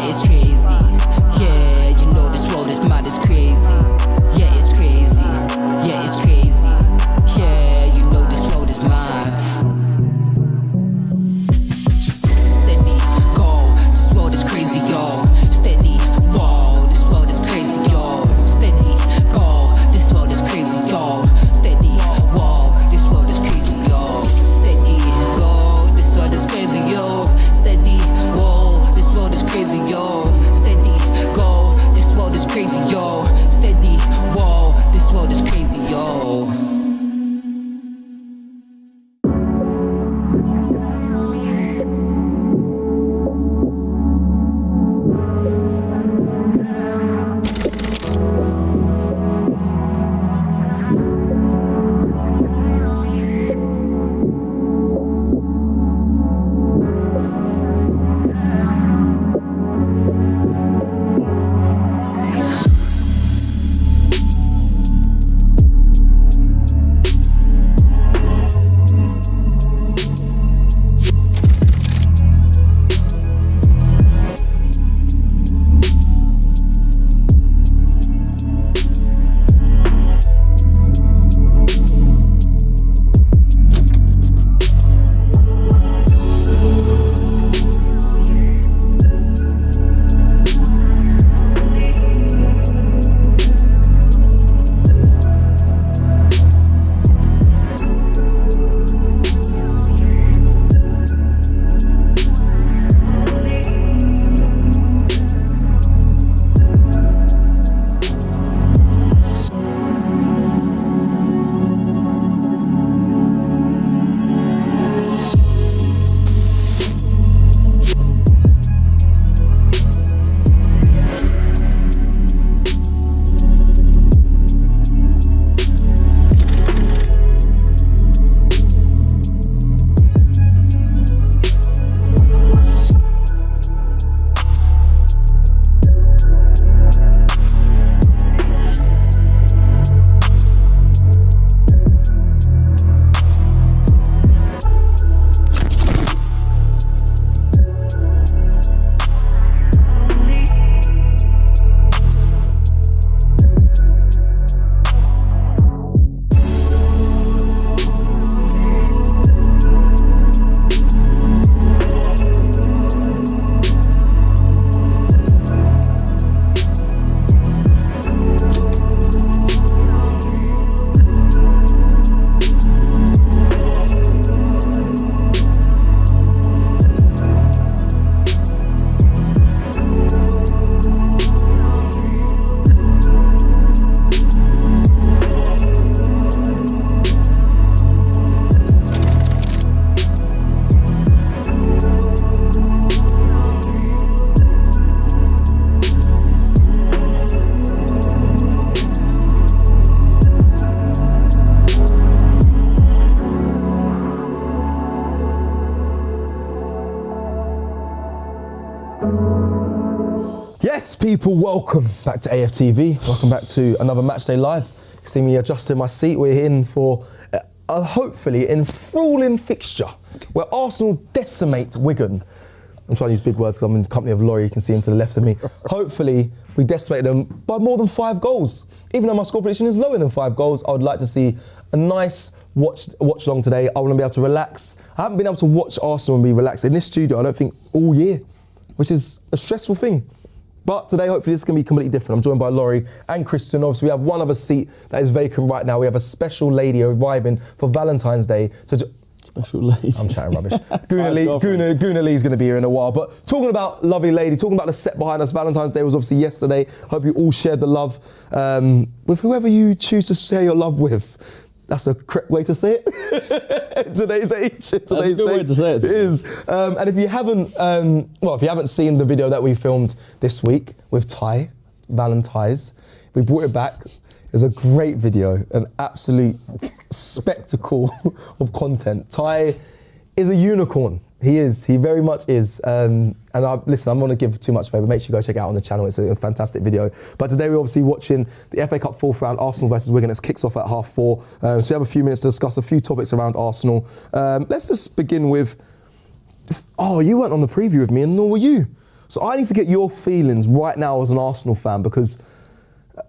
Yeah, it's crazy. Yeah, you know this world is mad, it's crazy. Yeah, it's crazy. Yeah, it's crazy. Yeah, you know this world is mad. Steady, go. This world is crazy, yo. Steady, whoa. This world is crazy, yo. Steady, go. This world is crazy, yo. Steady, whoa. This world is crazy, yo. Steady, go. This world is crazy, yo. Steady, whoa. This world is crazy, yo. Steady, go. This world is crazy, yo. Steady, whoa. This world is crazy, yo. Yes, people, welcome back to AFTV. Welcome back to another Matchday Live. You see me adjusting my seat. We're in for a hopefully enthralling fixture where Arsenal decimate Wigan. I'm trying to use big words because I'm in the company of Laurie, you can see him to the left of me. Hopefully, we decimate them by more than 5 goals. Even though my score prediction is lower than 5 goals, I would like to see a nice watch along today. I want to be able to relax. I haven't been able to watch Arsenal and be relaxed in this studio, I don't think, all year, which is a stressful thing. But today, hopefully, this is going to be completely different. I'm joined by Laurie and Christian. Obviously, we have one other seat that is vacant right now. We have a special lady arriving for Valentine's Day. Special lady. I'm chatting rubbish. Guna Lee's going to be here in a while. But talking about lovely lady, talking about the set behind us, Valentine's Day was obviously yesterday. Hope you all shared the love with whoever you choose to share your love with. That's the correct way to say it. Today's age. That's a good way to say it. It is. And if you haven't seen the video that we filmed this week with Ty, Valentine's, we brought it back. It was a great video, an absolute spectacle of content. Ty is a unicorn. He is. He very much is. Listen, I'm not going to give too much favour. Make sure you go check it out on the channel. It's a fantastic video. But today we're obviously watching the FA Cup fourth round, Arsenal versus Wigan. It kicks off at 4:30. So we have a few minutes to discuss a few topics around Arsenal. Let's just begin with. Oh, you weren't on the preview with me, and nor were you. So I need to get your feelings right now as an Arsenal fan, because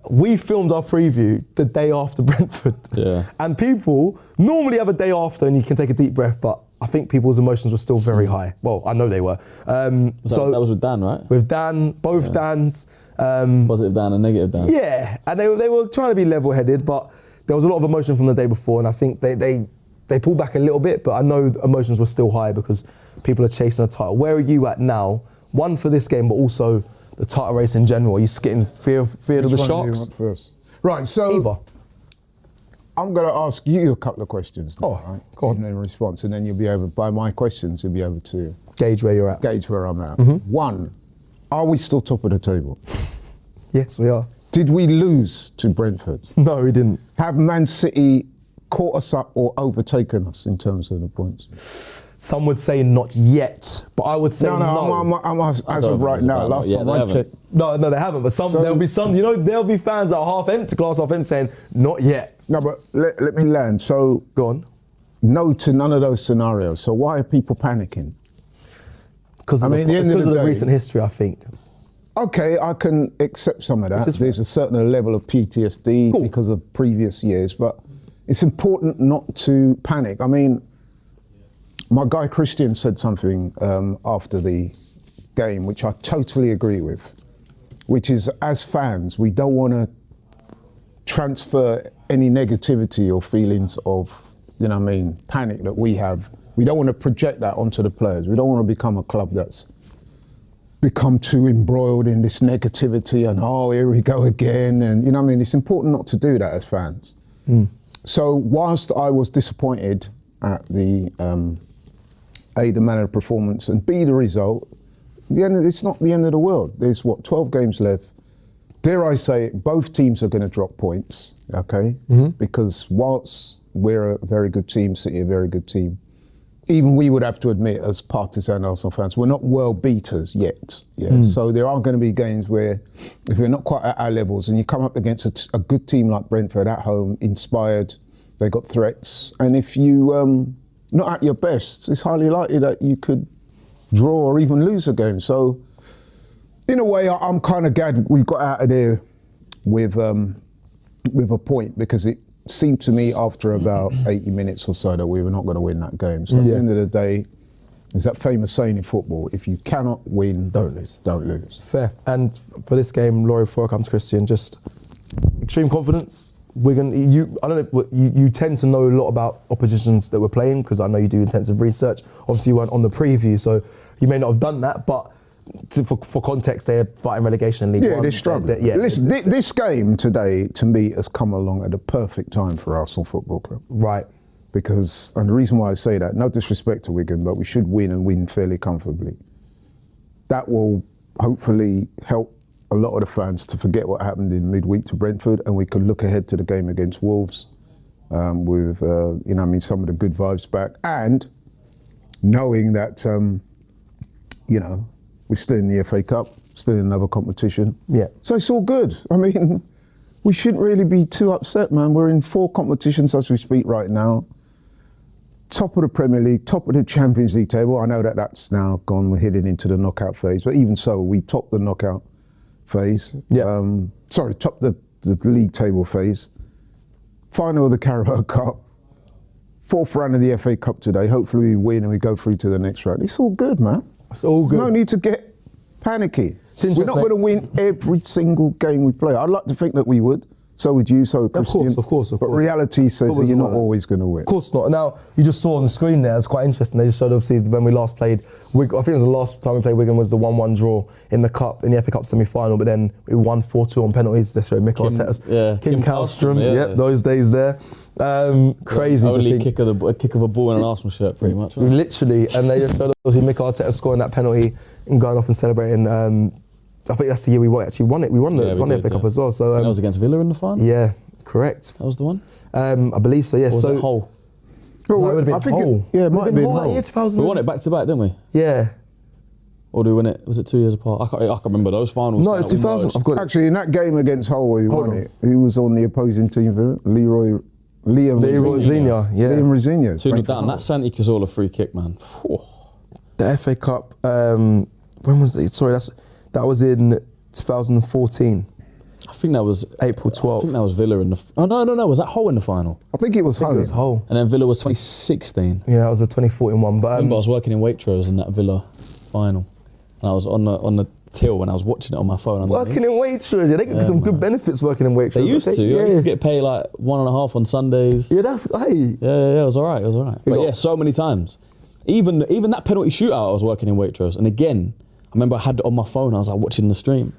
we filmed our preview the day after Brentford. Yeah. And people normally have a day after and you can take a deep breath, but I think people's emotions were still very high. Well, I know they were. So that was with Dan, right? With Dan, both Dans. Positive Dan and negative Dan. Yeah, and they were trying to be level-headed, but there was a lot of emotion from the day before, and I think they pulled back a little bit, but I know the emotions were still high because people are chasing a title. Where are you at now? One, for this game, but also the title race in general. Are you getting feared of the Which one do you Sharks? want first? Right, so Either. I'm going to ask you a couple of questions. Now, Oh, right? go on. Give me a response, and then you'll be able, by my questions, you'll be able to Gauge where you're at. gauge where I'm at. Mm-hmm. One, are we still top of the table? Yes, we are. Did we lose to Brentford? No, we didn't. Have Man City caught us up or overtaken us in terms of the points? Some would say not yet, but I would say no. I'm as of right now. Last time I checked. No, they haven't. But there'll be some. You know, there'll be fans that are half empty, glass half empty, saying not yet. No, but let me land. So Go on. no to none of those scenarios. So why are people panicking? Because of, I mean, at the end of the the day- recent history, I think. Okay, I can accept some of that. Which is There's a certain level of PTSD Cool. because of previous years, but it's important not to panic. I mean, my guy Christian said something after the game, which I totally agree with, which is, as fans, we don't want to transfer any negativity or feelings of, you know what I mean, panic that we have. We don't want to project that onto the players. We don't want to become a club that's become too embroiled in this negativity and, oh, here we go again. And, you know what I mean? It's important not to do that as fans. So whilst I was disappointed at the A, the manner of performance, and B, the result, it's not the end of the world. There's, 12 games left. Dare I say it, both teams are going to drop points, okay? Because whilst we're a very good team, City a very good team, even we would have to admit, as partisan Arsenal fans, we're not world beaters yet. Yeah. So there are going to be games where, if we're not quite at our levels, and you come up against a good team like Brentford at home, inspired, they got threats, and if you not at your best, it's highly likely that you could draw or even lose a game. So, in a way, I'm kind of glad we got out of there with a point, because it seemed to me after about 80 minutes or so that we were not going to win that game. So at the end of the day, there's that famous saying in football: if you cannot win, Don't lose. Don't lose. Fair. And for this game, Laurie, before I come to Christian, just extreme confidence. Wigan, I don't know, you tend to know a lot about oppositions that we're playing, because I know you do intensive research. Obviously, you weren't on the preview, so you may not have done that, but for context, they're fighting relegation in League One. Yeah, they're struggling. Listen, this game today, to me, has come along at the perfect time for Arsenal Football Club. Right. Because, and the reason why I say that, no disrespect to Wigan, but we should win and win fairly comfortably. That will hopefully help a lot of the fans to forget what happened in midweek to Brentford, and we could look ahead to the game against Wolves with, you know, I mean, some of the good vibes back, and knowing that, you know, we're still in the FA Cup, still in another competition. Yeah. So it's all good. I mean, we shouldn't really be too upset, man. We're in 4 competitions as we speak right now. Top of the Premier League, top of the Champions League table. I know that that's now gone. We're heading into the knockout phase, but even so, we topped the knockout phase. Yeah. Top the league table phase. Final of the Carabao Cup. 4th round of the FA Cup today. Hopefully we win and we go through to the next round. It's all good, man. It's all good. There's no need to get panicky. Since We're not going to win every single game we play. I'd like to think that we would. So would you, so would Christian. Of course. But reality says that you're not always going to win. Of course not. Now, you just saw on the screen there, it's quite interesting. They just showed, obviously, when we last played Wigan, I think it was the last time we played Wigan was the 1-1 draw in the Cup, in the FA Cup semi-final, but then we won 4-2 on penalties. They showed Mikel Arteta's. Kim Kallstrom. yeah. Yep, those days there. Crazy to Only think. kick of a ball in an Arsenal shirt, pretty much. Right? Literally, and they just showed obviously Mikel Arteta scoring that penalty and going off and celebrating. I think that's the year we actually won it. We won the FA Cup as well. So that was against Villa in the final? Yeah, correct. That was the one? I believe so, yes. Or was so it Hull? No, it would have been Hull. It might have been Hull that Hull. year, 2000. We won it back to back, didn't we? Yeah. Or did we win it? Was it 2 years apart? I can't remember those finals. No, it's 2000. I've got it. Actually, in that game against Hull where we Hold won on. it, who was on the opposing team? Liam Rosignol, yeah. Liam Rosignol. 2-0 down. That Santi Cazorla free kick, man. The FA Cup, when was it? Sorry, that was in 2014. I think that was April 12th. I think that was Villa in the. Oh no! Was that Hull in the final? I think it was Hull. It was Hull. And then Villa was 2016. Yeah, that was the 2014 one. But I remember I was working in Waitrose in that Villa final, and I was on the till when I was watching it on my phone. working in Waitrose, they get some good benefits working in Waitrose. They used to. Yeah. I used to get paid like 1.5 on Sundays. Yeah, that's hey. Yeah, it was alright. But yeah, so many times. Even that penalty shootout, I was working in Waitrose, and again, I remember I had it on my phone. I was like watching the stream.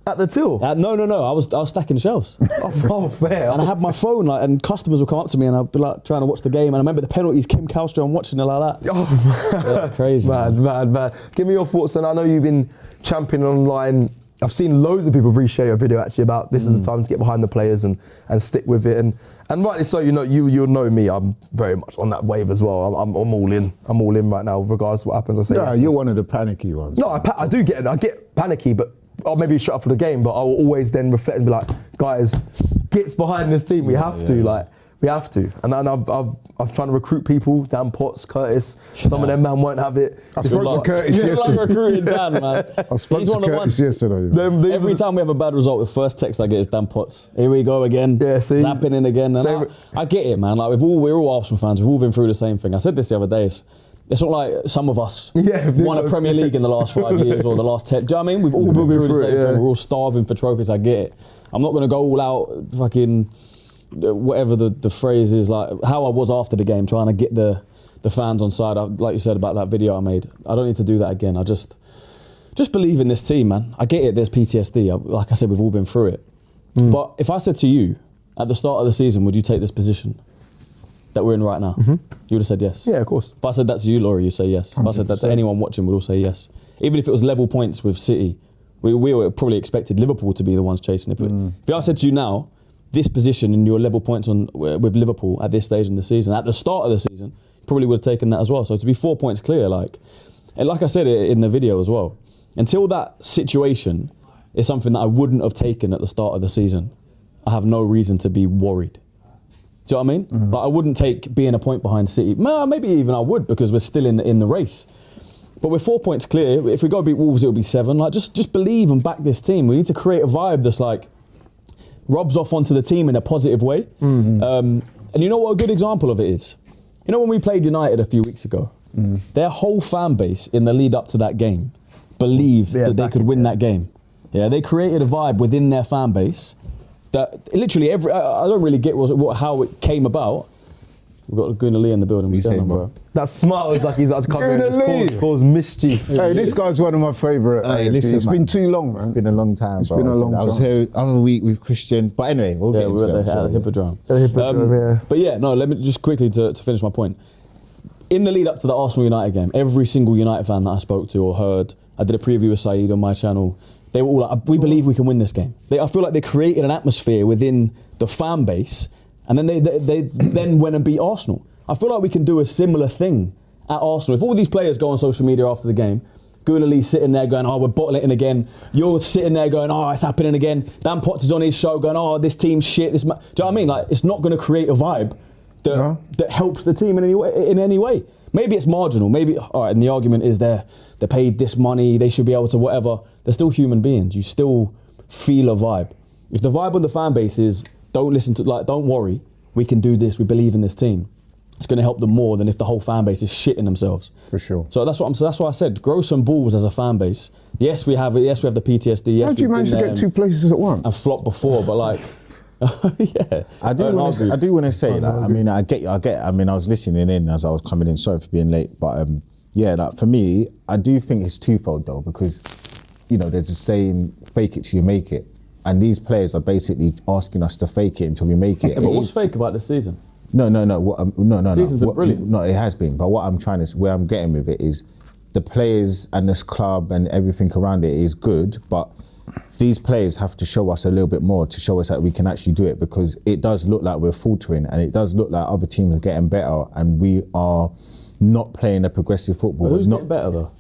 At the till? No. I was stacking shelves. Oh, fair. And I had my phone, like, and customers would come up to me, and I'd be like trying to watch the game. And I remember the penalties, Kim Kallstrom watching it like that. Oh, yeah, that's crazy. Mad. Give me your thoughts, and I know you've been championing online. I've seen loads of people reshare your video actually about this is the time to get behind the players and stick with it, and rightly so. You'll know me. I'm very much on that wave as well. I'm all in. I'm all in right now, regardless of what happens. I say. Yeah, you're one of the panicky ones. No, I do get it. I get panicky, but I'll maybe shut up for the game. But I will always then reflect and be like, guys, gets behind this team. We have to. We have to. And I've tried to recruit people. Dan Potts, Curtis. Some of them man won't have it. I spoke to Curtis yesterday. Like recruiting Dan, man. I spoke to Curtis yesterday. Every time we have a bad result, the first text I get is Dan Potts. Here we go again. Yeah, see? It's happening again. And I get it, man. Like we're all Arsenal fans. We've all been through the same thing. I said this the other day. It's not like some of us won a Premier League in the last 5 years or the last 10. Do you know what I mean? We've all been through the same thing. We're all starving for trophies. I get it. I'm not going to go all out fucking whatever the phrase is, like how I was after the game, trying to get the fans on side. Like you said about that video I made. I don't need to do that again. I just believe in this team, man. I get it. There's PTSD. Like I said, we've all been through it. But if I said to you at the start of the season, would you take this position that we're in right now? You would have said yes. Yeah, of course. If I said that to you, Laurie, you say yes. 100%. If I said that to anyone watching, we'd all say yes. Even if it was level points with City, we were probably expected Liverpool to be the ones chasing it. If I said to you now, this position and your level points with Liverpool at this stage in the season, at the start of the season, you probably would have taken that as well. So to be 4 points clear, and like I said in the video as well, until that situation is something that I wouldn't have taken at the start of the season, I have no reason to be worried. Do you know what I mean? Like I wouldn't take being a point behind City. Maybe even I would, because we're still in the race. But we're 4 points clear. If we go beat Wolves, it'll be 7. Like just believe and back this team. We need to create a vibe that's like rubs off onto the team in a positive way. And you know what a good example of it is? You know when we played United a few weeks ago, their whole fan base in the lead up to that game believed that they could win that game. Yeah, they created a vibe within their fan base that literally I don't really get how it came about. We've got Gunnar Lee in the building. What's going on, bro? That smile is like he's about to come in Gunnar Lee. and cause mischief. Hey, this guy's one of my favourite. Hey, listen, it's been too long, man. It's been a long time. It's been a long time. I was here other week with Christian, but anyway, we'll get into it. The Hippodrome. Yeah. But yeah, no, let me just quickly to finish my point. In the lead up to the Arsenal United game, every single United fan that I spoke to or heard, I did a preview with Saeed on my channel, they were all like, we believe we can win this game. I feel like they created an atmosphere within the fan base, and then they then went and beat Arsenal. I feel like we can do a similar thing at Arsenal. If all these players go on social media after the game, Gunnar Lee's sitting there going, oh, we're bottling it in again. You're sitting there going, oh, it's happening again. Dan Potts is on his show going, oh, this team's shit. Do you know what I mean? Like, it's not going to create a vibe that helps the team in any way. Maybe it's marginal. Maybe, all right, and the argument is they're paid this money, they should be able to whatever. They're still human beings. You still feel a vibe. If the vibe on the fan base is, don't worry, we can do this, we believe in this team, it's going to help them more than if the whole fan base is shitting themselves. For sure. So that's why I said, grow some balls as a fan base. Yes, we have the PTSD. Yes, how do you manage to get 2 places at once? And flop before, but like, yeah. I do want to say that. I mean, I get. I mean, I was listening in as I was coming in. Sorry for being late, but yeah, like for me, I do think it's twofold though, because there's the saying, "Fake it till you make it," and these players are basically asking us to fake it until we make it. Yeah, but what's fake about this season? No. The season's been brilliant. No, it has been. But what I'm trying to, where I'm getting with it is, the players and this club and everything around it is good, but these players have to show us a little bit more to show us that we can actually do it, because it does look like we're faltering and it does look like other teams are getting better and we are not playing a progressive football. But who's getting better though?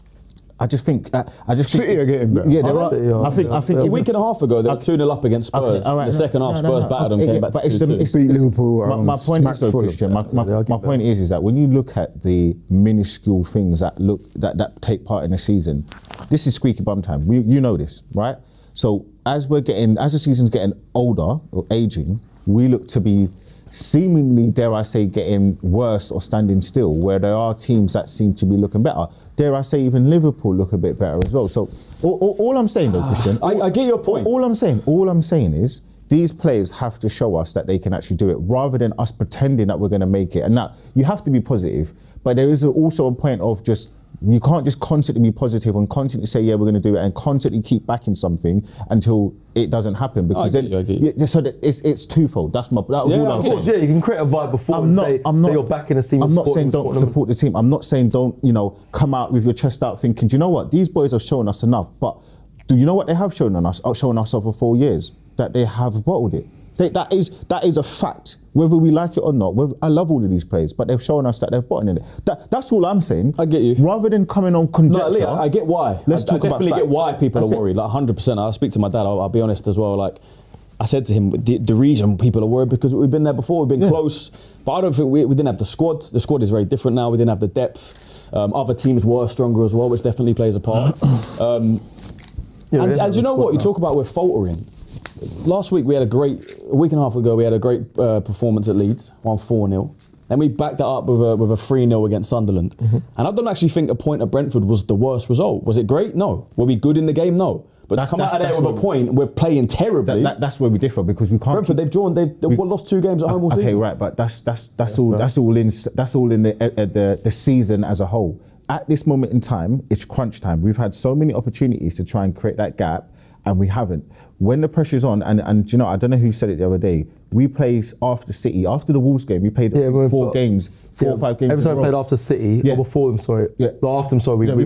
I just think City are getting better. Yeah, there are. City are, I think A week and a half ago, they were 2-0 up against Spurs. Okay, all right, The second half, Spurs battered them, came back to 2-2. Beat Liverpool. My point is, though, Christian, my point is that when you look at the minuscule things that take part in the season, this is squeaky bum time. You know this, right? So as the season's getting older or aging, we look to be seemingly, dare I say, getting worse or standing still, where there are teams that seem to be looking better. Dare I say, even Liverpool look a bit better as well. So all I'm saying, though, Christian, I get your point. All I'm saying is these players have to show us that they can actually do it, rather than us pretending that we're going to make it. And now you have to be positive, but there is also a point of just. You can't just constantly be positive and constantly say, yeah, we're going to do it, and constantly keep backing something until it doesn't happen. Because I get you. Yeah, so that it's twofold. That was all I'm saying. Yeah, you can create a vibe before that you're backing a team. I'm not saying don't support the team. I'm not saying don't, come out with your chest out thinking, do you know what? These boys have shown us enough. But do you know what they have shown us over 4 years? That they have bottled it. That is a fact, whether we like it or not. I love all of these players, but they've shown us that they're bottoming it. That's all I'm saying. I get you. Rather than coming on conjecture. No, Lee, I get why. I definitely get why people are worried. Like 100%. I'll speak to my dad. I'll be honest as well. Like I said to him, the reason people are worried because we've been there before. We've been close, but I don't think we didn't have the squad. The squad is very different now. We didn't have the depth. Other teams were stronger as well, which definitely plays a part. And you know what? You talk about we're faltering. Last week a week and a half ago, we had a great performance at Leeds, won 4-0. Then we backed that up with a 3-0 against Sunderland. And I don't actually think a point at Brentford was the worst result. Was it great? No. Were we good in the game? No. But to come out of there with a point, we're playing terribly. That's where we differ, because we can't. Brentford, they've lost 2 games at home all season. Okay, right, but that's all in the season as a whole. At this moment in time, it's crunch time. We've had so many opportunities to try and create that gap, and we haven't. When the pressure's on, and I don't know who said it the other day, we play after City, after the Wolves game, we played 4 games. 4 or 5 games. Every time we played after City, or before them, sorry. Yeah. After them, sorry, we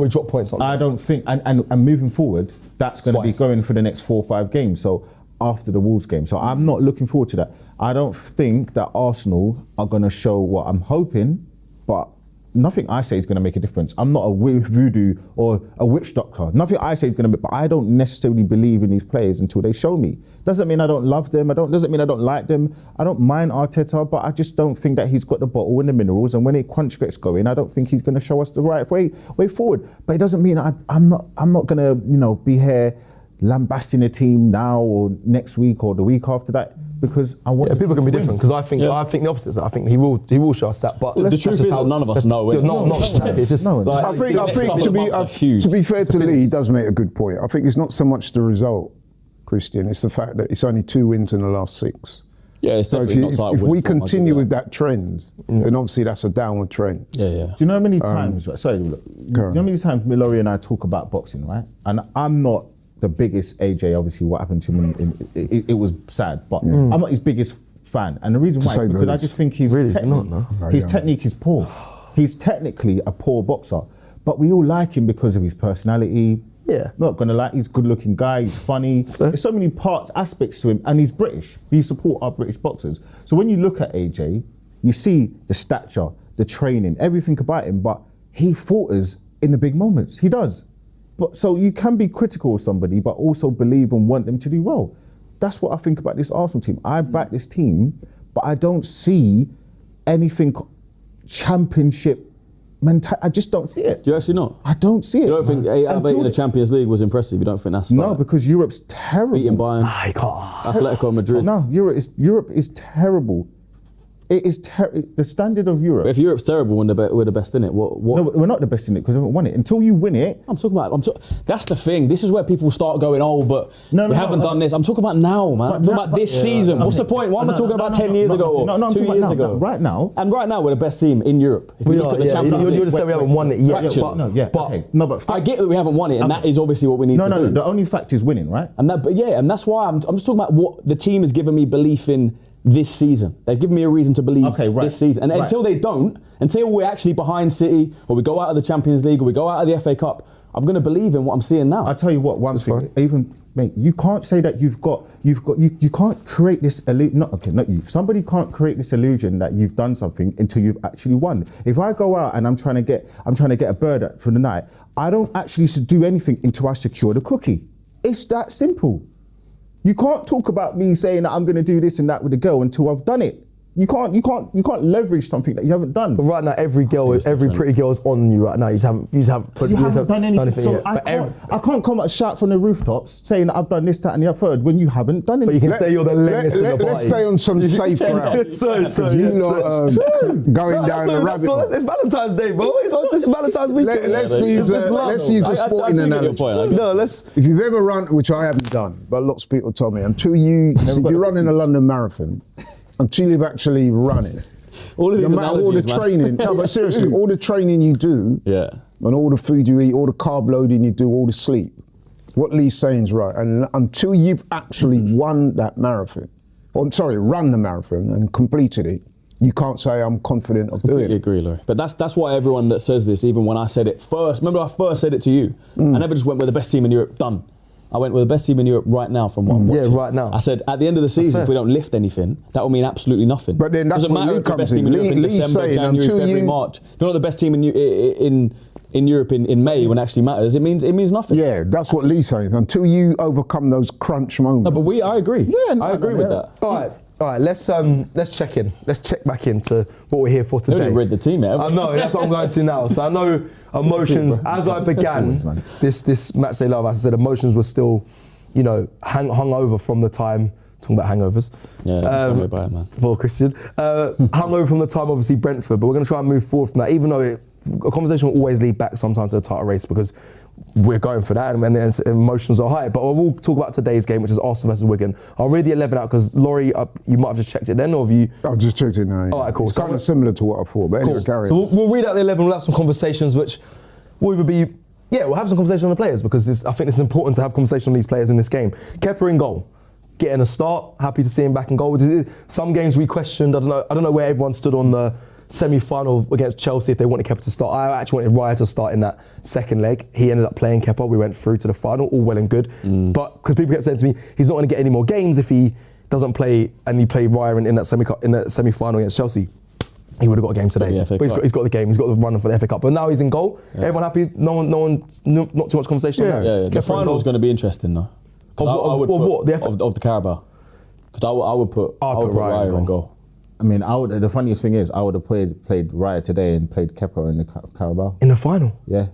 dropped points on them. I don't think, and moving forward, that's going to be going for the next 4 or 5 games. So after the Wolves game. So I'm not looking forward to that. I don't think that Arsenal are going to show what I'm hoping, but nothing I say is going to make a difference. I'm not a voodoo or a witch doctor. Nothing I say is going to, but I don't necessarily believe in these players until they show me. Doesn't mean I don't love them. Doesn't mean I don't like them. I don't mind Arteta, but I just don't think that he's got the bottle and the minerals. And when a crunch gets going, I don't think he's going to show us the right way forward. But it doesn't mean I'm not going to be here lambasting the team now or next week or the week after that. Because I want people can be different. Because I think the opposite. I think he will show us that. But the truth is, none of us know. It's just I think to be fair to Lee, he does make a good point. I think it's not so much the result, Christian. It's the fact that it's only 2 wins in the last 6. Yeah, it's definitely not if we continue with that trend, then obviously that's a downward trend. Yeah. Do you know how many times? Do you know how many times Laurie and I talk about boxing, right? And I'm not the biggest AJ, obviously what happened to him, it was sad, but I'm not his biggest fan. And the reason why is because I just think his technique is poor. He's technically a poor boxer, but we all like him because of his personality. Yeah. Not gonna lie, he's a good looking guy, he's funny. There's so many aspects to him, and he's British. We support our British boxers. So when you look at AJ, you see the stature, the training, everything about him, but he falters in the big moments. He does. But so you can be critical of somebody, but also believe and want them to do well. That's what I think about this Arsenal team. I back this team, but I don't see anything championship mentality. I just don't see it. Do you actually not? I don't see it. You don't think 8 out of 8 in the Champions League was impressive? You don't think that's no, because Europe's terrible. Beating Bayern, he can't. Atletico Madrid. No, Europe is terrible. It is the standard of Europe. But if Europe's terrible, we're the best in it. What? No, we're not the best in it because we haven't won it. Until you win it. I'm talking about. That's the thing. This is where people start going, oh, but we haven't done this. I'm talking about now, man. I'm talking about this season. What's the point? Why am I talking about 10 years ago or 2 years ago? Right now. And right now, we're the best team in Europe. If you look at the Champions League. You just say we haven't won it yet. But I get that we haven't won it, and that is obviously what we need to do. No, the only fact is winning, right? And that's why I'm just talking about what the team has given me belief in this season. They've given me a reason to believe this season. And until they don't, until we're actually behind City, or we go out of the Champions League, or we go out of the FA Cup, I'm going to believe in what I'm seeing now. I tell you what, one That's thing, fine. even mate, you can't say that you can't create this illusion. Not you. Somebody can't create this illusion that you've done something until you've actually won. If I go out and I'm trying to get a bird for the night, I don't actually do anything until I secure the cookie. It's that simple. You can't talk about me saying that I'm going to do this and that with a girl until I've done it. You can't leverage something that you haven't done. But right now, every pretty girl is on you right now. You just haven't done anything. So yet. I can't come and shout from the rooftops saying that I've done this, that, and the third when you haven't done But anything. you can say you're the lamest in the party. Let's stay on some safe ground. You lot going down the rabbit hole. It's Valentine's Day, bro. It's Valentine's weekend. Let's use a sporting analogy. If you've ever run, which I haven't done, but lots of people tell me, if you're running a London marathon, until you've actually run it, all of these no matter all the training, no, but seriously, all the training you do, and all the food you eat, all the carb loading you do, all the sleep, what Lee's saying is right. And until you've actually won that marathon, run the marathon and completed it, you can't say I'm confident of doing it. I agree, Laurie. But that's why everyone that says this, even when I said it first, remember I first said it to you, I never just went with the best team in Europe, done. I went with the best team in Europe right now from what I'm watching. Yeah, right now. I said at the end of the season, if we don't lift anything, that will mean absolutely nothing. But then that's doesn't what matter Lee if the comes best team in. in Europe in Lee's December, saying January, until February, March. If you're not the best team in Europe in May when it actually matters, it means nothing. Yeah, that's what Lee's saying. Until you overcome those crunch moments. No, but I agree. Yeah, I agree with that. All right. Let's check in. Let's check back into what we're here for today. We haven't read the team yet. I know, that's what I'm going to now. So I know emotions, as I began this match day live, as I said, emotions were still, hung over from the time, talking about hangovers. Yeah, tell me about it, man. For Christian. Hung over from the time, obviously, Brentford, but we're going to try and move forward from that, even though a conversation will always lead back sometimes to the title race because we're going for that and emotions are high. But we'll talk about today's game, which is Arsenal versus Wigan. I'll read the 11 out because Laurie, you might have just checked it then, or have you? I've just checked it now. Yeah. All right, cool. It's kind of similar to what I thought, but anyway, carry on. So we'll read out the 11, we'll have some conversations which will either be, we'll have some conversation on the players because I think it's important to have conversation on these players in this game. Kepa in goal. Getting a start, happy to see him back in goal. Some games we questioned, I don't know where everyone stood on the semi-final against Chelsea if they wanted Kepa to start. I actually wanted Raya to start in that second leg. He ended up playing Kepa. We went through to the final, all well and good. But because people kept saying to me, he's not going to get any more games if he doesn't play and he played Raya in that semi-final against Chelsea. He would have got a game today. But he's got the game. He's got the run for the FA Cup. But now he's in goal. Yeah. Everyone happy? No one, not too much conversation. Yeah. The final is going to be interesting though. Of the Carabao. Because I would put Raya in goal. I mean, the funniest thing is I would have played Raya today and played Kepa in the Carabao. In the final? Yeah.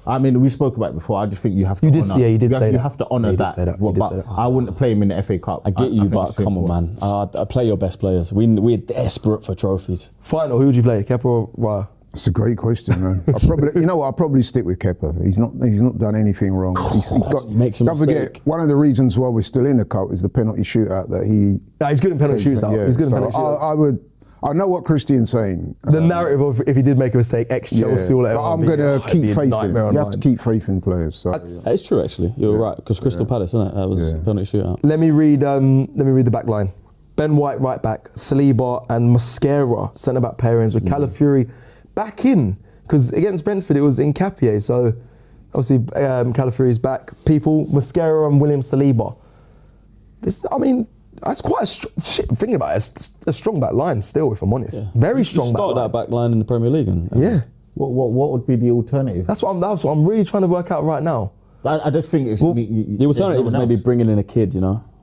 I mean, we spoke about it before. I just think you have to. You did say that. You have to honour that. But I wouldn't play him in the FA Cup. I get you, but come on, man. I play your best players. We're desperate for trophies. Final, who would you play, Kepa or Raya? It's a great question, man. I'll probably stick with Kepa. He's not done anything wrong. Don't forget, one of the reasons why we're still in the cup is the penalty shootout that he. He's good in penalty shootout. Yeah, he's good in penalty shootout. I know what Christian's saying. The narrative of if he did make a mistake, ex-Chelsea, all that. I'm going to keep faith in. You have to keep faith in players. So. It's true, actually. You're right because Crystal Palace, isn't it? That was penalty shootout. Let me read the back line. Ben White right back, Saliba and Mascara centre back pairings with Calafiori back in because against Brentford it was in Capier. So obviously Calafiori's back. Mascara and William Saliba. That's quite thinking about it, it's a strong back line still, if I'm honest. Yeah. Very strong back line. Start that back line in the Premier League. What would be the alternative? That's what I'm really trying to work out right now. I just think it's... the alternative is maybe bringing in a kid,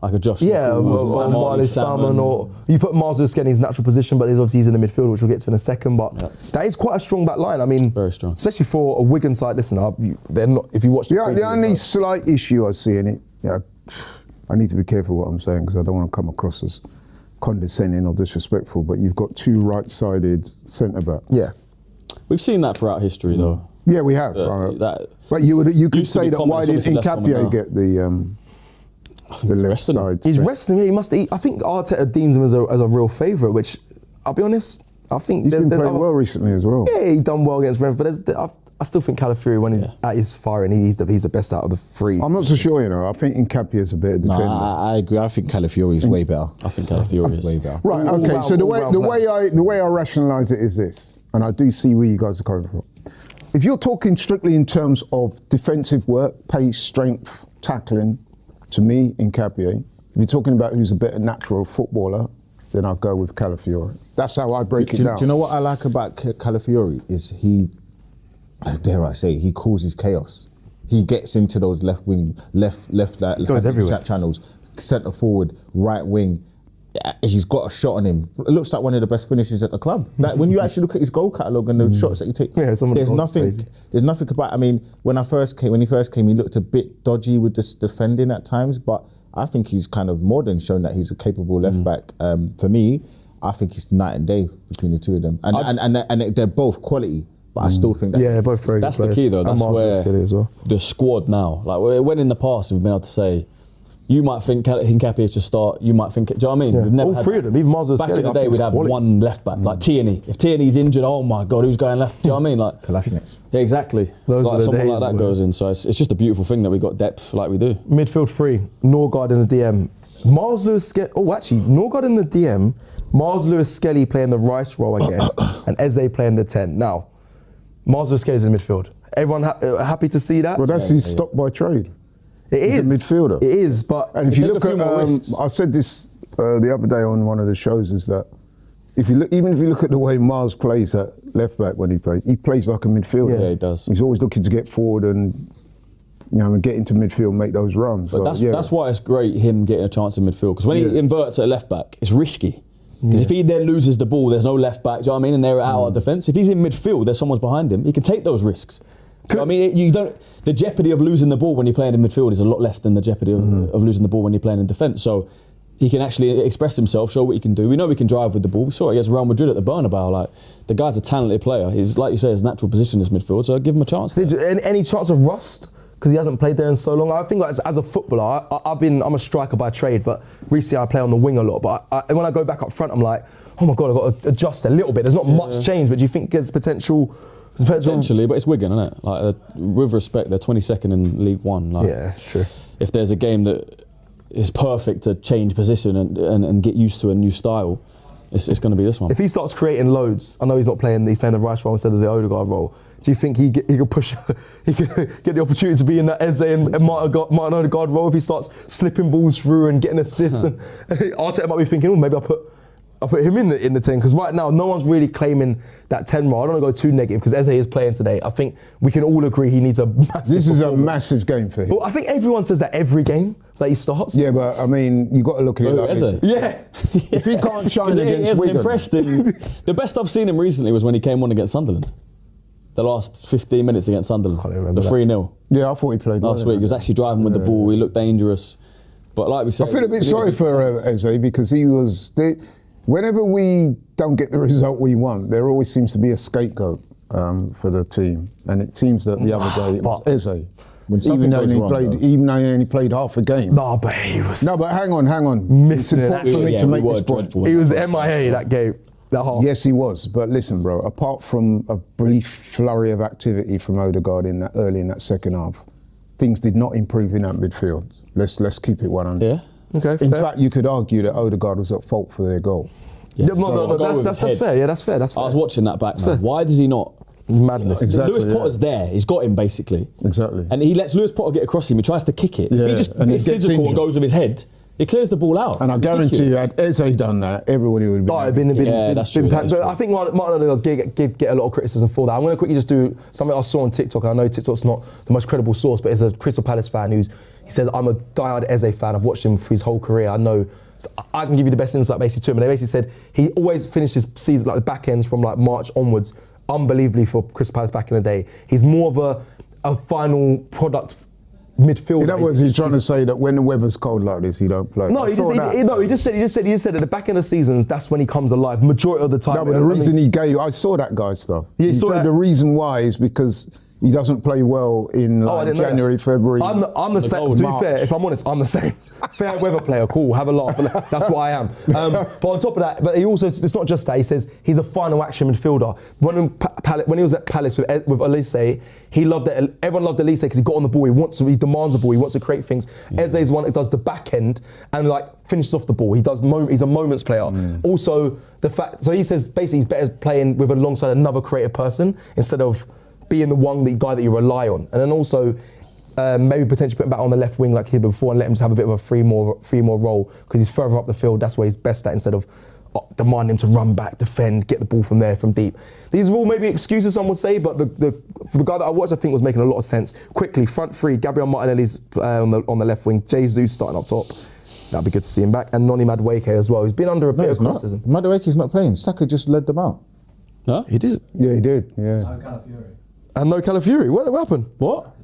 like a Josh. Yeah, or Marley Salmon, or you put Mars again in his natural position, but obviously he's in the midfield, which we'll get to in a second. But that is quite a strong back line. I mean, very strong, especially for a Wigan side. Listen, they're not. If you watch the only slight issue I see in it, I need to be careful what I'm saying because I don't want to come across as condescending or disrespectful. But you've got two right-sided centre back. Yeah, we've seen that throughout history, though. Yeah, we have. But you could say that why did Nkapie get the left side? He's resting. Yeah, he must eat. I think Arteta deems him as a real favourite, which I'll be honest. I think he's been playing well recently as well. Yeah, he done well against Brentford, but I still think Calafiori, when he's at his firing, he's the best out of the three. I'm not so sure, I think Nkapie is a better defender. I agree. I think Calafiori is way better. I think Calafiori is way better. Right. Okay. So the way I rationalise it is this, and I do see where you guys are coming from. if you're talking strictly in terms of defensive work, pace, strength, tackling, to me, Nketiah. If you're talking about who's a better natural footballer, then I'll go with Calafiori. That's how I break it down. Do you know what I like about Calafiori is he, dare I say, he causes chaos. He gets into those left wing, left Goes everywhere. channels, centre forward, right wing. He's got a shot on him. It looks like one of the best finishers at the club. Like when you actually look at his goal catalogue and the shots that he takes, there's nothing about. I mean, when he first came, he looked a bit dodgy with this defending at times, but I think he's kind of more than shown that he's a capable left back. For me, I think it's night and day between the two of them, and they're both quality. But I still think that they're both very That's good the players. key though. That's where as well. the squad now, like when in the past we've been able to say, you might think Nketiah should start, you might think, do you know what I mean? Yeah. We've never All three of them, even Mars back in the day we'd have one left back, like Tierney. If Tierney's injured, oh my God, who's going left? Do you know what I mean? Like Kalashnikov. Yeah, exactly. Those like are the someone days like that where- goes in. So it's just a beautiful thing that we got depth like we do. Midfield 3, Norgard in the DM. Mars Lewis Skelly. Oh, actually, Norgard in the DM. Mars Lewis Skelly playing the Rice role, I guess, and Eze playing the 10. Now, Mars Lewis Skelly's in midfield. Everyone happy to see that? Well, that's his stock by trade. It He's is a midfielder. It is, but And if you take look a few more risks. at, I said this the other day on one of the shows, is that even if you look at the way Mars plays at left back when he plays like a midfielder. Yeah, he does. He's always looking to get forward and and get into midfield, make those runs. But So, that's why it's great him getting a chance in midfield, because when he inverts at left back, it's risky. Because if he then loses the ball, there's no left back, do you know what I mean? And they're out of defence. If he's in midfield, there's someone's behind him, he can take those risks. So, I mean, the jeopardy of losing the ball when you're playing in midfield is a lot less than the jeopardy of losing the ball when you're playing in defence. So he can actually express himself, show what he can do. We know he can drive with the ball. We saw it against Real Madrid at the Bernabeu. Like, the guy's a talented player. He's, like you say, his natural position is midfield, so give him a chance. any chance of rust? Because he hasn't played there in so long. I think like, as a footballer, I'm a striker by trade, but recently I play on the wing a lot. But when I go back up front, I'm like, oh my God, I've got to adjust a little bit. There's not much change, but do you think there's potential? Potentially, but it's Wigan, isn't it? Like, with respect, they're 22nd in League One. Like, Yeah, sure. If there's a game that is perfect to change position and get used to a new style, it's going to be this one. If he starts creating loads, I know he's playing the Rice role instead of the Odegaard role. Do you think he could push? He could get the opportunity to be in that Eze and Martin Odegaard role if he starts slipping balls through and getting assists? And Arteta might be thinking, oh, maybe I'll put him in the 10, because right now no one's really claiming that 10 role. I don't want to go too negative because Eze is playing today. I think we can all agree he needs a massive. This is a performance. massive game for him. Well, I think everyone says that every game that he starts. Yeah, but I mean, you got to look at it like Eze? this. Yeah. If he can't shine He against hasn't Wigan, impressed the best I've seen him recently was when he came on against Sunderland. The last 15 minutes against Sunderland. Can't remember the that. 3-0. yeah, I thought he played Last well. week. He was actually driving with the ball. He looked dangerous. But like we said, I feel a bit he did sorry good for Eze because he was. Whenever we don't get the result we want, there always seems to be a scapegoat for the team, and it seems that the other day it was Eze. When something goes wrong, though. Even though he only played half a game. No, but he was. No, but hang on. Missing It's in important for me action. to make We this were point. dreadful. He was MIA that game. That half. Yes, he was. But listen, bro, apart from a brief flurry of activity from Odegaard early in that second half, things did not improve in that midfield. Let's keep it 100. Yeah. Okay. In fair. fact, you could argue that Odegaard was at fault for their goal. No, I'll go with that's his head. fair. Yeah, that's fair. That's fair. I was watching that back, fair. man. Why does he not? Madness. Exactly, Lewis yeah. Potter's there. He's got him, basically. Exactly. And he lets Lewis Potter get across him. He tries to kick it. Yeah, If he just and he gets gets physical and injured. goes with his head, he clears the ball out. And I guarantee you, had Eze done that, everybody would have been. Oh, happy. That's true, packed. that's But true. I think Martin Odegaard get a lot of criticism for that. I'm going to quickly just do something I saw on TikTok. I know TikTok's not the most credible source, but it's a Crystal Palace fan he says, I'm a diehard Eze fan. I've watched him for his whole career. I know. I can give you the best insight basically to him. And they basically said he always finished his season, like the back ends from like March onwards, unbelievably for Crystal Palace back in the day. He's more of a final product midfielder. In other words, he's trying to say that when the weather's cold like this, he don't play. No, I saw that. he just said at the back end of seasons, that's when he comes alive. Majority of the time. No, but the reason he gave, I saw that guy's stuff. Yeah, he saw said that. the reason why is because he doesn't play well in I didn't know January, that. February. I'm the same. To be March. fair, if I'm honest, I'm the same. Fair weather player, cool, have a laugh. But that's what I am. But on top of that, but he also, it's not just that. He says he's a final action midfielder. When he was at Palace with Elise, he loved that. Everyone loved Elise because he got on the ball. He demands the ball. He wants to create things. Eze's one that does the back end and like finishes off the ball. He's a moments player. Also, the fact. So he says basically he's better playing with alongside another creative person instead of being the one guy that you rely on, and then also maybe potentially put him back on the left wing like he did before and let him just have a bit of a free more role because he's further up the field. That's where he's best at instead of demanding him to run back, defend, get the ball from there from deep. These are all maybe excuses some would say, but for the guy that I watched, I think was making a lot of sense. Quickly, front three, Gabriel Martinelli's on the left wing, Jesus starting up top. That'd be good to see him back, and Noni Madueke as well. He's been under a bit of criticism. Madueke's not playing. Saka just led them out. Huh? He did. Yeah, he did. Yeah. And no Calafiori. What happened? What?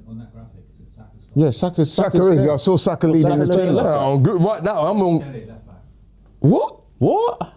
On that graphic, it says Saka starting. Yeah, Saka's Saka is. there. I saw Saka leading Saka's the playing team. left back. Oh, good. Right now, I'm on. Kelly, left back. What? What?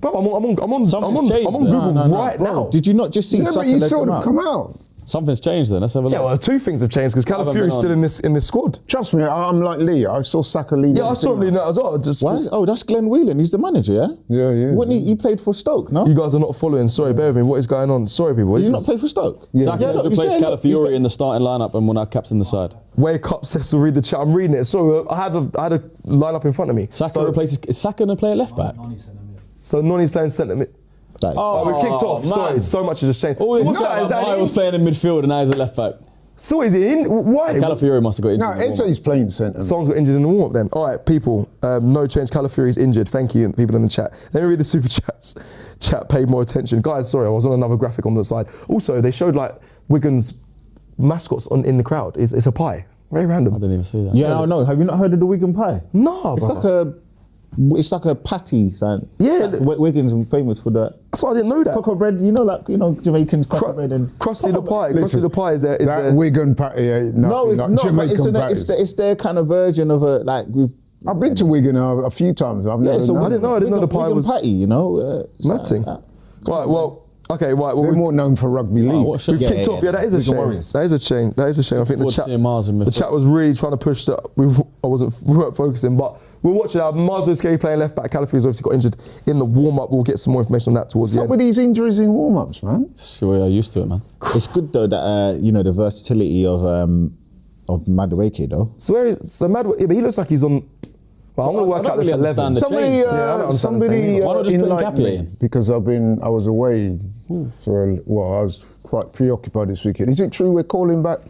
Bro, I'm on Something's changed Google there. right Bro, now. Did you not just see Yeah, Saka but you led saw them them out? come out. Something's changed then. Let's have a look. Yeah, well, two things have changed because haven't been Calafiori's still on. in this squad. Trust me, I'm like Lee. I saw Saka leading. Yeah, I the saw him team. leading that as well. Just Why? Oh, that's Glenn Whelan. He's the manager, yeah? Yeah, yeah. When he played for Stoke, no? You guys are not following. Sorry, bear with me. What is going on? Sorry, people. Did This you not is- play for Stoke? Saka has look, he's replaced there, look, he's Calafiori there. in the starting lineup and will now captain the side. Wake up, Cecil. Read the chat. I'm reading it. Sorry, I had a line up in front of me. Saka replaces. Is Saka going to play at left back? Noni centre mid. So Noni's playing centre mid. Like, Oh, we kicked off. man. Sorry, so much has just changed. All So this what's chat that? Is about that Miles playing in midfield and now he's a left back. So is he in? Why? Calafiori must have got injured. No, in the warm-up. Eze's playing centre. Someone's got injured in the warm-up then. All right, people, no change. Calafiori's injured. Thank you, people in the chat. Let me read the super chats. Chat paid more attention. Guys, sorry, I was on another graphic on the side. Also, they showed like Wigan's mascots in the crowd. It's a pie. Very random. I didn't even see that. yeah, no. Have you not heard of the Wigan pie? No, It's brother. it's like a patty, son. Yeah. Wigan's famous for that. That's why I didn't know that. Cocoa bread, Jamaicans cocoa bread and Krusty the pie. Krusty the pie is there. That Wigan patty ain't nothing No, it's like not. But Jamaican patties. it's their kind of version of a like. I've been to Wigan a few times. I've never so known. I didn't know the pie Wigan was patty. You know, mad thing. Right, well, okay, right. Well, They're more known for rugby league. what should- we've Yeah, kicked off. Yeah, that is a Wigan shame. Warriors. That is a shame. That is a shame. I think Forward to seeing Mars in the midfield. chat was really trying to push that. We weren't focusing, but we'll watch it now. Mars is playing left back. Calafiori's obviously got injured in the warm up. We'll get some more information on that towards the What's up end. with these injuries in warm-ups, man? Sure, yeah, used to it, man. It's good though that the versatility of Madueke though. So where is Mad? Yeah, but he looks like he's on. Well, I'm Well, gonna I work don't out this really 11. understand the Somebody, change. Yeah, I don't understand the somebody same. Why not just put enlightened Gappy me in? because I was away for I was quite preoccupied this weekend. Is it true we're calling back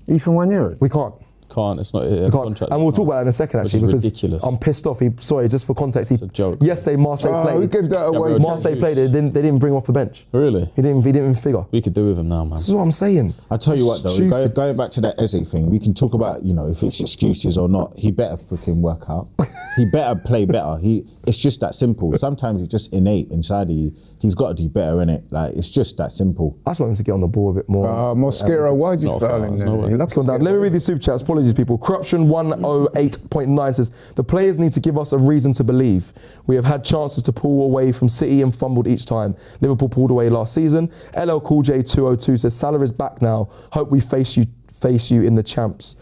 Ethan Wanyeri? We can't. Can't. It's not a We can't. contract. And we'll talk about that in a second, Which actually, is because ridiculous. I'm pissed off. Sorry, just for context, It's a joke. Yesterday, Marseille Oh, played. who gave that away? Gabriel Marseille played. They didn't bring him off the bench. Really? He didn't even figure. We could do with him now, man. This is what I'm saying. I tell you what though, Stupid. going back to that Eze thing, we can talk about if it's excuses or not. He better freaking work out. He better play better. It's just that simple. Sometimes it's just innate inside of you. He's got to do better in it. Like it's just that simple. I just want him to get on the ball a bit more. Mosquera, why did you not a foul foul, him it's there? no way. He Let's go down. Let me read these super chats. Apologies, people. Corruption 108.9 says the players need to give us a reason to believe. We have had chances to pull away from City and fumbled each time. Liverpool pulled away last season. LL Cool J 202 says Salah is back now. Hope we face you in the champs.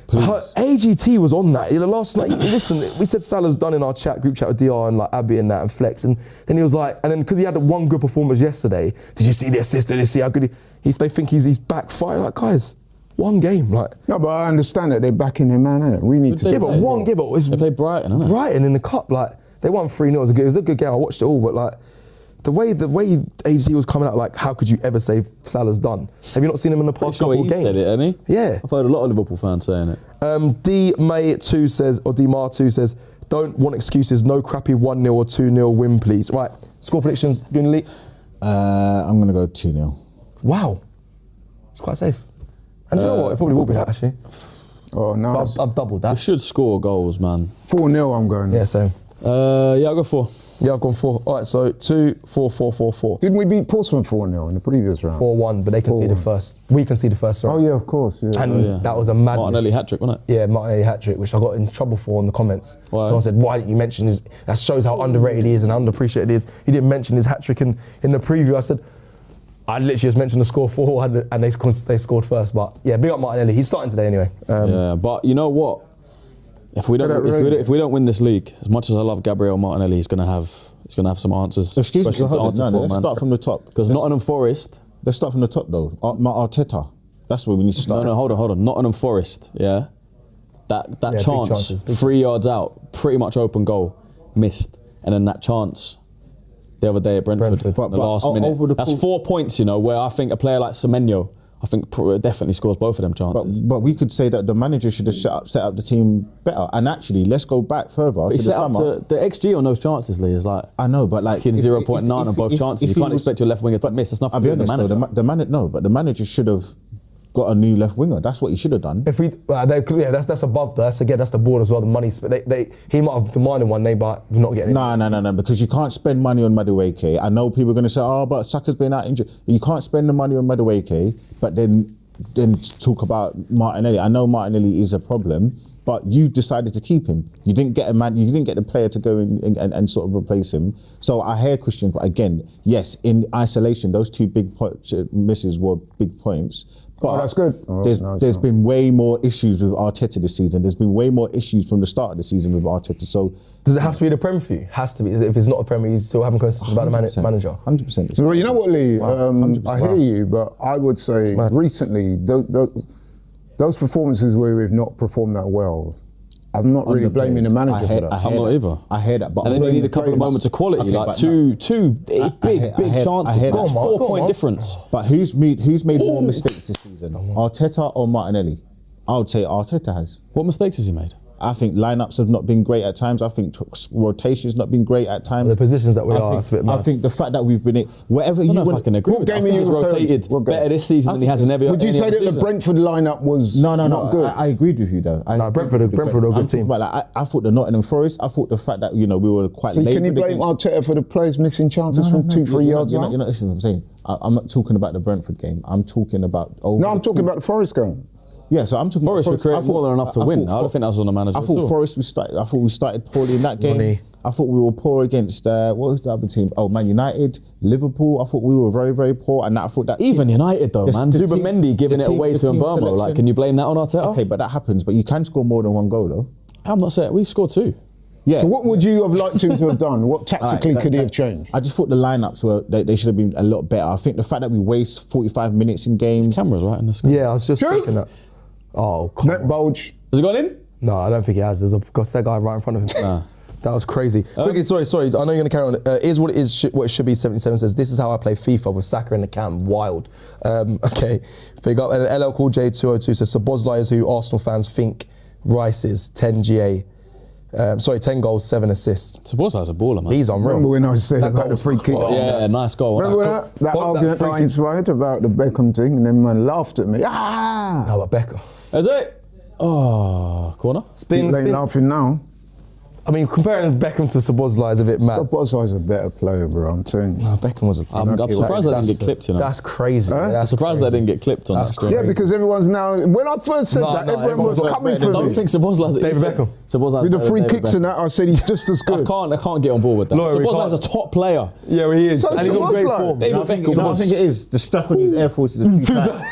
AGT was on that last night. Listen, we said Salah's done in our group chat with DR and like Abby and that and Flex, and then he was like, and then because he had one good performance yesterday, did you see the assist? Did you see how good if they think he's back fire? Like guys, one game, like No, but I understand that they're backing their man, innit? We need to. They yeah, but played one, yeah, but it's They played Brighton, innit? Brighton in the cup, like they won 3-0. It was a good game. I watched it all, but like the way AG was coming out, like how could you ever say Salah's done? Have you not seen him in the past Sure, couple he of games? said it, hasn't he? Yeah. I've heard a lot of Liverpool fans saying it. D May 2 says, or D Mar 2 says, don't want excuses. No crappy 1-0 or 2-0 win, please. Right. Score predictions. Gunley. I'm gonna go 2-0. Wow. It's quite safe. And do you know what? It probably will be that actually. Oh, But nice. I've doubled We that. should score goals, man. 4-0 I'm going. Yeah, same. Yeah, I'll go 4. Yeah, I've gone 4. All right, so 2, 4, 4, 4, 4. Didn't we beat Portsmouth 4-0 in the previous round? 4-1, but they conceded 4-1. first. We conceded first, sorry. Oh, yeah, of course. Yeah. And yeah. that was a madness. Martinelli hat-trick, wasn't it? Yeah, Martinelli hat-trick, which I got in trouble for in the comments. Why? Someone said, why didn't you mention his... That shows how underrated he is and underappreciated he is. He didn't mention his hat-trick in the preview. I said, I literally just mentioned the score 4 and they scored first. But yeah, big up Martinelli. He's starting today anyway. Yeah, but you know what? If we don't win this league, as much as I love Gabriel Martinelli, he's gonna have some answers. Excuse me, questions to hold answer on, no, for, let's man. start from the top. Because Nottingham Forest. Let's start from the top though. Arteta. That's where we need to start. No, hold on. Nottingham Forest, yeah. That big chance, chances, big 3 yards out, pretty much open goal, missed, and then that chance the other day at Brentford. Brentford. The last But minute. over the That's course- 4 points, you know, where I think a player like Semenyo, I think definitely scores both of them chances. But we could say that the manager should have set up the team better. And actually, let's go back further But to he the set up summer. the XG on those chances, Lee, is like I know, but like in if- 0.9 on if- both if- chances. if You he can't was- expect your left winger to but miss. That's I'll nothing be to do with the honest, manager. though, but the manager should have got a new left winger. That's what he should have done. If we, that's above that. That's the board as well. The money, he might have demanded one, but not getting it. No, because you can't spend money on Madueke. I know people are going to say, oh, but Saka's been out injured. You can't spend the money on Madueke, but then talk about Martinelli. I know Martinelli is a problem, but you decided to keep him. You didn't get you didn't get the player to go in and sort of replace him. So I hear Christian, but again, yes, in isolation, those two big misses were big points. But that's good. There's been way more issues with Arteta this season. There's been way more issues from the start of the season with Arteta. So Does it have to be the Premier for you? Has to be. If it's not a Premier, you still haven't consistency about the 100%. manager. 100%. Well, you know what, Lee? 100%. I hear you, but I would say mad. recently those performances where we've not performed that well, I'm not really blaming the manager for that. I'm not either. I hear that, but And then you need a couple of players- moments of quality, Okay, like but two big I chances. hear That's that. 4 Go on, point Miles. difference. But who's made more mistakes this season? Arteta or Martinelli? I would say Arteta has. What mistakes has he made? I think lineups have not been great at times. I think rotation's not been great at times. The positions that we I are, think, it's a bit I mad. think the fact that we've been in whatever I don't you know if want. I can agree What with that. I game think are he's you referring rotated to? What game? better this season than he has in every Would you any say other that the season. Brentford lineup was No. not good? I agreed with you though. Brentford are a good team. But like, I thought the Nottingham Forest. I thought the fact that we were quite. So can you laboured blame against- Arteta for the players missing chances from 2-3 you're yards not, out? you're not listening to what I'm saying. I'm not talking about the Brentford game. I'm talking about. No, I'm talking about the Forest game. Yeah, so I'm talking Forest about would create I thought- more than enough to win. I thought- don't think that was on the manager I at thought all. Forest I thought we started poorly in that game. Money. I thought we were poor against what was the other team? Oh, Man United, Liverpool. I thought we were very, very poor, and I thought that Even United though, The- man. the team- Zubimendi giving the it team- away the to team Mbeumo. Like, selection- can you blame that on Arteta? Okay, but that happens. But you can score more than one goal, though. I'm not saying we scored 2. Yeah. So what would you have liked him to have done? What tactically could he have changed? I just thought the lineups were they should have been a lot better. I think the fact that we waste 45 minutes in games. Cameras right in the screen. Yeah, I was just True. thinking that. Oh, come Net on. bulge. Has it gone in? No, I don't think he has. There's a guy right in front of him. Nah. That was crazy. Quickly, sorry. I know you're going to carry on. Is what it is. What it should be. 77 says this is how I play FIFA with Saka in the cam. Wild. Okay. Big up. And LL Cool J 202 says Szoboszlai is who Arsenal fans think Rice is. 10 GA. 10 goals, 7 assists. Szoboszlai's a baller, man. He's unreal. Remember when I said That about the goal's free kicks? cool. Yeah, nice goal. Remember that argument free I kick. inspired about the Beckham thing, and then man laughed at me. Ah! How about Beckham? Is it? Oh, corner. People ain't laughing now. I mean, comparing Beckham to Szoboszlai is a bit mad. Szoboszlai's a better player, bro. I'm telling you. No, Beckham was a. I'm surprised I didn't get clipped, you know. That's crazy. Huh? That's I'm surprised I crazy. didn't get clipped on That's that screen. Yeah, because everyone's now. When I first said No, that, no, everyone was everyone's coming I for don't me. think Szoboszlai's David Beckham. Szoboszlai's With the better free than David kicks and Beckham. that, I said he's just as good. I can't get on board with that. No, we Szoboszlai's a can't. top player. Yeah, well, he is. So And he's got great Szoboszlai. form. David I think, Beckham I was- think it is. The strap on his Air Force is a few tight.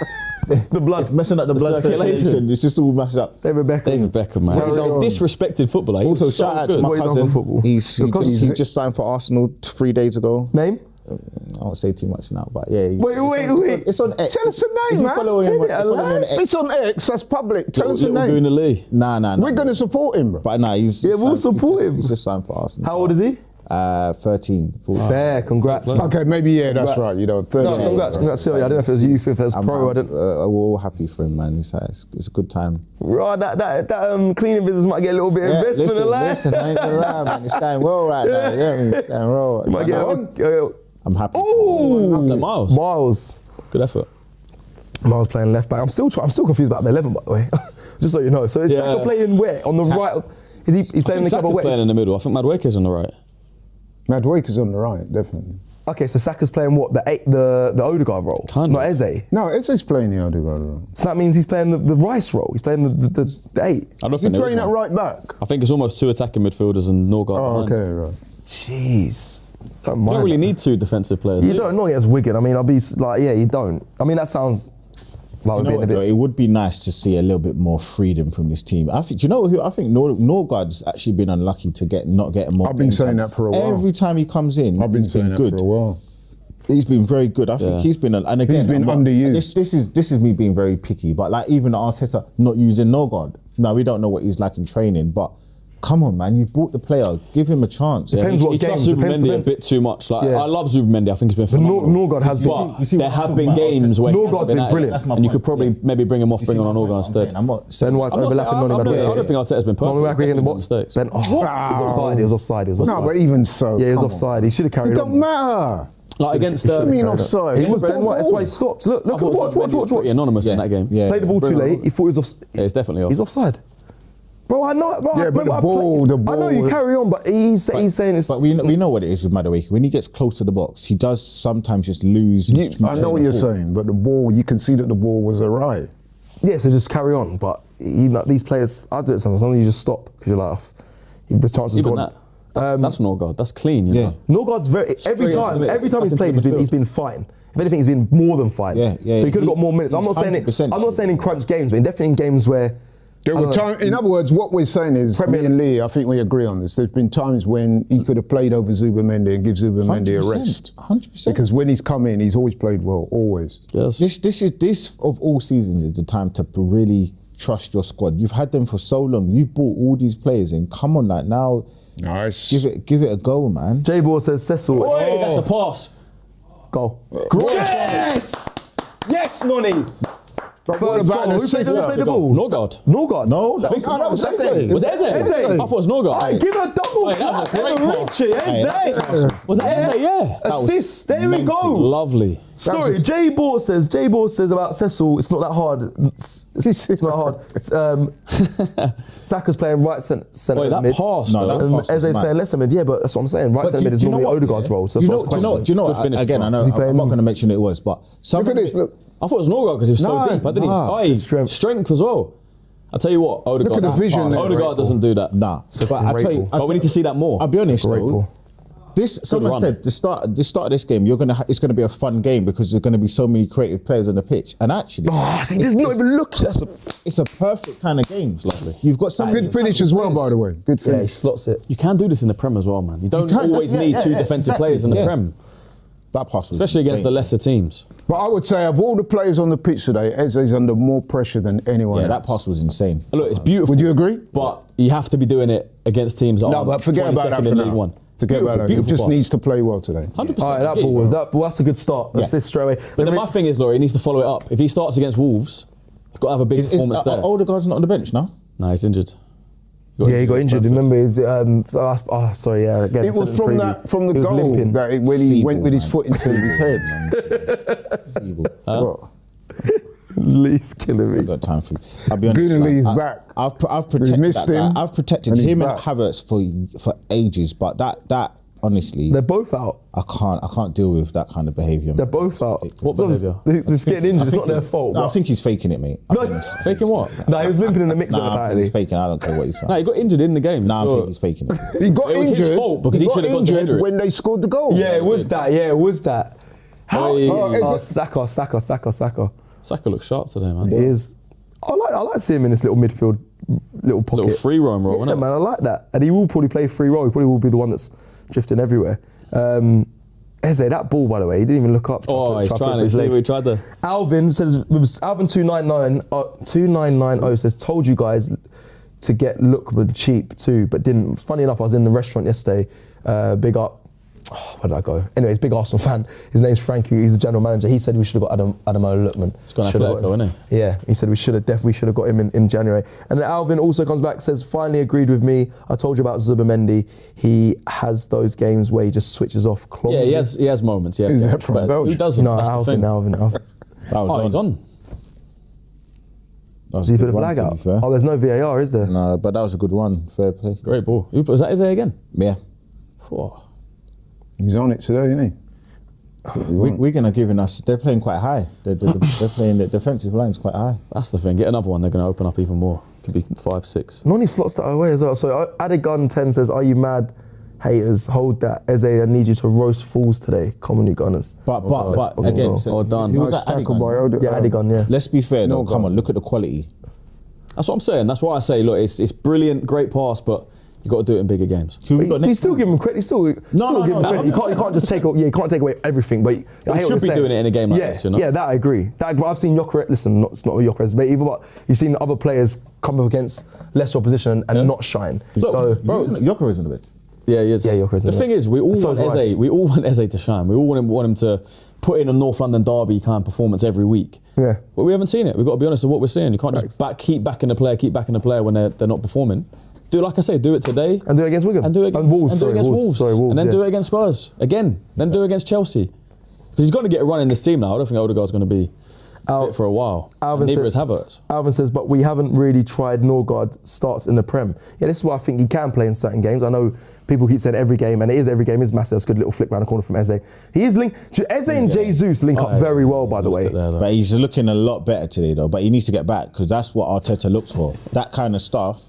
The blood. It's messing up the blood circulation. circulation. It's just all messed up. David Beckham. David Beckham, man. Carry He's a on. disrespected footballer. He Also, was so shout out good. to my What he done cousin. for football? He Because- just signed for Arsenal 3 days ago. Name? I won't say too much now, but yeah. Wait. It's on X. Tell us the If name, you man. follow him, Leave it if you follow him on alone. X. It's on X, that's public. Tell us the Little doing the name. Lee. Nah. We're going to support him, bro. But nah, he's Yeah, just we'll signed- support him. He's just signed for Arsenal. How old is he? 13, 14. Fair, congrats. Okay, maybe, yeah, that's Congrats. right. You know, 30. No, congrats. Silly. I don't know if it was youth, if it was pro. I don't. We're all happy for him, man. It's a good time. Right, that cleaning business might get a little bit of investment in life. listen, I ain't gonna lie, man. It's going well right now. You know what I mean? It's going well. Might get I'm happy. Like Miles. Miles. Good effort. Miles playing left back. I'm still confused about the 11, by the way. Just so you know. So is Yeah. Saka playing where? On the right? He's playing in the couple Saka's of playing in the middle. I think Madueke's on the right. Madueke's on the right, definitely. Okay, so Saka's playing what? The Odegaard role? Kind Not of. Eze. No, Eze's playing the Odegaard role. So that means he's playing the Rice role. He's playing the 8. I don't He's think there is playing at one. right back. I think it's almost 2 attacking midfielders and Norgard Oh, behind. okay, right. Jeez. Don't You mind don't really that. need 2 defensive players. You do don't know against Wigan. I mean, I'll be like, yeah, you don't. I mean, that sounds like we're You know being a what, though? bit. It would be nice to see a little bit more freedom from this team. I think, you know who? I think Norgard's actually been unlucky to not get more. I've been games. saying that for a while. Every time he comes in, I've been he's saying been that good. for a while. He's been very good. I think Yeah. he's been, and again, He's been I'm not- underused. This is me being very picky, but like even Arteta not using Norgard. Now we don't know what he's like in training, but come on, man, you bought the player, give him a chance. Depends what he trusts games, Zubimendi depends- a bit too much. Like Yeah. I love Zubimendi. I think he's been But phenomenal. Norgard has been. But see there what I'm have talking been about. games where he Norgard's hasn't been at it. brilliant. That's my and you point. could probably maybe bring him off, bring on Norgard instead. I'm not Ben saying White's I'm not saying- overlapping on him. I don't think Arteta's been perfect. Norman He's McGregor in the definitely box. made mistakes. Ben, he was offside. He was offside. He was offside. No, but even so. Yeah, he was come offside. on. He should have It carried don't on. matter. Like against He should've the. mean carried on. offside? He He was was Ben White. That's why he stopped. Look, I look, thought watch. Zubimendi was pretty anonymous in that game. Yeah. Played the ball too late. He thought he was off. Yeah, it's definitely off. He's offside. Bro, I know. Bro, Yeah, but the ball- I know you carry on, but he's saying it's. But we know what it is with Madueke. When he gets close to the box, he does sometimes just lose. his I know what you're ball. saying, but the ball, you can see that the ball was awry. Yeah, so just carry on. But these players, I do it sometimes. Sometimes you just stop because you're like, the chance is Even gone. that. That's Norgard. That's clean. You Yeah. know? Norgard's every Straight into the time middle, he's back into played, the he's been fine. If anything, he's been more than fine. Yeah, yeah, So he could have he- got more minutes. I'm not saying 100%. I'm not saying in crunch games, but definitely in games where. There I were don't know. time, in other words, what we're saying is, Premier- me and Lee, I think we agree on this. There's been times when he could have played over Zubimendi and give Zubimendi a 100%, rest. 100%. Because when he's come in, he's always played well, always. Yes. This of all seasons is the time to really trust your squad. You've had them for so long. You bought all these players in. Come on, like now, Nice. give it a go, man. J Ball says Cecil. Oi, that's a pass. Goal. Yes. Yes, Nonny. But what First about goal. an Who played assist? the ball? Norgard. Norgard. No, that was Eze. Was it Eze? I thought it was Norgard. Hey, give a double. Hey, that was a great pass. Eze. Was that Eze? Yeah. Assist. There we go. Lovely. Sorry, J Ball says about Cecil. It's not that hard. It's not hard. Saka's playing right centre Wait, that mid. pass, No, though. that And pass was Eze's mad. playing left centre mid. Yeah, but that's what I'm saying. Right But centre mid is do you know normally what, Odegaard's yeah? role. So Do you that's know? what I was Do you know? Good finish, Again, bro. I know Is he I'm playing- not going to mention it was, but Look at this, look. I thought it was Norgard because he was so Nah, deep. I didn't. nah. Hey, Strength. strength as well. I tell you what, Odegaard. at the vision there. Odegaard doesn't do that. Nah. a But I great tell you, ball. But we need to see that more. I'll be honest great though. ball. This someone run. said the start of this game, it's going to be a fun game because there's going to be so many creative players on the pitch, and actually, Oh, see, there's not even look. it's a perfect kind of game. It's lovely. You've got some Good finish as well, by the way. Good Yeah, he finish. slots it. You can do this in the Prem as well, man. You don't can, always that's- need yeah, two yeah, defensive exactly, players in the yeah. Prem, That pass was especially against the insane. lesser teams. But I would say, of all the players on the pitch today, Eze's under more pressure than anyone Yeah, else. that pass was insane. Look, it's beautiful. Would you agree? But you have to be doing it against teams that No, are but forget about that 22nd for in now. League One. Forget about that. He Beautiful just pass. needs to play well today. 100%. All right, that I get ball you, was bro. that. Well, that's a good start. Yeah. Assist straight away. But then my thing is, Laurie, he needs to follow it up. If he starts against Wolves, you've got to have a big performance there. Odegaard's not on the bench now. Nah, he's injured. Yeah, he got injured. Brentford. Remember his? Sorry, yeah. Again, It was from the He was goal limping. that when he went Feeble, with his man. foot into his head. Feeble. What? Lee's killing me. I've got time for you. I'll be honest. Goonally is like, back. I've We protected missed that guy. him, I've protected and he's him and back. Havertz for ages, but that honestly, They're both out. I can't deal with that kind of behaviour. They're both out. What So behaviour? It's getting injured. It's not their fault. No, I but- think he's faking it, mate. I'll be honest. Faking what? No, he was limping in the mix Nah, I think apparently. he's faking. I don't care what he's No, saying. he got injured in the game. Nah, I Sure. think he's faking it. He got It was his injured. fault because he got should have gone to header injured it. when they scored the goal. Yeah, it was that. Yeah, it was that. How? Oi. Oh, Saka. Saka looks sharp today, man. He is. I like seeing him in this little midfield, little pocket. Little free roam role, Yeah, isn't it? man, I like that. And he will probably play free role. He probably will be the one that's drifting everywhere. Eze, that ball, by the way, he didn't even look up. Oh, he's Try to trying put to his see legs. what he tried to. Alvin says, Alvin 2990 says, told you guys to get Lookman cheap too, but didn't. Funny enough, I was in the restaurant yesterday. Big up. Oh, where did I go? Anyways, big Arsenal fan. His name's Frankie. He's the general manager. He said we should have got Adamo Lookman. He's gone Should have Atletico, got him. isn't Yeah, he said we should have got him in January. And then Alvin also comes back, says, finally agreed with me. I told you about Zubimendi. He has those games where he just switches off. Yeah, he has moments. Yeah, Is that from but Belgium? who doesn't? No, That's the Alvin. thing. That was Oh, he's on. That was Did a he put good the run, flag to out? be fair. Oh, there's no VAR, is there? No, but that was a good run. Fair play. Great ball. Was that Eze again? Yeah. Whoa. He's on it today, isn't he? Wigan are giving us. They're playing quite high. They're playing the defensive line's quite high. That's the thing. Get another one. They're going to open up even more. Could be 5, 6. Noni slots that away as well. So Adigun 10 says, are you mad, haters? Hold that. Eze, I need you to roast fools today. Commonly Gunners. But well again, so well done. who was Nice that? tackle by Adigan? Odegaard. Yeah, Adigun, yeah. Let's be fair though. No Come goal. on, look at the quality. That's what I'm saying. That's why I say, look, it's brilliant, great pass, but You got to do it in bigger games. Who we got He's next? still giving him credit. He's still No, give no, him no, credit. You can't just take away. Yeah, you can't take away everything. But I hear what should you're be saying. doing it in a game like this, you know? Yeah, that I agree. But I've seen Gyökeres. Listen, it's not Gyökeres, but even but you've seen other players come up against lesser opposition and not shine. So, Bro, Gyökeres in a bit. Yeah, he is. Yeah, Gyökeres The in thing it. is, we all So want is Rice. Eze. We all want Eze to shine. We all want him to put in a North London derby kind of performance every week. Yeah. But we haven't seen it. We've got to be honest with what we're seeing. You can't just keep backing the player when they're not performing. Do like I say, do it today. And do it against Wigan. And do it against Wolves. Wolves. Sorry, Wolves. And then yeah. do it against Spurs again. Then do it against Chelsea. Because he's got to get a run in this team now. I don't think Odegaard's going to be fit for a while. Alvin Neither is said- Havertz. Alvin says, but we haven't really tried Norgard starts in the Prem. Yeah, this is why I think he can play in certain games. I know people keep saying every game, and it is every game is massive. That's a good little flick round the corner from Eze. He is linked. Eze and Jesus link up very well, by the way. But he's looking a lot better today, though. But he needs to get back because that's what Arteta looks for. That kind of stuff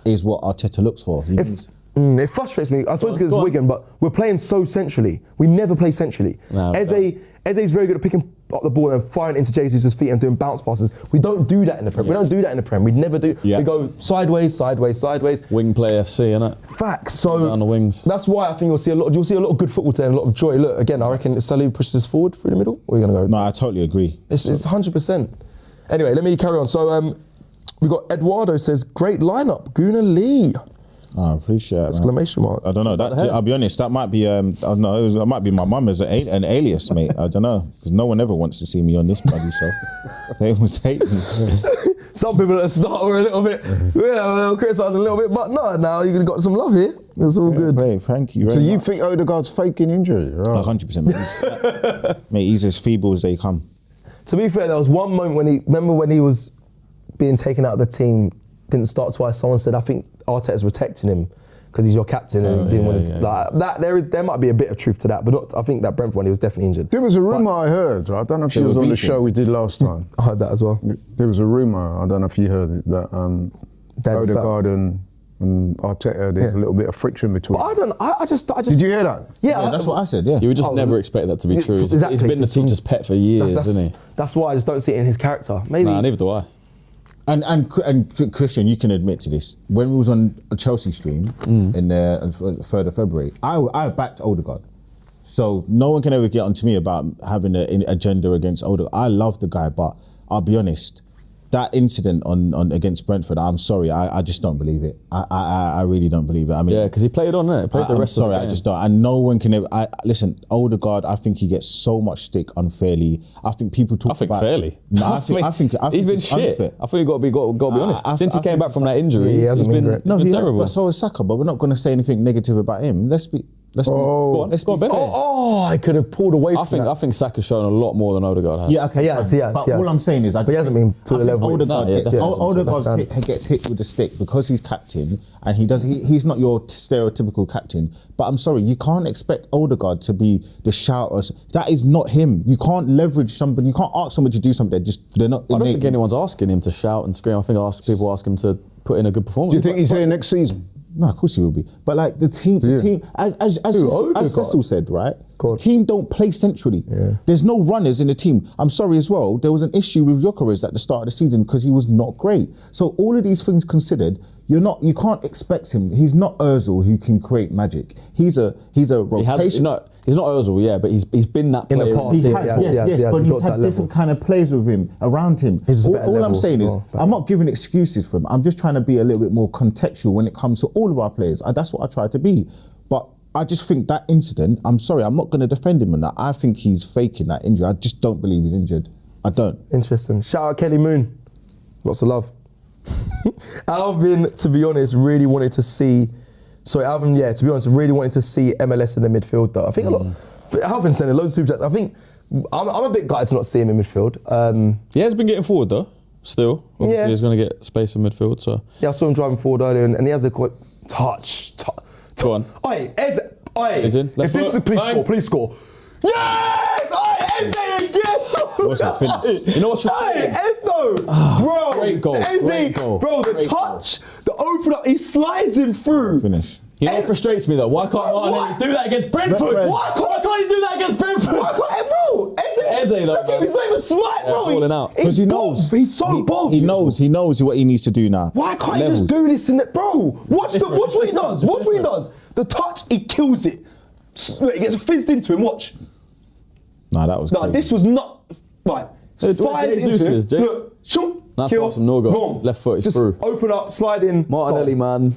is what Arteta looks for. He needs- It frustrates me. I suppose because it's Wigan, but we're playing so centrally. We never play centrally. No, Eze's very good at picking up the ball and firing into Jesus' feet and doing bounce passes. We don't do that in the Prem. We don't do that in the Prem. We never do. Yeah. We go sideways. Wing play FC, innit? Facts. So Down the wings. that's why I think you'll see a lot of good football today and a lot of joy. Look, again, I reckon if Salih pushes us forward through the middle, we're going to go. No, I totally agree. It's 100%. Anyway, let me carry on. So we got Eduardo says, great lineup, Guna Lee. I appreciate it. Exclamation mark. I don't know. I'll be honest. That might be. I don't know. That might be my mum as an alias, mate. I don't know because no one ever wants to see me on this bloody show. They always hate me. Some people at the start were a little bit, criticising a little bit, but no, now you've got some love here. It's all good. Mate, thank you. So Very you much. think Odegaard's faking injury? Right. 100%. Mate, he's as feeble as they come. To be fair, there was one moment when he was being taken out of the team, didn't start twice. Someone said, I think Arteta's protecting him because he's your captain and he didn't want to. Like, that there might be a bit of truth to that, but not, I think that Brentford one, he was definitely injured. There was a rumour I heard. I don't know if They you was were on the beefing. show we did last time. I heard that as well. There was a rumour. I don't know if you heard it, that Dan's Odegaard and Arteta, there's a little bit of friction between. But I just. Did you hear that? Yeah, That's what I said. Yeah. You would just never expect that to be true. Exactly. He's been the teacher's pet for years, isn't he? That's why I just don't see it in his character. Maybe. Nah, neither do I. And Christian, you can admit to this. When we was on a Chelsea stream in the 3rd of February, I backed Odegaard. So no one can ever get onto me about having an agenda against Odegaard. I love the guy, but I'll be honest. That incident on against Brentford, I'm sorry, I just don't believe it. I really don't believe it. I mean, Yeah, because he played on it. Played the I'm rest sorry, of the game. I just don't. And no one can ever. Listen, Odegaard, I think he gets so much stick unfairly. I think people talk I think about. fairly. No, I think he's been it's shit. unfair. I think you got to be honest. Since he I came think back from that injury, Yeah, he hasn't he's been been, great. he's No, been he has, terrible. but so is Saka. But we're not going to say anything negative about him. Let's be. Go on, let's go on, be Ben. fair. Oh, I could have pulled away from that. I think Saka's shown a lot more than Odegaard has. Yeah, okay. He has, fine. he has, But he has. all I'm saying is, But he hasn't been to the level he is. Odegaard No, yeah, gets, definitely. Odegaard gets hit with the stick because he's captain, and he's not your stereotypical captain. But I'm sorry, you can't expect Odegaard to be the shouter. That is not him. You can't leverage somebody. You can't ask somebody to do something. They're not. I don't innate. think anyone's asking him to shout and scream. I think people ask him to put in a good performance. Do you think he's here next season? No, of course he will be. But like the team, as Cecil said, right? The team don't play centrally. There's no runners in the team. I'm sorry as well. There was an issue with Gyökeres at the start of the season because he was not great. So all of these things considered, you can't expect him. He's not Ozil who can create magic. He's a rotation. He's not Ozil, yeah, but he's been that In the player. past, He Yeah, has, yes, yeah, but he got he's to had that different level. kind of players with him, around him. He's just a better All I'm level saying as is, well. I'm not giving excuses for him. I'm just trying to be a little bit more contextual when it comes to all of our players. That's what I try to be. But I just think that incident, I'm sorry, I'm not going to defend him on that. I think he's faking that injury. I just don't believe he's injured. I don't. Interesting. Shout out Kelly Moon. Lots of love. Alvin, to be honest, really wanted to see. Sorry, Alvin, yeah, to be honest, really wanted to see MLS in the midfield though. I think a lot. Alvin sending loads of super chats. I think I'm a bit gutted to not see him in midfield. He has been getting forward though. Still, obviously Yeah. he's going to get space in midfield. So Yeah, I saw him driving forward earlier and he has a quick touch. Go on. Oi, Eze, oi. Is in? If Left this foot. is Bang. please score. Yes! Oi, Eze again! What's that finish? You know what's Oi, frustrating? Eze, bro. Great goal, Eze, great goal, bro, the great touch, the open up, he slides him through. Finish. You know what frustrates me though? Why can't Martinelli do that against Brentford? Why Why can't he do that against Brentford? Bro, Eze Eze though, man. He's not even smart, bro. falling out. He's Because he knows. both. He's so both. He knows what he needs to do now. Why can't he Levels. just do this in it, bro? Watch what he does. Watch what he does. The touch, he kills it. Look, he gets fizzed into him. Watch. Nah, that was. No, crazy. this was not right. Fires into Jesus, him. Jay. Look, shoot, Nice kill, pass from Norgard. boom. Left foot, he's just through. open up, slide in. Martinelli, man.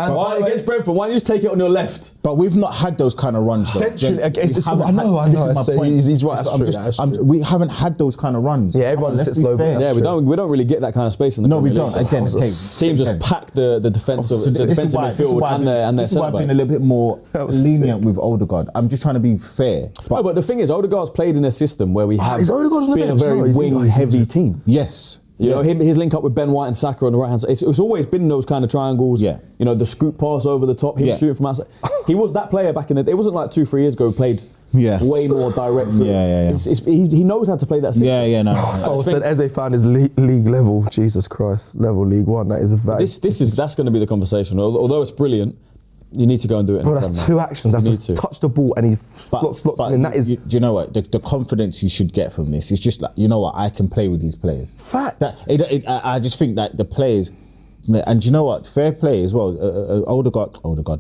And Why against Brentford? Why don't you just take it on your left? But we've not had those kind of runs. though. Century We against- haven't I know, had- this is my so point. he's right, that's I'm true, just- that's I'm- true. we haven't had those kind of runs. Yeah, everyone just Let's sits be low, fair. but Yeah, we don't really get that kind of space in the No, we Premier don't. League. Again, Teams just pack the defensive So the defensive midfield and their this is why I've been a centre-backs. little bit more That was lenient with Odegaard. I'm just trying to be fair. No, but the thing is, Odegaard's played in a system where we have is Odegaard on the been a bench? No, very he's wing-heavy injured. team. Yes. You know, his link up with Ben White and Saka on the right hand side. It's always been those kind of triangles. Yeah. You know, the scoop pass over the top, him Yeah. shooting from outside. He was that player back in the day. It wasn't like 2-3 years ago who played way more direct. Yeah. He knows how to play that system. Yeah, no. Someone said Eze found his league level. Jesus Christ, level League One. That is a fact. That's going to be the conversation. Although it's brilliant, you need to go and do it. Bro, that's two actions. That's You a need to. touch the ball and he slots in. That is do you know what? The confidence he should get from this is just like, you know what? I can play with these players. facts. I just think that the players, and do you know what? Fair play as well.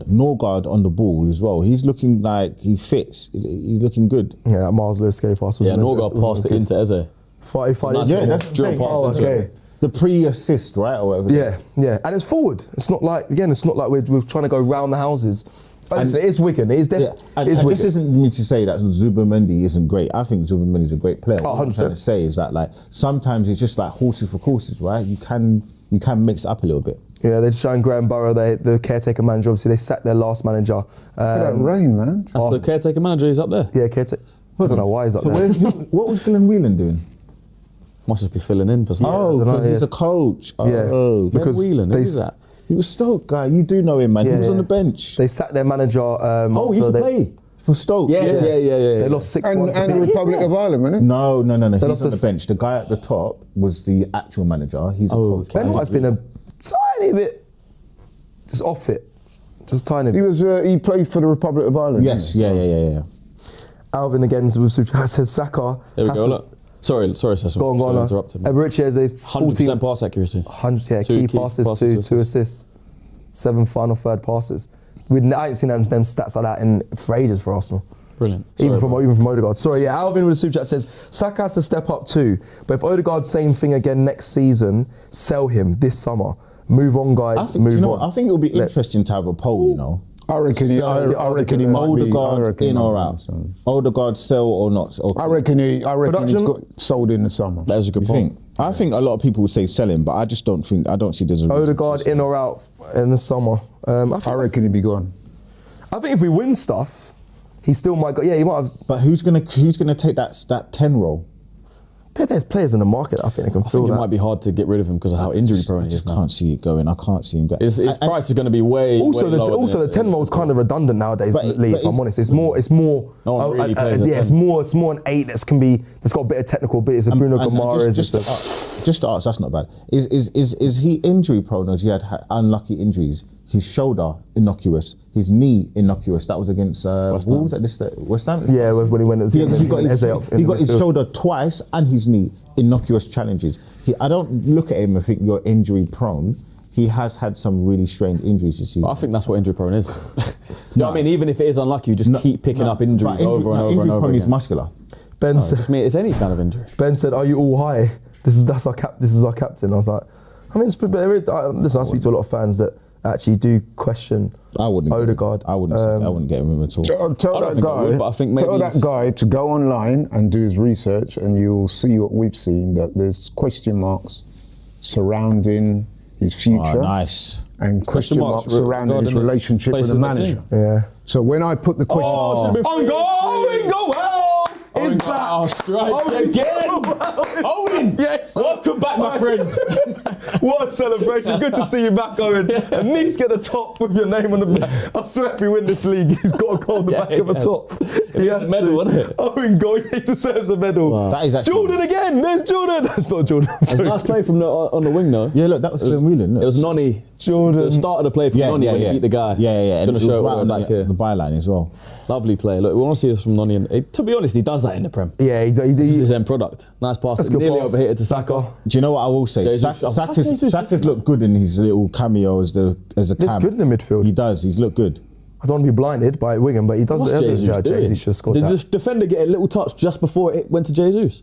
Norgard on the ball as well. He's looking like he fits. He's looking good. Yeah, that Miles Lewis escape pass was Norgard passed it into Eze. 45. Nice Yeah, little that's what I'm drill saying. pass Oh, into okay. it. The pre-assist, right, or whatever. Yeah, and it's forward. It's not like we're trying to go round the houses. But listen, it is Wigan. It is Yeah, definitely. and this isn't me to say that Zubimendi isn't great. I think Zubimendi's a great player. Oh, What I'm 100%. trying to say is that like sometimes it's just like horses for courses, right? You can mix it up a little bit. Yeah, they're showing Graham Burrow, the caretaker manager. Obviously, they sacked their last manager. Look at that rain, man. That's the caretaker manager. He's up there. Yeah, caretaker. I don't know why he's up So there. what was Glenn Whelan doing? Must just be filling in for something. Oh, don't know, because he's yes. a coach. Yeah. Oh, Glenn because Whelan, they who's that? he was Stoke guy. You do know him, man. he was on the bench They sacked their manager. Oh, he used to play. for Stoke. Yes, yeah. They lost 6-1. And the Republic of Ireland, isn't it? No. He's lost on the us- bench. The guy at the top was the actual manager. He's a coach. okay. Ben White's been a tiny bit just off it. Just tiny He bit. was. He played for the Republic of Ireland. Yes, didn't he? yeah. Alvin again with Super says Saka. There we has go. to- Look. Sorry, Cecil. Go on. Sorry to interrupt him. Eberici has a 100% pass accuracy. 100, yeah, Two key key passes, passes, two assists, 7 final third passes. I ain't seen them stats like that for ages for Arsenal. Brilliant. Even Sorry, from bro. Odegaard. Sorry, yeah, Alvin with a super chat says Saka has to step up too. But if Odegaard's same thing again next season, sell him this summer. Move on, guys. I think, move you know on. what? I think it'll be Let's- interesting to have a poll, you know. I reckon he. I reckon he might be. I Odegaard reckon in he or might out? be, so. Odegaard sell or not? Okay. I reckon he's Production? got sold in the summer. That is a good You point. think? I think a lot of people would say sell him, but I just don't think. I don't see there's a reason Odegaard to sell in or out in the summer. I reckon he'd be gone. I think if we win stuff, he still might go. Yeah, he might have. But who's gonna take that 10 role? There's players in the market. I think they can I fill think it that. might be hard to get rid of him because of how injury prone I he just is now. can't see it going. I can't see him going. His price is going to be way Also, way lower the than 10 role is kind of redundant nowadays, But Lee. but If I'm it's- honest, it's more. No one really plays a yeah, 10. it's more an 8 that's got a bit of technical bit. It's a Bruno Guimaraes. Just to ask, that's not bad. Is he injury prone or has he had unlucky injuries? His shoulder innocuous, his knee innocuous. That was against Wolves at this West Ham. Yeah, when he went. He got his, Eze up in he the got his midfield. shoulder twice and his knee innocuous challenges. I don't look at him and think you're injury prone. He has had some really strange injuries this season. I think that's what injury prone is. Do you know what I mean? Even if it is unlucky, you just keep picking up injuries over and over injury and over prone is again. muscular. Ben No, said, just mean it's any kind of injury. Ben said, "Are you all high? This is our captain." I was like, I mean, listen, I speak to a lot of fans that actually do question I wouldn't. Odegaard. I wouldn't get him at all. Tell I don't that think I guy. would, but I think maybe tell that he's- guy to go online and do his research, and you'll see what we've seen. That there's question marks surrounding his future, Oh, nice. and question marks surrounding his regarding his relationship place with the in the manager. team. Yeah. So when I put the question, On goal, Owen is got back. our stripes Owen again. got- Owen, Yes. welcome back, my friend. What a celebration. Good to see you back, Owen. At least get the top with your name on the back. I swear if we win this league, he's got a goal on the Yeah, back of the yes. top. He has a medal, isn't it? Owen goal, he deserves a medal. That is actually Jordan again. There's Jordan. That's not Jordan. It's a nice play from on the wing though. Yeah, look, that was Glenn Whelan. It was Nonny. Jordan. The start of the play from Nonny when he beat the guy. Yeah. And Gonna it was show it right on back here. the byline as well. Lovely play. Look, we want to see this from Nonny. And to be honest, he does that in the Prem. Yeah, This is his end product. Nice pass. That's a good Nearly pass. overhit to Saka. Do you know what I will say? Jesus. Saka's looked good in his little cameo as a He's cam. good in the midfield. He does. He's looked good. I don't want to be blinded by Wigan, but he does. What's He Jesus doing? should have scored Did that. the defender get a little touch just before it went to Jesus?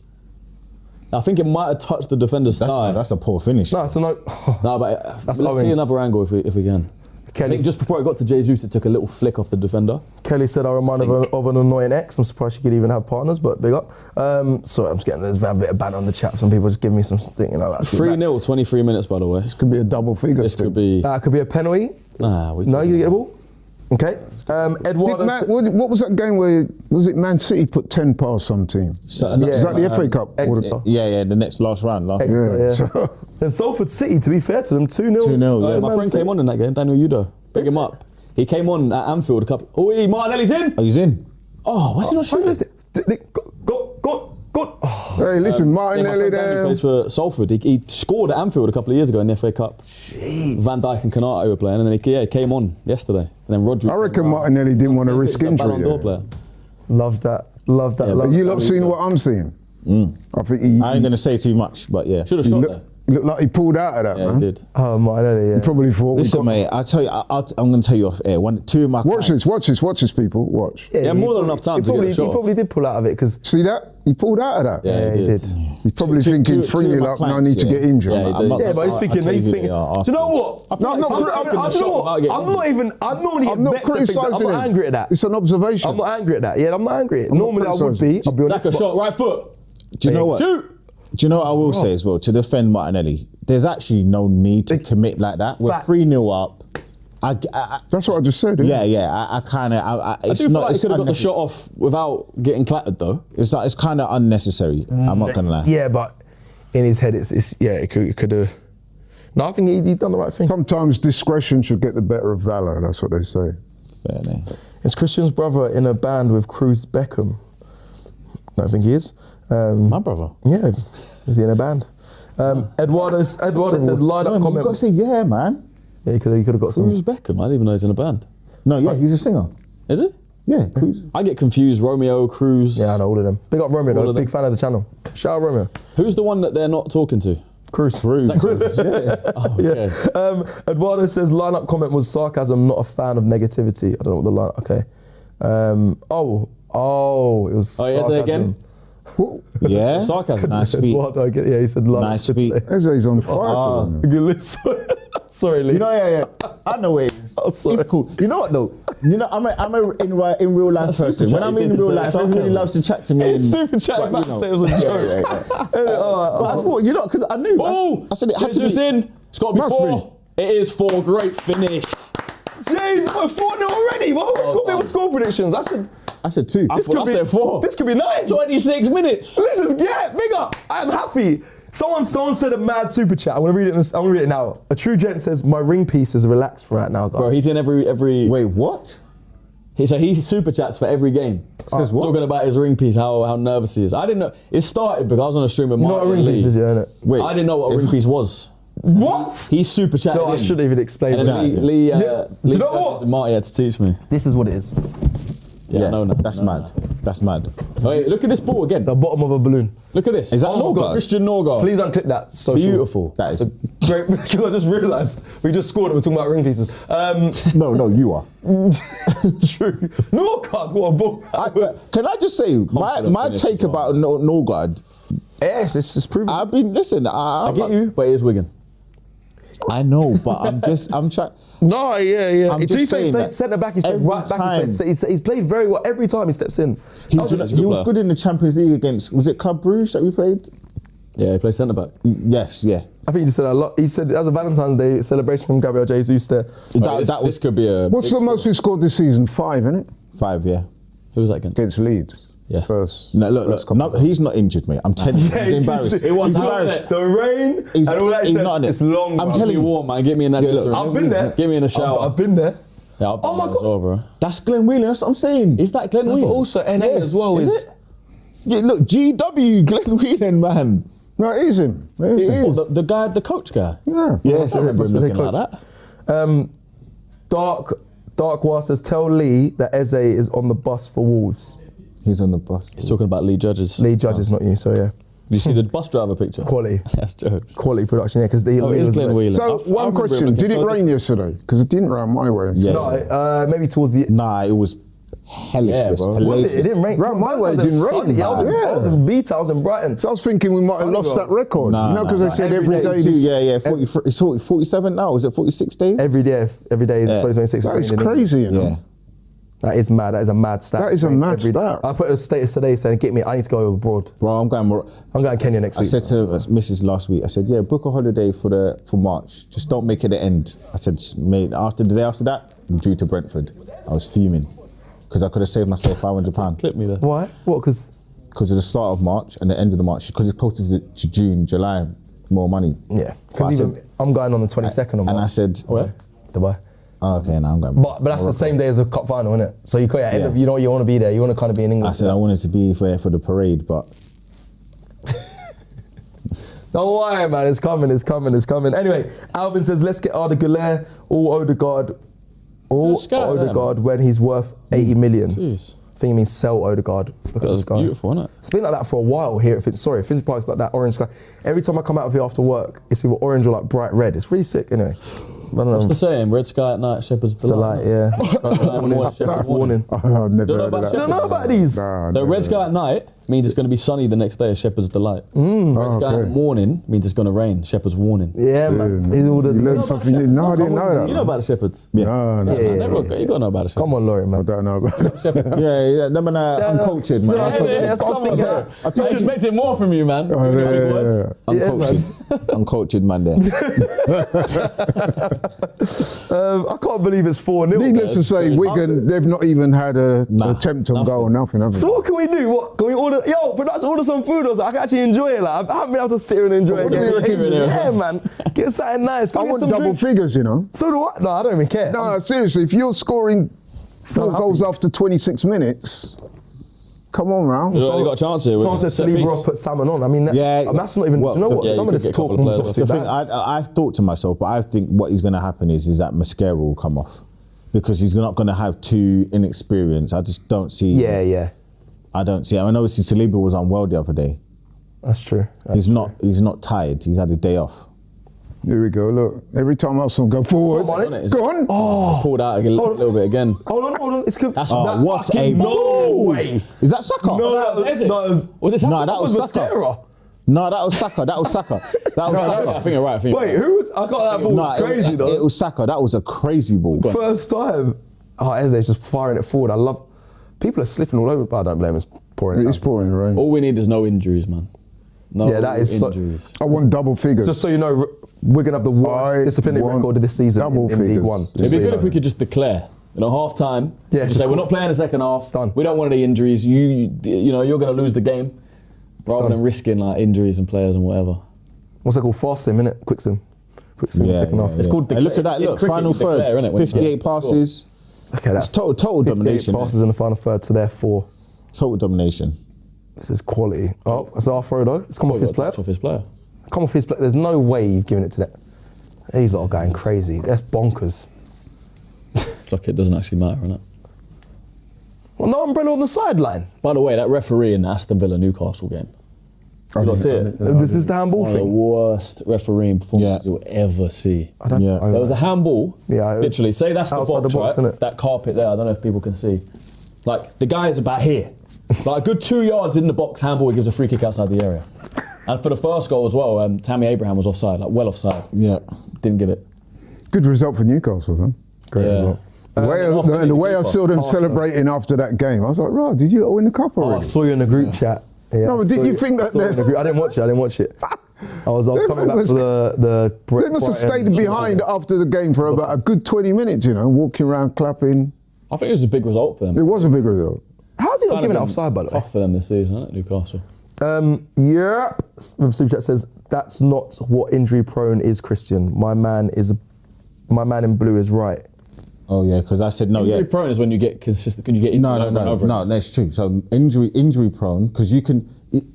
I think it might have touched the defender's thigh. That's a poor finish. No, so no. No, but That's let's Owen. see another angle if we can. I Kelly, think just before it got to Jesus, it took a little flick off the defender. Kelly said I remind of an annoying ex. I'm surprised she could even have partners, but big up. Sorry, I'm just getting there's a bit of banter on the chat. Some people just give me some thing, you know. Like 3-0, 23 minutes by the way. This could be a double figure. This could be. That could be a penalty. Nah, No, you get the ball. Okay. Eduardo. What was that game where was it Man City put 10 past some team? So, Is that the FA Cup? Exeter. Yeah, the next last round. Exeter, yeah. And Salford City, to be fair to them, 2-0. 2-0, yeah. My friend came on in that game, Daniel Udo. Big him up. He came on at Anfield a couple. Oh, Martinelli's in. Oh, he's in. Oh, why's he not shooting? Go. Oh. Hey, listen, Yeah, my Martinelli friend Danny there. plays for Salford. He scored at Anfield a couple of years ago in the FA Cup. Jeez. Van Dijk and Konate were playing, and then he came on yesterday. And then Rodri. I reckon Martinelli didn't want to risk He's a Ballon injury. d'Or there. player. Love that. Love that. Yeah, love But you that. lot seen what I'm seeing? I think he I ain't going to say too much, but yeah. Should have he shot look- there. looked like he pulled out of that, Yeah, man. he did. Oh, Martinelli, yeah. He probably thought we Listen, got. mate, I'll tell you, I'm going to tell you off air. Two of my Watch clients- this, people. Watch. Yeah, more than enough time to get a shot He off. probably did pull out of it because See that? He pulled out of that. Yeah, he did. He's probably Two- thinking two- 3 two of 0 my up, no clients, need to yeah. get injured. Yeah, he I'm did. not Yeah, gonna- but he's I'll thinking, tell you he's who thinking. they Do are you know afterwards. what? I feel like I'm can't take the shot without getting I'm not criticising I'm him. not angry at that. It's an observation. I'm not angry at that. Yeah, I'm not angry. I'm not Normally I would be. criticising. I'll be honest. Saka but- shot, right foot. Do you know what? Shoot. Do you know what I will say as well? To defend Martinelli, there's actually no need to commit like that. We're Facts. 3-0 up. That's what I just said. Yeah, I kind of. I do feel like he could have got the shot off without getting clattered though. It's kind of unnecessary. I'm not gonna lie. Yeah, but in his head, it could have. No, I think he done the right thing. Sometimes discretion should get the better of valor. That's what they say. Fair enough. Is Christian's brother in a band with Cruz Beckham? I don't think he is. My brother. Yeah, is he in a band? Eduardo says line up No, you comment. got to say yeah, man. Yeah, he could have got some. Cruz Beckham. I didn't even know he's in a band. No, yeah, he's a singer. Is it? Yeah, Cruz. I get confused. Romeo, Cruz. Yeah, I know all of them. Big up Romeo, All though. of Big them. fan of the channel. Shout out Romeo. Who's the one that they're not talking to? Cruz. Is that Cruz? Yeah. Oh, okay. Eduardo says lineup comment was sarcasm, not a fan of negativity. I don't know what the line. Okay. It was. Oh, yeah, say sarcasm. again. Yeah. Sarcasm. Nice speech. Eduardo, yeah, he said lineup. Nice speech. Eze's on fire. today. Sorry, Lee. You know, yeah. I know it is. Oh, sorry. It's cool. You know what though? You know, I'm a in real life That's person. super When chat, I'm he in did real say life, everybody sarcasm. loves to chat to me. It's super chat back to say it was a joke. But I thought, you know, because I knew. Oh, I said it had to Jesus be. in. It's got to be Must 4. It is 4. Great finish. Jeez, we're 4-0 already. What score predictions? I said 2. I said 4. This could be 9. 26 minutes. Listen, yeah, big up. I'm happy. Someone said a mad super chat. I'm gonna read it now. A true gent says my ring piece is relaxed for right now, guys. Bro, he's in every. Wait, what? So he super chats for every game. Says what? Talking about his ring piece, how nervous he is. I didn't know. It started because I was on a stream with You know what a Martin ring Lee. piece is, yeah, innit? Wait. I didn't know what a ring piece was. What? He super chatted No, I in. shouldn't even explain And what then it is. Lee Do you know Jones what? and Marty had to teach me. This is what it is. Yeah, no. That's mad. That's mad. Wait, look at this ball again. The bottom of a balloon. Look at this. Is that oh my God, Norgard? Christian Norgard. Please unclip that. Social. Beautiful. That is. Great, because I just realised we just scored and we're talking about ring pieces. No, you are. True. No card, what a ball. Can I just say, my finish take as well. about Norgard, Yes, it's proven. I've been, listen, I get you, but it is Wigan. I know, but I'm trying. No, yeah. I'm To be just fair, saying he's played that centre back, he's played every right back, time- he's played very well every time he steps in. He, That was- he was good in the Champions League against, was it Club Brugge that we played? Yeah, he plays centre back. Yes, yeah. I think he just said a lot. He said as a Valentine's Day celebration from Gabriel Jesus there. This could be a. What's the most we scored this season? 5, isn't it? 5, yeah. Who was that against? Against Leeds. Yeah. First. No, look, first couple no, of- he's not injured, mate. I'm telling you, he's embarrassed. It was He's out embarrassed. there. The rain He's- and all that. he's stuff, not on it. It's long. I'm man. telling Get me you. warm, man. Get me in that Yeah, look, dressing room. I've been there. Get me in the shower. I've been there. Yeah, I've done that as well, bro. That's Glenn Whelan. That's what I'm saying. Is that Glenn But Whelan? also NA as well is is. it? Yeah, look, GW, Glenn Whelan, man. No, it is him. It is him. What, the guy, the coach guy? Yeah. Yes, I remember him be looking coach. like that. Dark War says, tell Lee that Eze is on the bus for Wolves. He's on the bus. He's talking about Lee Judges. Lee Judges, not you, so yeah. You see the bus driver picture? Quality. That's jokes. Quality production, yeah, because Oh, it is Glenn Whelan. So, I one remember him question. looking Did it so rain yesterday? Because it didn't rain my way. Yeah. No, maybe towards the. Nah, it was hellish. Yeah, bro. Was it? It didn't rain. Round my way, it Sometimes didn't it's rain, sunny. I was in- man. I was in B-Town, I was in Brighton. So I was thinking we might have lost that record. Nah, you know, because nah, they said every every day day. Yeah, yeah. 40, it's 47 now. Was it 46 days? Every day is Yeah. 2026. That is raining, isn't it? crazy, you know. Yeah. That is mad. That is a mad stat. That is a mad Every day. stat. I put a status today saying, "Get me. I need to go abroad. Bro, I'm going. I'm going Kenya next I week." said to Mrs. last week, I said, yeah, book a holiday for March. Just don't make it the end. I said, mate, after the day after that, I'm due to Brentford. I was fuming because I could have saved myself £500 Clip me there. Why? What? Because because of the start of March and the end of the March. Because it's closer to June, July, more money. yeah, But I because even said- I'm going on the 22nd of March. And I said, Where? Dubai. oh, okay, now I'm going. But that's the same day as a cup final, isn't it? So you can't. Yeah. You know, you want to be there. You want to kind of be in England. I said I wanted to be there for the parade, but Don't worry, man. It's coming. It's coming. It's coming. Anyway, Alvin says, "Let's get Arda Güler or Odegaard, Good scout there, man. when he's worth 80 million." Jeez. I think he means sell Odegaard. Look at the That's sky. beautiful, isn't it? It's been like that for a while here. Finsbury Park's like that orange sky. Every time I come out of here after work, it's either orange or like bright red. It's really sick. Anyway, I don't know. What's the saying? Red sky at night, shepherd's delight. Delight, yeah. Shepherd's Warning. I've never Don't know heard about of the that. You don't know about these? Nah, The never red heard sky of at night means it's going to be sunny the next day, shepherd's delight. Red sky okay. in the morning means it's going to rain, shepherd's warning. Yeah, man. These are all the. You learned something new. No, I didn't know that. You know about the shepherds? yeah. No, no, Yeah, Man, you got to know about the shepherds. Come on, Laurie, I man. don't know about that. Shepherd. Yeah, no, man, uncultured, man. Yeah, Uncultured. that's what I was thinking. I expected more from you, man. Oh, You know yeah, big yeah, words. yeah. Uncultured. Uncultured man there. I can't believe it's 4-0. Needless to say, Wigan, they've not even had an attempt on goal, nothing, have they? So what can we do? What can we order? Yo, but let's order some food. Or something. I can actually enjoy it. Like I haven't been able to sit here and enjoy it. What do you reckon? Yeah, man. Get something nice. Go I get want some double drinks. figures, you know. So do I. No, I don't even care. No, seriously, if you're scoring 4 I'm happy. goals after 26 minutes, come on, Raul. You got a chance here. Someone said Saliba put salmon on. I mean, that's not even. well, do you know what? yeah, Some you of could this get a talk couple of was players not off. too The thing, bad. I thought to myself, but I think what is going to happen is that Mascara will come off because he's not going to have too inexperienced. I just don't see. Yeah. I don't see. I mean, obviously Saliba was unwell the other day. That's true. He's not tired. He's had a day off. Here we go, look. Every time Arsenal go forward, Come on, go on. Oh, pulled out a little bit again. Hold on. It's good. That's Oh, what a no ball. way. Is that Saka? No, Is it? was Was it No, that was Saka. Mascara. No, that was Saka. That was Saka. That was I Saka. think you're right. Wait, who was? I got that ball. No, Was crazy though. it was Saka. That was a crazy ball. First time. Oh, Eze's just firing it forward. I love. People are slipping all over, but I don't blame him. It's pouring. It is pouring rain. All we need is no injuries, man. No Yeah, that is so- injuries. I want double figures. Just so you know, we're gonna have the worst I disciplinary want record of this season double in League figures. One. It'd Just be so good you if know. we could just declare, half time. Yeah, just just say we're not playing the second half. Done. We don't want any injuries. You know, you're going to lose the game, rather done. than risking like injuries and players and whatever. What's that called? Fast sim, innit? Quick sim. Quick sim, second half. It's called And look at that. in Look, cricket, final you declare, third. innit, when you 58 score. passes. Okay, that's It's total 58 domination. passes in the final third to their 4. Total domination. This is quality. Oh, that's our throw though. It's come off his player. Touch off his player. Come off his player. There's no way you've given it to that. These lot are going crazy. That's bonkers. It's like it doesn't actually matter, innit? Well, no umbrella on the sideline. By the way, that referee in the Aston Villa Newcastle game. You don't see it. This is the handball One of the thing. worst refereeing performances Yeah. you'll ever see. I don't Yeah. know. There was a handball. Yeah, it was literally. Say that's the outside box, the box, right? innit? That carpet there. I don't know if people can see. Like the guy is about here, like a good 2 yards in the box. Handball. He gives a free kick outside the area. And for the first goal as well, Tammy Abraham was offside, like well offside. Yeah. Didn't give it. Good result for Newcastle, huh? Great Yeah. result. The way I saw them celebrating after that game, I was like, right, did you lot win the cup I already? saw you in the group chat. Yeah, No, but I did saw you think I that saw you in the group. I didn't watch it. I was coming back for the They must have stayed behind after the game for about a good 20 minutes, you know, walking around, clapping. I think it was a big result for them. It was a big result. How's he not Kind of giving it been offside, by the way? Tough for them this season, isn't it, Newcastle? Yep. Super Chat says that's not what injury prone is, Christian. My man in blue is right. Oh yeah, because I said no. Injury Yeah. prone is when you get consistent. When you get injured over and over. No, that's true. So injury prone, because you can.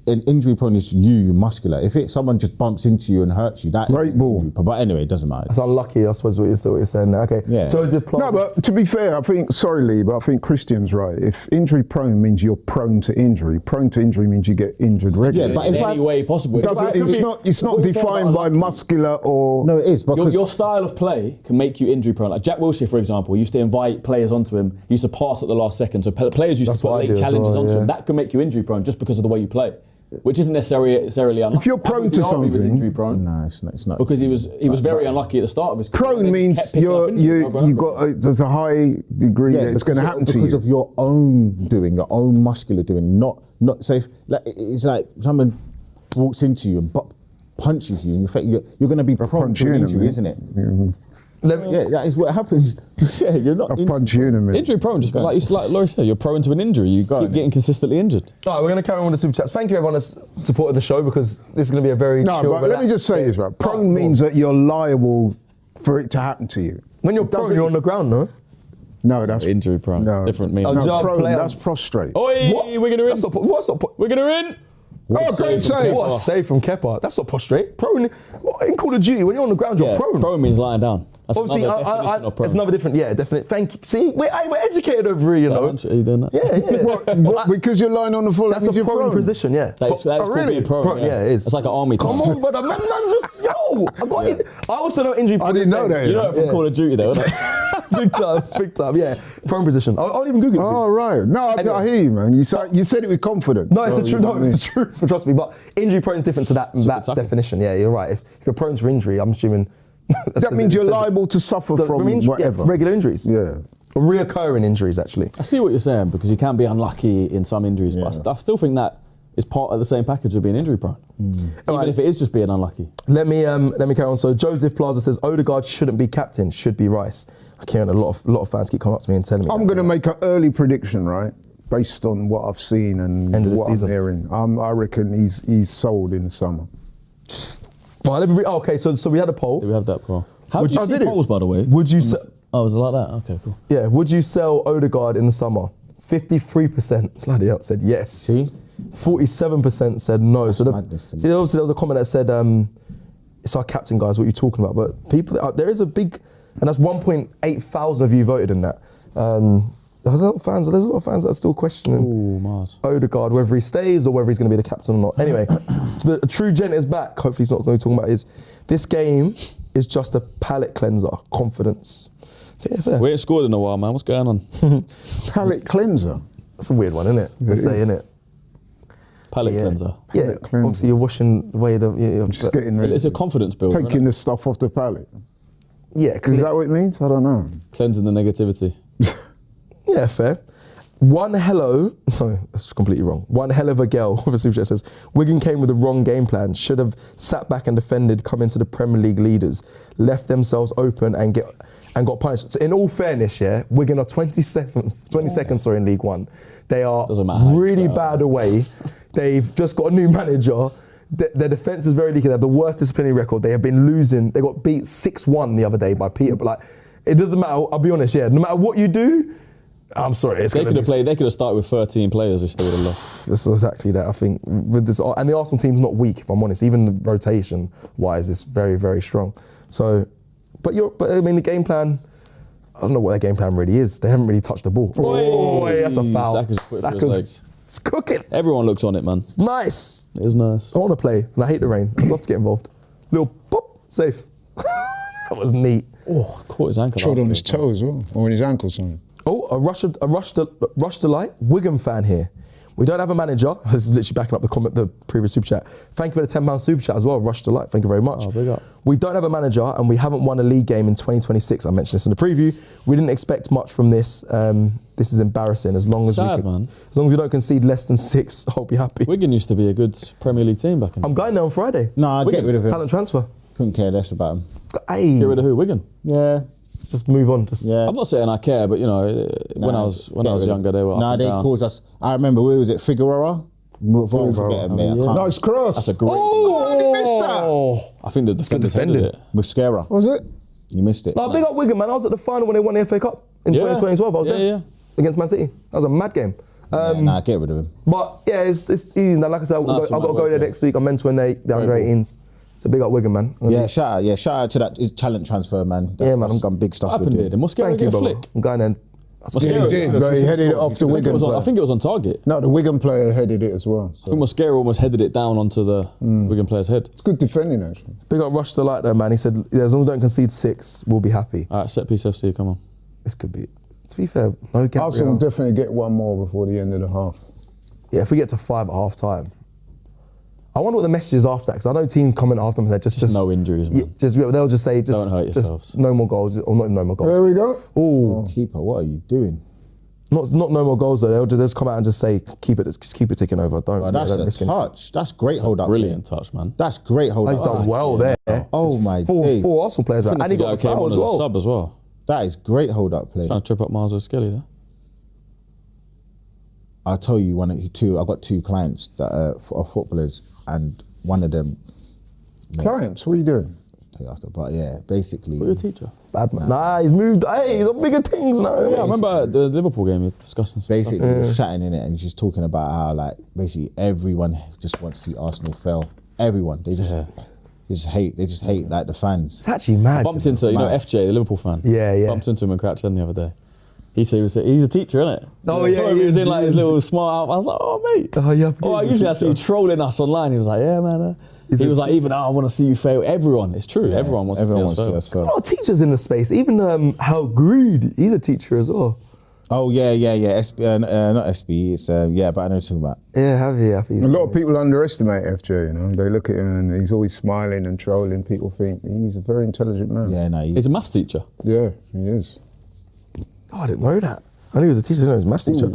An injury prone is you muscular. If someone just bumps into you and hurts you, that Great ball. But anyway, it doesn't matter. That's unlucky, I suppose, what you're saying there. Okay. Yeah. Joseph Plaza. No, but to be fair, I think, sorry Lee, but I think Christian's right. If injury prone means you're prone to injury means you get injured regularly. Yeah, but in if any way possible. It's not defined by muscular or... No, it is. Because Your style of play can make you injury prone. Like Jack Wilshere, for example, used to invite players onto him. He used to pass at the last second. So players used That's to put what I late do as challenges well, onto yeah. him. That can make you injury prone just because of the way you play, which isn't necessarily unlucky. If you're prone to He was something- injury prone. no, it's not. Because he was very unlucky at the start of his career. Prone and then means kept picking up injuries over and over. there's a high degree that it's going to happen to you. because of your own doing, your own muscular doing. Not so. It's like someone walks into you and punches you, and you're going to be prone punch to you an in a injury, minute. isn't it? Yeah. That is what happens. Yeah, you're not. I'll punch you in a minute. Injury prone, just like Laurie said, you're prone to an injury. You keep getting consistently injured. All right, we're going to carry on with the super chats. Thank you everyone that's supported the show because this is going to be a very No, chill, but let me just say this, right? Prone means that you're liable for it to happen to you. When you're prone, you're on the ground, no? No, that's... Injury prone. No. Different meaning. Oh, No, job prone, player. that's prostrate. Oi, What? we're gonna in. That's not, what's not, We're gonna in. Oh, great save. what a save from Kepa. That's not prostrate. Prone, in Call of Duty, when you're on the ground, you're Yeah, prone. prone means lying down. That's Obviously, another definition of prone. it's another different, yeah, definitely. Thank you. See, we're educated over here, you know. Are you doing that? Yeah. What, because you're lying on the floor, That's that a means you're prone prone. position, yeah. That's called being prone. Yeah, it is. It's like an army Come term. on, brother. Man's just, yo. I got it. I also know injury. I didn't know that. You know it from Call of Duty, though, isn't it? big time, yeah. Prone position. I'll even Google it. for you. Oh, right. No, Anyway. I hear you, man. You said it with confidence. No, it's the So, truth. you know No, what I it's the truth. Trust me. But injury prone is different to that tackle. definition. Yeah, you're right. If you're prone to injury, I'm assuming That means you're liable to suffer from whatever. regular injuries. Yeah. Or reoccurring injuries, actually. I see what you're saying because you can be unlucky in some injuries, but I still think that is part of the same package of being injury prone. Even if it is just being unlucky. Let me carry on. So Joseph Plaza says Odegaard shouldn't be captain, should be Rice. I can't. A lot of fans keep coming up to me and telling me. I'm going to make an early prediction, right? Based on what I've seen and End of the what season. I'm hearing. I reckon he's sold in the summer. Well, let me okay, so we had a poll. Do we have that poll? How Would did you- you see did it? polls, by the way? Would you? Oh, was it like that? Okay, cool. Yeah. Would you sell Odegaard in the summer? 53% bloody hell said yes. See? 47% said no. So madness to me. see, obviously there was a comment that said, "It's our captain, guys. What are you talking about?" But people, there is a big, and that's 1.8 thousand of you voted in that. There's a lot of fans that are still questioning Ooh, Mars. Odegaard, whether he stays or whether he's going to be the captain or not. Anyway, the true gent is back. Hopefully he's not going to be talking about his. This game is just a palate cleanser. Confidence. Yeah, fair. We ain't scored in a while, man. What's going on? Palate cleanser. That's a weird one, isn't it? To say, isn't it? Palate Yeah. cleanser. Yeah, Palate cleanser. obviously you're washing away the. Just getting rid It's a confidence builder. taking innit? the stuff off the palate. yeah, Is that what it means? I don't know. Cleansing the negativity. yeah, fair. One hello, no, that's completely wrong. One hell of a girl with a super chat says, Wigan came with the wrong game plan, should have sat back and defended, come into the Premier League leaders, left themselves open and got punished. So in all fairness, yeah, Wigan are 22nd in League One. They are Doesn't matter how you really set up. bad away. They've just got a new manager. Their defence is very leaky. They have the worst disciplinary record. They have been losing. They got beat 6-1 the other day by Peter. But like, it doesn't matter. I'll be honest, yeah. No matter what you do, I'm sorry. It's They gonna could be have played. They could have started with 13 players. They still would have lost. That's exactly that. I think with this, and the Arsenal team's not weak. If I'm honest, even the rotation wise, it's very, very strong. So, but I mean, the game plan. I don't know what their game plan really is. They haven't really touched the ball. Oh, that's a foul. Saka's put it through his legs. It's cooking. Everyone looks on it, man. It's nice. It is nice. I want to play, and I hate the rain. I'd love to get involved. Little pop, safe. That was neat. Oh, caught his ankle. Trod on his after. toe as well, or on his ankle, something. Oh, a rush to light. Wigan fan here. We don't have a manager. This is literally backing up the previous super chat. Thank you for the £10 super chat as well. Rush to light. Thank you very much. Oh, big up. We don't have a manager and we haven't won a league game in 2026. I mentioned this in the preview. We didn't expect much from this. This is embarrassing. As long as Sad, man. As long as we don't concede less than 6, I'll be happy. Wigan used to be a good Premier League team back in. I'm going there on Friday. No, I'd get rid of him. Talent transfer. Couldn't care less about him. Hey, Get rid of who? Wigan. Yeah. just move on. Just Yeah. I'm not saying I care, but you know, when I was younger, they were. Nah, up and they down. caused us. I remember, where was it? Figueroa? Don't forget him, mate. I yeah. can't- Nice cross. That's a great. Oh, I missed that. oh, I think the defenders headed defended. it. Musquera. Was it? You missed it. Like, big up Wigan, man. I was at the final when they won the FA Cup in 2012. I was there against Man City. That was a mad game. Get rid of him. But yeah, it's easy. Now, like I said, I've got to go there next week. I'm mentoring the under 18s. It's a big up Wigan, man. Shout out to that his talent transfer, man. Yeah, man. That's done big stuff. What happened there? Did Mosquera get a flick? I'm going there. Yeah, he did, but he headed it off the Wigan player. I think it was on target. No, the Wigan player headed it as well. I think Mosquera almost headed it down onto the Wigan player's head. It's good defending, actually. Big up Rush to Light there, man. He said, as long as we don't concede 6, we'll be happy. All right, set piece FC, come on. This could be, to be fair, no Gabriel. Arsenal will definitely get one more before the end of the half. Yeah, if we get to 5 at half time. I wonder what the message is after that, because I know teams comment after and say just no injuries, man. They'll just say Don't hurt yourselves. no more goals, or not even no more goals. There we go. Ooh, Keeper, what are you doing? not no more goals though. They'll just come out and just say keep it ticking over. Don't. Well, that's don't a risk anything. touch. That's great hold up. Brilliant touch, man. That's great hold up. He's done well there. Oh my days. Four Arsenal players, right? And he got the came foul on as as a well. sub as well. That is great hold up play. Trying to trip up Miles with Skelly there. I'll tell you I've got 2 clients that are footballers, and one of them. Clients, what are you doing? Tell you after, but yeah, basically. What, your teacher? Bad man. Nah, he's moved. Hey, he's on bigger things now. Yeah, I remember the Liverpool game, you're discussing some Basically, he was chatting in it, and just talking about how, like, basically everyone just wants to see Arsenal fail. Everyone, they just hate like the fans. It's actually mad. Bumped into, FJ, the Liverpool fan. Yeah. Bumped into him in Crouch End the other day. He said he's a teacher, isn't it? Oh, yeah, He was in he like his little smart outfit. I was like, oh, mate. Oh, yeah. I usually see you trolling us online. He was like, yeah, man. He was like, I want to see you fail. Everyone, it's true. Everyone wants to see us fail. There's a lot of teachers in the space. Even Hal Greed, he's a teacher as well. Oh yeah. SB, not SB. It's but I know what you're talking about. Yeah, have you? A lot of people underestimate FJ, They look at him and he's always smiling and trolling. People think he's a very intelligent man. Yeah, no, He's a maths teacher. Yeah, he is. Oh, I didn't know that. I knew he was a teacher. I didn't know he was a maths teacher.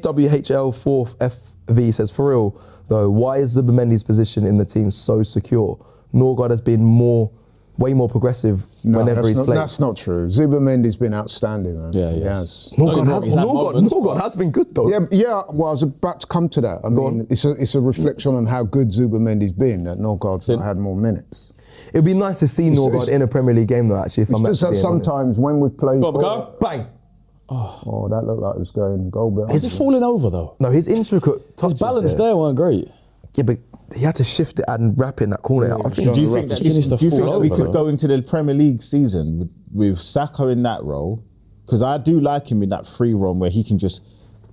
HWHL4FV says, for real though, why is Zubimendi's position in the team so secure? Norgard has been way more progressive whenever he's played. That's not true. Zubimendi's been outstanding, man. Yeah, he has. Norgard has been good though. Yeah. Well, I was about to come to that. I mean, it's a reflection on how good Zubimendi's been. That Norgard's not had more minutes. It'd be nice to see Norgard in a Premier League game though. Actually, if I'm just that sometimes when we've played, bang. Oh, that looked like it was going goal belt. Is it falling over though? No, his intricate touches. His balance there weren't great. Yeah, but he had to shift it and wrap in that corner. Do you think that we could go into the Premier League season with Saka in that role? Because I do like him in that free run where he can just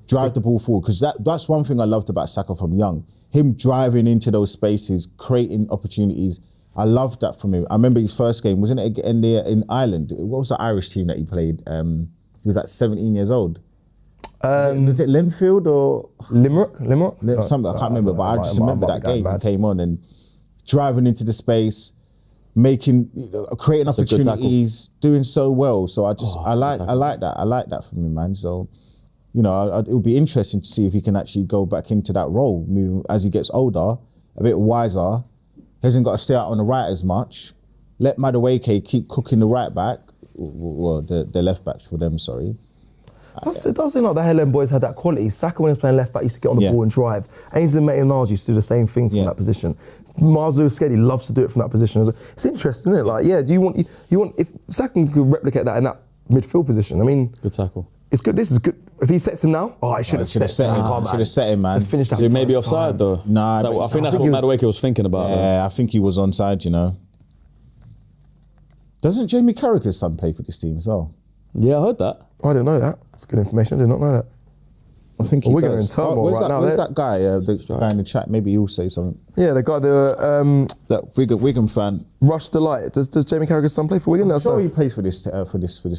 drive the ball forward. Because that's one thing I loved about Saka from young. Him driving into those spaces, creating opportunities. I loved that from him. I remember his first game, wasn't it in Ireland? What was the Irish team that he played? He was like 17 years old. Was it Linfield or Limerick? Something I can't remember, but I just remember that game. He came on and driving into the space, creating opportunities, doing so well. So I like that from him, man. So it would be interesting to see if he can actually go back into that role, move as he gets older, a bit wiser. Hasn't got to stay out on the right as much. Let Madueke keep cooking the right back, well, the left back for them. Sorry. It does seem like the Helen boys had that quality. Saka, when he was playing left back, used to get on the ball and drive. Ainsley Maitland-Niles used to do the same thing from that position. Miles Lewis-Skelly loves to do it from that position. It's interesting, isn't it? Like, yeah, do you want if Saka could replicate that in that midfield position? I mean, good tackle. It's good. This is good. If he sets him now, I should have set him. Should have set him, man. Finish that. Is he maybe offside though? Nah, I think that's what Madueke was thinking about. Yeah, I think he was onside. Doesn't Jamie Carragher's son play for this team as well? Yeah, I heard that. I didn't know that. That's good information. I did not know that. I think he Wigan does. in turmoil right now. Where's that guy? The guy in the chat. Maybe he'll say something. Yeah, the guy, that Wigan fan. Rush Delight. Does Jamie Carragher's son play for Wigan? I'm sure he plays for this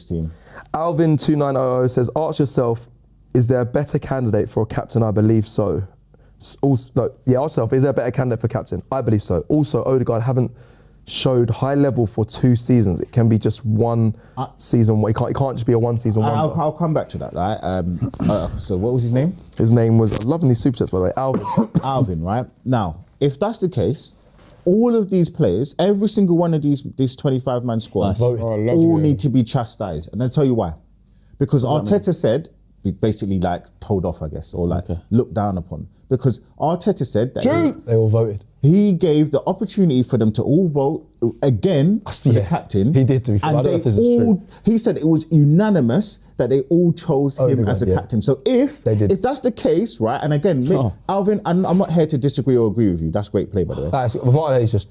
team. Alvin2900 says, ask yourself, is there a better candidate for a captain? I believe so. Ask yourself, is there a better candidate for captain? I believe so. Also, Odegaard haven't showed high level for 2 seasons. It can be just one season. It can't just be a one season wonder. I'll come back to that, right? So what was his name? His name was, I'm loving these super chats by the way, Alvin. Alvin, right? Now, if that's the case, all of these players, every single one of these 25-man squads, all need to be chastised. And I'll tell you why. Because Arteta said, basically like told off, I guess, or like looked down upon. Because Arteta said that... They all voted. He gave the opportunity for them to all vote again for the Yeah, captain. he did, to be fair. I don't know if this is true. He said it was unanimous that they all chose him Odegaard, as a yeah. captain. So if They did. that's the case, right, and again, Alvin, I'm not here to disagree or agree with you. That's great play, by the way. Martinelli's just.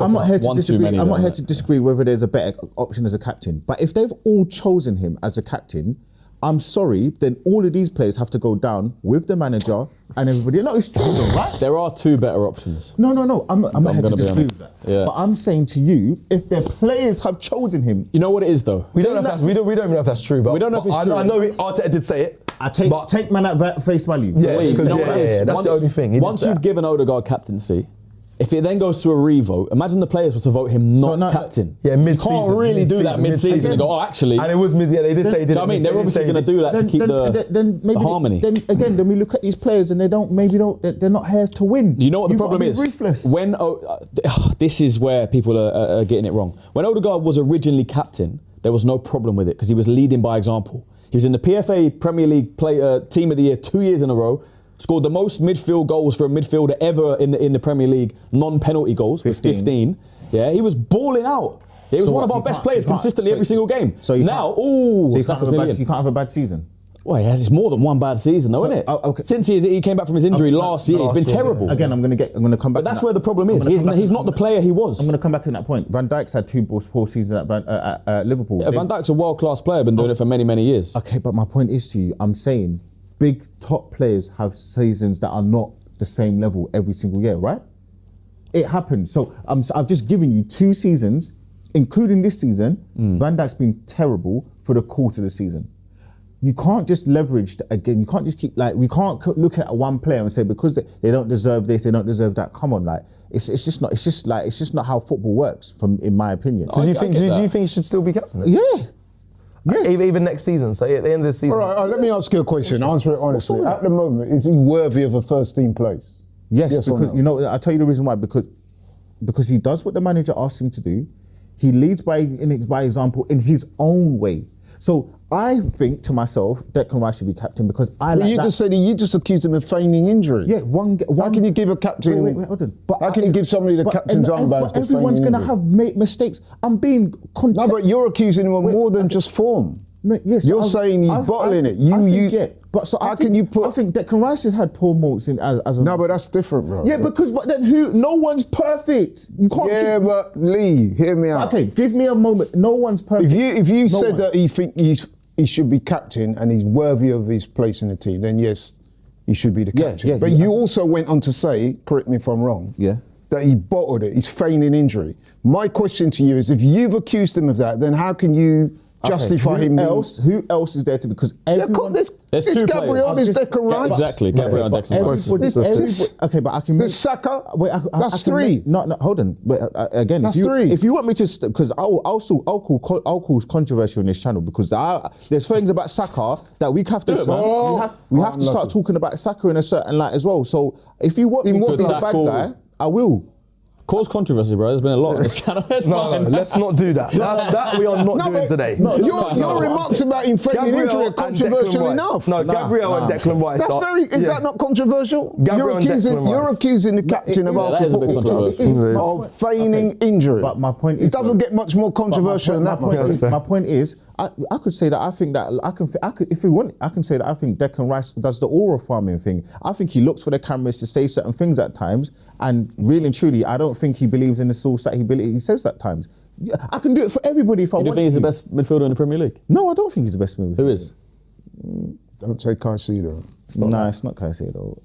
I'm not here to One too disagree. many I'm not then, here right? to disagree whether there's a better option as a captain. But if they've all chosen him as a captain, I'm sorry, then all of these players have to go down with the manager and everybody. No, it's true, though, right? There are two better options. No. I'm not here to gonna be disagree with honest. that. Yeah. But I'm saying to you, if the players have chosen him, You know what it is though? We don't know if that's, we don't even know if that's true, but We don't know if it's I true. I know Arteta did say it. I take but man at face value. Yeah, Please, because you know what it is? that's Once- the only thing. He did Once that. you've given Odegaard captaincy, if it then goes to a revote, imagine the players were to vote him not no, captain. Yeah, You mid-season. can't really do that mid-season and go, oh, actually. And it was mid. Yeah, they did say. He Do did you know what I mean? They're obviously going to do that to keep the harmony. Then we look at these players and they're not here to win. You know what the You've problem got to is? be ruthless. When this is where people are getting it wrong. When Odegaard was originally captain, there was no problem with it because he was leading by example. He was in the PFA Premier League Team of the Year 2 years in a row. Scored the most midfield goals for a midfielder ever in the Premier League, non-penalty goals, with 15. Yeah, he was balling out. He was So one of what, our you best can't- players you can't- consistently so- every single game. So you now, can't- so you Saka's in. can't have a bad season. Well, it's more than one bad season, though, So, isn't it? okay. Since he came back from his injury last year, he's been terrible. Again, I'm going to come back. But that's where the problem is. He's not the player he was. I'm going to come back to that point. Van Dijk's had 2 poor seasons at Liverpool. Yeah, Van Dijk's a world-class player, been doing it for many, many years. Okay, but my point is to you, I'm saying big top players have seasons that are not the same level every single year, right? It happens. So I've just given you 2 seasons, including this season. Van Dijk's been terrible for the course of the season. You can't just leverage again. You can't just keep we can't look at one player and say because they don't deserve this, they don't deserve that. Come on, it's just not how football works, in my opinion. So do you think he should still be captain? Yeah. Yes. Even next season. So at the end of the season. All right, let me ask you a question. Answer it honestly. At the moment, is he worthy of a first team place? Yes, or because no? I'll tell you the reason why. Because he does what the manager asks him to do. He leads by example in his own way. So I think to myself, Declan Rice should be captain because I like You that. just said you just accused him of feigning injury. Yeah, one. How can you give a captain? Wait, hold on. How can you give somebody the captain's armband? Everyone's going to have made mistakes. I'm being No, but you're accusing him of more than just form. No, yes, You're saying he's bottling it. But so how can you put? I think Declan Rice has had poor moments as a. No, but that's different, bro. Yeah, but then no one's perfect. You can't. Yeah, but Lee, hear me out. Okay, give me a moment. No one's perfect. If you No said one. that he think he should be captain and he's worthy of his place in the team, then yes, he should be the Yeah, captain. yeah, But yeah. you also went on to say, correct me if I'm wrong, Yeah. that he bottled it. He's feigning injury. My question to you is, if you've accused him of that, then how can you justify him? Who else is there to? Because everyone. There's it's 2 Gabriel, players. there's Declan Rice. Exactly, Gabriel and but Declan Rice. everybody, okay, but I can. There's Saka. Wait, That's can 3. No, hold on. But again, That's if you, 3. If you want me to, because I'll call controversial on this channel because there's things about Saka that we have to. We have to start talking about Saka in a certain light as well. So if you want me to be a bad tackle. guy, I will. Cause controversy, bro. There's been a lot on this channel. It's No, fine. let's not do that. That we are not doing but- today. Your remarks about him feigning injury are and controversial Declan Rice. enough. No, Gabriel and Declan Rice. That's is that not controversial? Gabriel and Declan You're Rice. accusing the captain of is. our That is a bit football club controversial. of feigning injury. But my point is, it doesn't get much more controversial than that. My point is, I could say that I think that I could if we want, I can say that I think Declan Rice does the aura farming thing. I think he looks for the cameras to say certain things at times, and really and truly, I don't think he believes in the source that he says at times. Yeah, I can do it for everybody if I You want. think he's the to. best midfielder in the Premier League? No, I don't think he's the best midfielder. Who is? Don't say Caicedo. No, it's not Caicedo.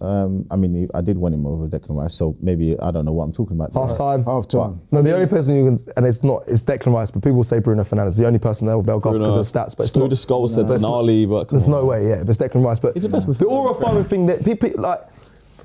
I mean, I did want him over Declan Rice, so maybe I don't know what I'm talking about. Half time. Half time. No, the only person you can, and it's Declan Rice, but people say Bruno Fernandes. The only person they'll go because of stats, but it's Screw not. the skull said But it's not- Tonali, but come There's on. no way, yeah. But it's Declan Rice. But He's the best the midfielder. aura farming thing that people like.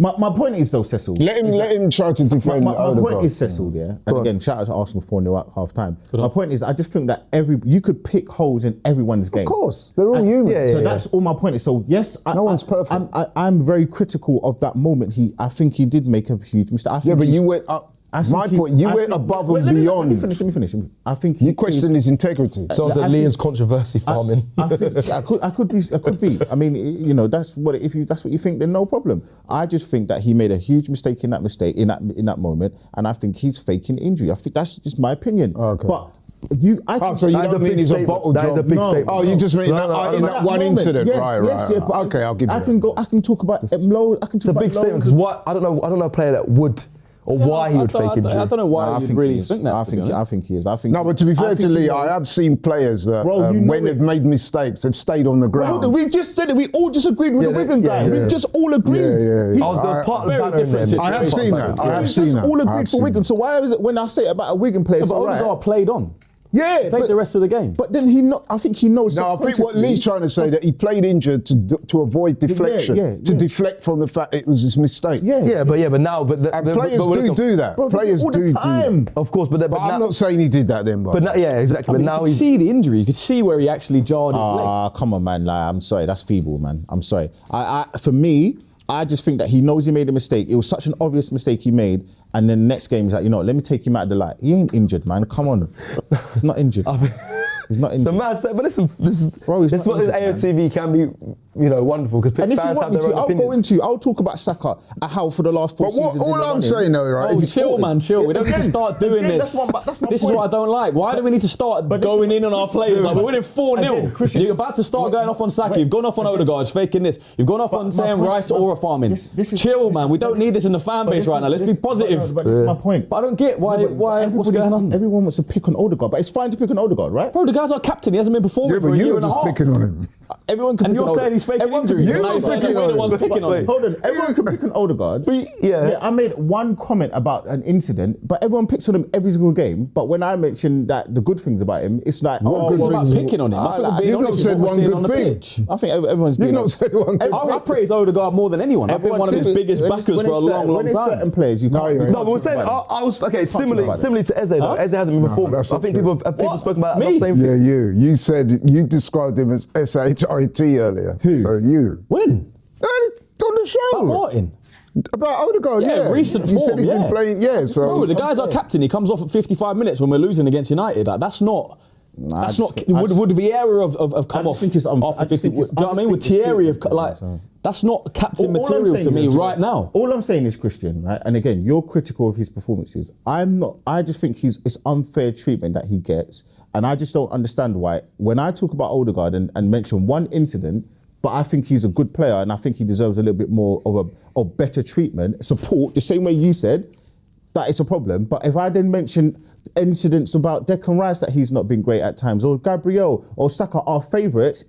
My point is though, Cecil. Let him try to defend My Odegaard. point is, Cecil, yeah. And again, shout out to Arsenal 4-0 at half time. My on. point is, I just think that you could pick holes in everyone's game. Of course, they're all And human. So that's all my point is. So yes, No one's perfect. I'm very critical of that moment. I think he did make a huge mistake. I think Yeah, but he's- you went up. My point, you went above and beyond. Let me finish. I think You question his integrity. So I said Liam's controversy farming. I think I could be. I mean, you know, that's what if you that's what you think, then no problem. I just think that he made a huge mistake in that moment, and I think he's faking injury. I think that's just my opinion. Okay. But so you That don't is a mean big he's a statement. bottle That is job? a big statement. Oh, you just mean in that one moment. incident, Yes, right? Yeah, but Okay, I'll give you I that. can go. I can talk about low. I can It's talk a about big statement loads because why? I don't know a player that would or why he would fake injury. I don't know why I you think really he is. think that. I to be honest. think he is. I think. No, but to be fair I to think he Lee, knows. I have seen players that Bro, you know when they've made mistakes, they've stayed on the Hold on, ground. we just said it. We all just agreed with Yeah, the Wigan yeah, guy. yeah. We just all agreed. Yeah. There was part of the Very banner in different there. I have situation. seen that. I have We seen just that. all I agreed have for seen Wigan. that. So why is it when I say it about a Wigan player, Yeah, it's but all right? Odegaard played on. Yeah, Played the rest of the game. But then I think he knows. No, I think what subconsciously- Lee's trying to say that he played injured to avoid deflection, to deflect from the fact it was his mistake. Yeah, but now, And players do that. Bro, Players all the do time. Of course, but But now, I'm not saying he did that then, But now, yeah, exactly. I mean, but now you could he's. see the injury. You could see where he actually jarred his leg. Ah, come on, man. Like, I'm sorry, that's feeble, man. I'm sorry. For me, I just think that he knows he made a mistake. It was such an obvious mistake he made, and then next game he's like, you know, let me take him out of the light. He ain't injured, man. Come on, he's not injured. He's not injured. So man said, but listen, this Bro, he's is not what injured, AFTV can be, wonderful because And if you fans want have me their to, own I'll opinions. I'll talk about Saka, how for the last 4 But what, seasons. in all the I'm running- saying though, right? Oh, if you- chill, man, chill. We don't need to start doing again, this. that's my This is point. what I don't like. Why do we need to start But this going is- in on our this- players? Like, we're winning Again, 4-0. Christian, You're about to start going off on Saka. Wait, You've gone off on Odegaard, faking this. You've gone off on my saying point- Rice or farming. this is- Chill, this- man. We don't need this in the fan But base this right is- now. Let's be this- positive. But this is my point. But I don't get why. What's going on? Everyone wants to pick on Odegaard, but it's fine to pick on Odegaard, right? Bro, the guy's our captain. He hasn't been performing Yeah, for but a year you're and a just half. picking on him. Everyone can And pick you're on saying he's faking Everyone can injuries. pick Now on you're saying that Odegaard. we're the ones picking on him. Hold on, everyone can pick on Odegaard. Yeah. I made one comment about an incident, but everyone picks on him every single game. But when I mention that the good things about him, it's like, What good It's about things? picking on him. I think we're being You've not honest said with what one we're seeing good on the thing. pitch. I think everyone's being You've not honest. said one good I thing. praise Odegaard more than anyone. I've been one of his biggest backers for a long, long When it's certain time. players, you can't. you you ain't. can't No, but we're talk saying about them. I was okay. Similarly about it. to Eze though. Eze hasn't been performing. that's I not think true. people have spoken about Me? the same Yeah, thing. you said you described him as SHIT earlier. Who? So you. When? On the show. About Martin. About Odegaard, yeah. Recent You form, said he's been playing, so. Bro, the guy's our captain. He comes off at 55 minutes when we're losing against United. Like, that's not. That's not. Would Vieira have come I off just think it's after 50? Do you know what I mean? Would Thierry have like? That's not captain All I'm material saying to me is- right now. All I'm saying is, Christian, right? And again, you're critical of his performances. I'm not. I just think it's unfair treatment that he gets, and I just don't understand why. When I talk about Odegaard and mention one incident, but I think he's a good player, and I think he deserves a little bit more of better treatment, support, the same way you said, that it's a problem. But if I then mention incidents about Declan Rice that he's not been great at times, or Gabriel or Saka, our favourites.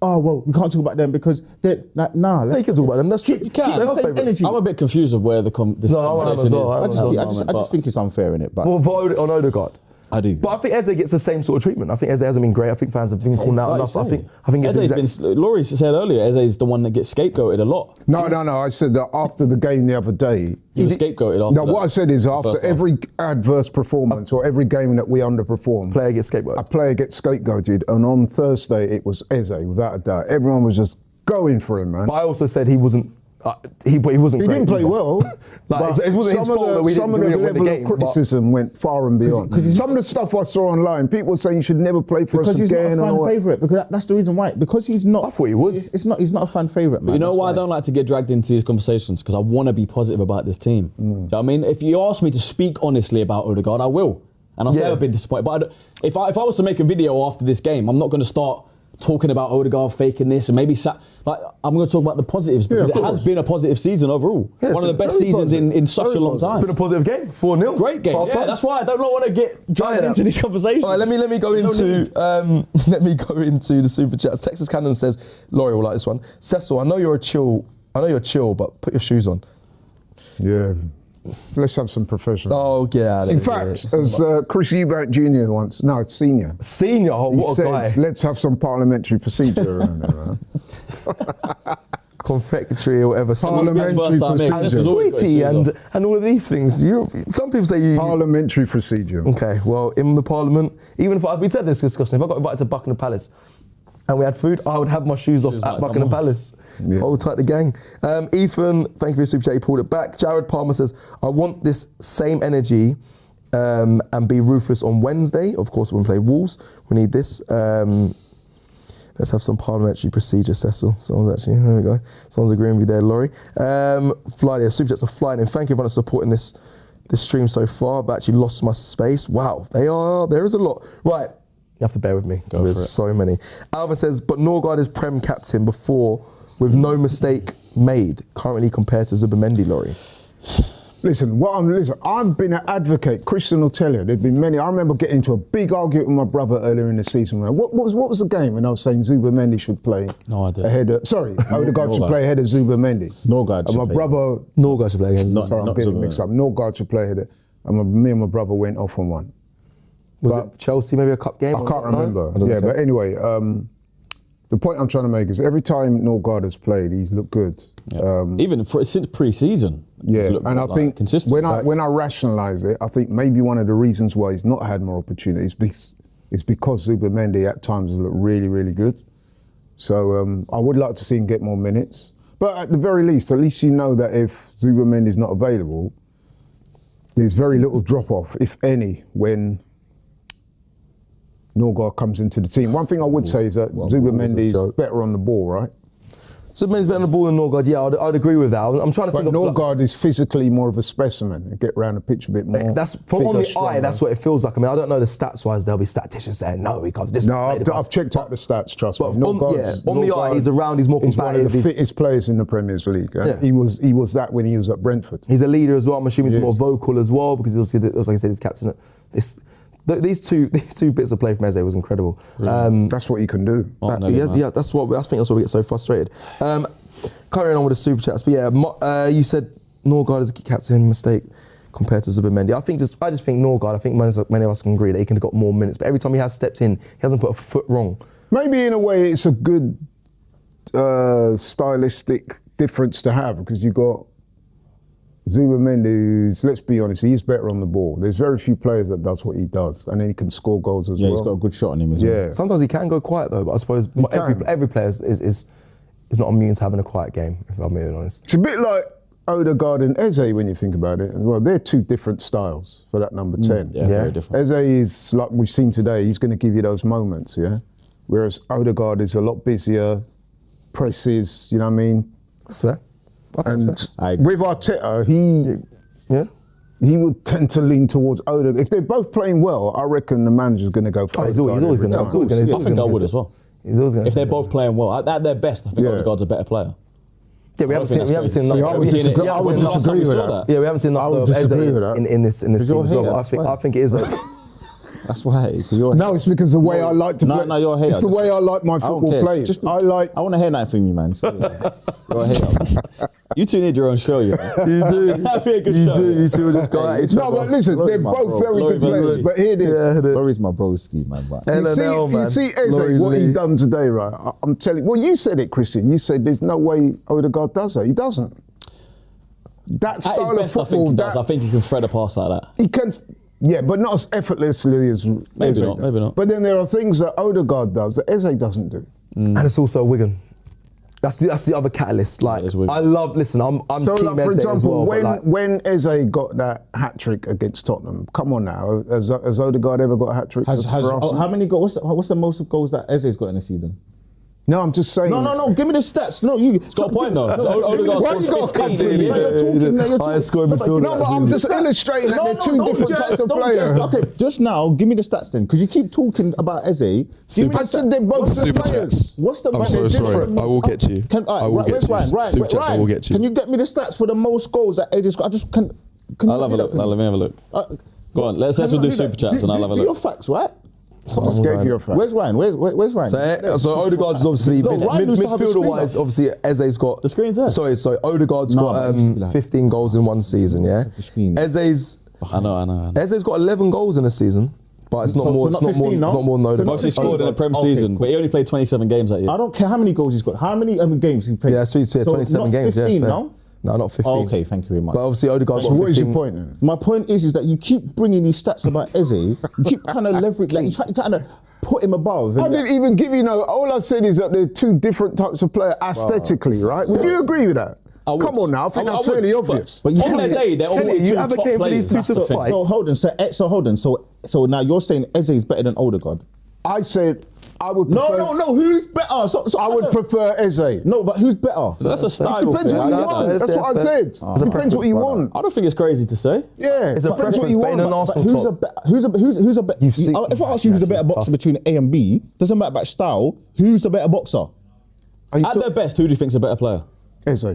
Oh well, we can't talk about them because they're like, nah. No, you can talk about them. That's true. You can. They're Same favourites. energy. I'm a bit confused of where this I am conversation as well. is. I just think it's unfair in it. But Well, vote on Odegaard. I do. But I think Eze gets the same sort of treatment. I think Eze hasn't been great. I think fans have been called out enough. I think it's Eze's been. Laurie said earlier, Eze is the one that gets scapegoated a lot. No. I said that after the game the other day. He was scapegoated after No, what that. I said is after First half. every adverse performance or every game that we underperform, player gets scapegoated. a player gets scapegoated. And on Thursday it was Eze, without a doubt. Everyone was just going for him, man. But I also said he wasn't. He wasn't. He great didn't play either. well. Like, but it wasn't his fault that we some didn't of the win the level game. of criticism went far and beyond. Some of the stuff I saw online, people were saying you should never play for because us he's not again. a and all fan that. favourite. Because that's the reason why. Because he's not. I thought he was. It's not. He's not a fan favourite, man. You know That's why I don't like to get dragged into these conversations? Because I want to be positive about this team. Do you know what I mean? If you ask me to speak honestly about Odegaard, I will. And I'll say I've been disappointed. But if I was to make a video after this game, I'm not going to start talking about Odegaard faking this and maybe I'm going to talk about the positives because it has been a positive season overall. Yeah, One of the best seasons in such a long time. It's been a positive game. 4-0. Great game. Yeah, that's why I don't want to get dragged into these conversations. All right, let me go into the super chats. Texas Cannon says, Laurie will like this one. Cecil, I know you're chill, but put your shoes on. Yeah. Let's have some professional. Oh, get out of In here. fact, as Chris Eubank Jr. once, no, senior. Senior, He what a said, guy. let's have some parliamentary procedure around there, man. Confectionery or whatever. Parliamentary First time in. procedure. This is always got his Sweetie shoes and all of these things. Some people say you. Parliamentary procedure. Okay, well, in the Parliament, even if we said this discussion, if I got invited to Buckingham Palace, and we had food, I would have my shoes off Shoes at like, Buckingham come on. Palace. Yeah. Hold tight the gang. Ethan, thank you for your super chat. He pulled it back. Jared Palmer says, I want this same energy and be ruthless on Wednesday. Of course, when we play Wolves, we need this. Let's have some parliamentary procedure, Cecil. There we go. Someone's agreeing with you there, Laurie. Super chats are flying in. Thank you everyone for supporting this stream so far. I've actually lost my space. Wow, there is a lot. Right, you have to bear with me. There's so many. Alvin says, but Norgard is Prem captain before with no mistake made, currently compared to Zubimendi, Laurie. Listen, I've been an advocate. Christian will tell you, there've been many. I remember getting into a big argument with my brother earlier in the season. What was the game when I was saying Zubimendi should play ahead of, Odegaard should play ahead of Zubimendi. Norgard should play. Norgard should play against Sorry, I'm getting mixed up. Norgard should play ahead of, me and my brother went off on one. Was it Chelsea, maybe a cup game? I can't remember. But anyway, the point I'm trying to make is every time Norgard has played, he's looked good. Yeah. Even since pre-season. Yeah, and I think when I rationalise it, I think maybe one of the reasons why he's not had more opportunities is because Zubimendi at times has looked really, really good. So I would like to see him get more minutes. But at the very least, at least you know that if Zubimendi is not available, there's very little drop-off, if any, when Norgard comes into the team. One thing I would say is that Zubimendi is better on the ball, right? Zubimendi's better on the ball than Norgard. Yeah, I'd agree with that. I'm trying to think of Norgard is physically more of a specimen and get around the pitch a bit more. That's from on the eye. That's what it feels like. I mean, I don't know the stats wise. There'll be statisticians saying no, he can't. I've checked out the stats. Trust me. On the eye, he's around. He's more combative. He's one of the fittest players in the Premier League. Yeah. He was that when he was at Brentford. He's a leader as well. I'm assuming he's more vocal as well because obviously, like I said, he's captain. These two bits of play from Eze was incredible. That's what he can do. That's what I think. That's why we get so frustrated. Carrying on with the super chats, but yeah, you said Norgard is a captain mistake compared to Zubimendi. I just think Norgard. I think many of us can agree that he could have got more minutes, but every time he has stepped in, he hasn't put a foot wrong. Maybe in a way, it's a good stylistic difference to have because you got Zubimendi, who's, let's be honest, he is better on the ball. There's very few players that does what he does, and then he can score goals as well. Yeah, he's got a good shot on him as well. Sometimes he can go quiet though, but I suppose every player is not immune to having a quiet game, if I'm being honest. It's a bit like Odegaard and Eze when you think about it. Well, they're two different styles for that number 10. Yeah, very different. Eze is, like we've seen today, he's going to give you those moments, yeah? Whereas Odegaard is a lot busier, presses, you know what I mean? That's fair. And with Arteta, he would tend to lean towards Odegaard. If they're both playing well, I reckon the manager's going to go for he's always going to. I think I would as well. If they're both playing well, at their best, I think Odegaard's a better player. Yeah, we haven't seen enough. I would disagree with that. Yeah, we haven't seen enough of Eze in this team as well. I think it is. That's why. No, it's because the way I like to play. No, you're a hater. It's the way I like my football playing. I want to hear that from you, man. You're a hater. You two need your own show, you do. That'd be a good show. You two just go at each other. No, but listen, they're both very good players. But here it is. Laurie's my broski, man. You see Eze, what he done today, right? I'm telling you. Well, you said it, Christian. You said there's no way Odegaard does that. He doesn't. That style of football. I think he can thread a pass like that. He can. Yeah, but not as effortlessly as Eze. Maybe not. But then there are things that Odegaard does that Eze doesn't do. And it's also Wigan. That's the other catalyst. Like I love. Listen, I'm so team for Eze example, as well. when Eze got that hat trick against Tottenham, come on now, has Odegaard ever got a hat trick? How many goals? What's the most goals that Eze's got in a season? No, I'm just saying. No. Give me the stats. No, you. It's got a point though. Why you got to come for me? You're talking. No, but I'm just illustrating that they're two different types of players. Okay, just now, give me the stats then, because you keep talking about Eze. I said they're both the players. What's the? I'm so sorry. I will get to you. I will get to you. Super chats, I will get to you. Can you get me the stats for the most goals that Eze's got? I'll have a look. Let me have a look. Go on. Let's do super chats and I'll have a look. Your facts, right? Someone gave you a fact. Where's Ryan? Where's Ryan? So Odegaard's obviously midfielder-wise. Obviously, Eze's got the screen's there. Sorry. Odegaard's got 15 goals in one season. Yeah. Eze's. I know. Eze's got 11 goals in a season, but it's not more. It's not more than Odegaard. Most he scored in the Prem season, but he only played 27 games that year. I don't care how many goals he's got. How many games he played? Yeah, sweet. 27 games. 15, yeah. No? No, not 15. Oh, okay, thank you very much. But obviously Odegaard's got 15. What is your point then? My point is that you keep bringing these stats about Eze. You keep trying to leverage, like you trying to put him above. I didn't even give you all I said is that they're two different types of player aesthetically, right? Would you agree with that? I would. Come on now, I think that's fairly obvious. But you on their day, they're Kenny, always you two top advocating for these players. two to That's the fight? thing. So hold on. So now you're saying Eze is better than Odegaard? I said I would prefer... No. Who's better? So I would prefer Eze. No, but who's better? That's a style. Depends thing. what you That's want. fair, That's what I that's said. fair. It's a Depends what you preference, want. I don't think it's crazy to say. Yeah, It's a depends what you preference, Bane want. and Arsenal top. Who's a better? You've seen- If I ask you who's a better That's boxer tough. between A and B, doesn't matter about style. Who's the better boxer? At their best, who do you think's a better player? Eze.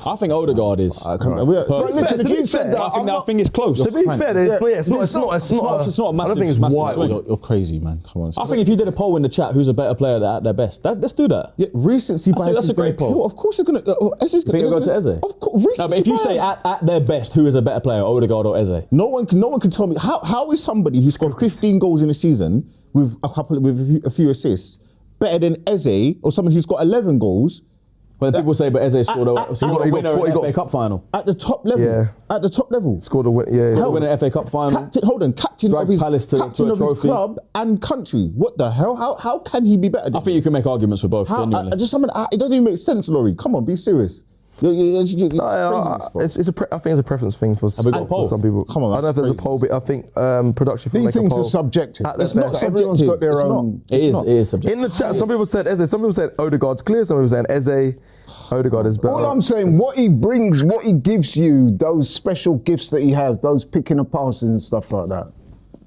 I think Odegaard is. But listen, if you said that, I think it's close. To be fair, it's not a It's not a massive. I don't think it's massive wide. swing. You're crazy, man. Come on. I think if you did a poll in the chat, who's a better player at their best? Let's do that. Yeah, recency bias that's is a great gonna poll. kill. Of course they're going to... Eze's Think it'll go to Eze? Of course. No, but if you say at their best, who is a better player, Odegaard or Eze? No one can tell me... How is somebody who scored 15 goals in a season with a few assists better than Eze or someone who's got 11 goals... When people say, but Eze scored a winner in the FA Cup final. At the top level. Yeah. At the top level. Scored a win. Yeah. Scored a winner in the FA Cup final. Captain Dragged of his, Palace to captain a of his trophy. club and country. What the hell? How can he be better? I think you can make arguments for both. Genuinely. It doesn't even make sense, Laurie. Come on, be serious. I think it's a preference thing for we got a poll? some people. Come on, I don't know if there's a that's poll, but I think production. These make a things poll. are subjective. At their It's not best. Everyone's got their It's own... not. It is subjective. In the chat, some people said Eze, some people said Odegaard's clear, some people saying Eze, Odegaard is better. All I'm saying, what he brings, what he gives you, those special gifts that he has, those picking and passes and stuff like that.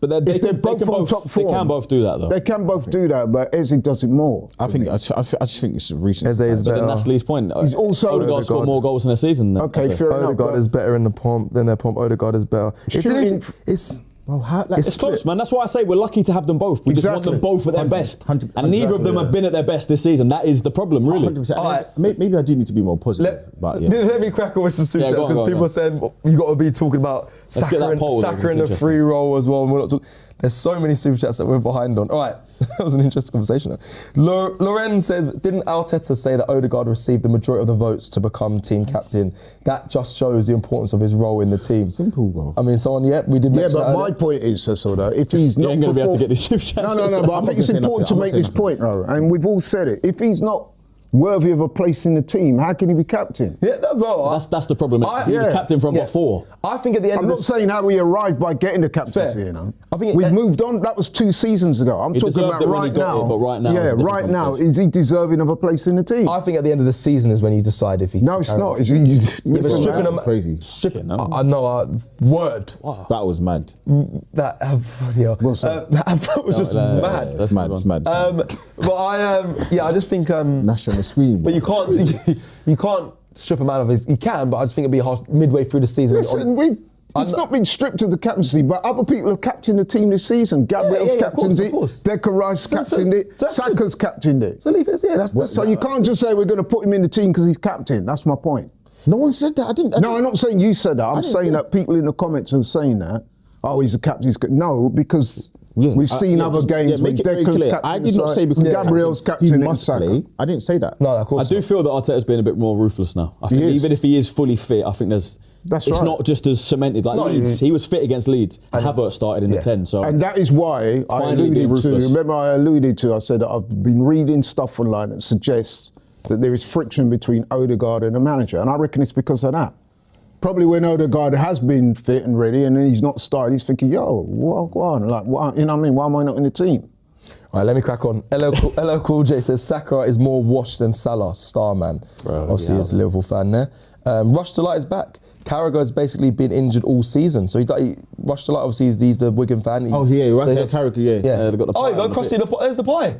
But If they're both on top form, they can both do that though. They can both do that, but Eze does it more. I just think it's recent. Eze is But better. then that's Lee's point. He's also- Odegaard scored more goals in a season. Okay, fair enough. Odegaard but- is better in the pomp than their pomp. Odegaard is better. Shooting- It's Bro, It's close, man. That's why I say we're lucky to have them both. We just want them Exactly. both at their best. 100%. And neither of them have been at their best this season. That is the problem, really. 100%. All right. Maybe I do need to be more positive. But yeah. Let me crack on with some super Yeah, chats go on, because go on, people go are on. saying you got to be talking about get Saka that and, poll, though, 'cause it's the interesting. free roll as well. And we're not talking. There's so many super chats that we're behind on. All right, that was an interesting conversation. Loren says, didn't Arteta say that Odegaard received the majority of the votes to become team captain? That just shows the importance of his role in the team. Simple, bro. I mean, we did Yeah, mention but that my earlier. point is, Sasoda, if he's You not... ain't going to be able to perform- get these super chats. No, but I think it's important to make this point, though, and we've all said it. If he's not worthy of a place in the team, how can he be captain? Yeah, no, bro. That's the problem. He was yeah. captain from Yeah. before. I think at the end I'm of not the saying how we arrived by getting the captaincy, Fair. you know. I think We've moved on. That was 2 seasons ago. I'm He talking deserved about it when he right got now. it, but right now Yeah, it's a different right now. conversation. Is he deserving of a place in the team? I think at the end of the season is when you decide if he. No, can it's carry not. on. It's, Yeah, but listen, stripping man. him, crazy. Stripping. no. I know. Word. That was mad. That yeah. Wilson. That was just mad. That's mad. It's mad. But I just think. National screen. But you can't. You can't strip a man of his. You can, but I just think it'd be harsh midway through the season. Listen, it's not been stripped of the captaincy, but other people have captained the team this season. Gabriel's yeah, of captained course. it. Declan Rice captained it. Saka's captained it. So leave it. Yeah, that's So you can't just say we're going to put him in the team because he's captain. That's my point. No one said that. I didn't. No, I'm not saying you said that. I'm didn't saying say that people in the comments are saying that. Oh, he's a captain. No, because we've seen other games when make it very Declan's clear. captain. I did not say because Gabriel's he captain and must Saka. play. I didn't say that. No, of course. I do feel that Arteta's been a bit more ruthless now. I think is. even if he is fully fit, I think it's right. not just as cemented like No, Leeds. He was fit against Leeds. And Havertz started in the 10. So And that is why I Finally being alluded to, ruthless. remember I said that I've been reading stuff online that suggests that there is friction between Odegaard and the manager, and I reckon it's because of that. Probably when Odegaard has been fit and ready and then he's not started, he's thinking, yo, what on? Like, what, you know what I mean? Why am I not in the team? All right, let me crack on. LL Cool J says Saka is more washed than Salah, star man. Obviously, he's a Liverpool fan there. Rush Delight is back. Carragher has basically been injured all season. So Rush Delight, obviously, he's the Wigan fan. Oh, yeah, right there, Carragher, yeah. Yeah, they've got the oh, pie you go on the Crossy, pitch. there's the pie.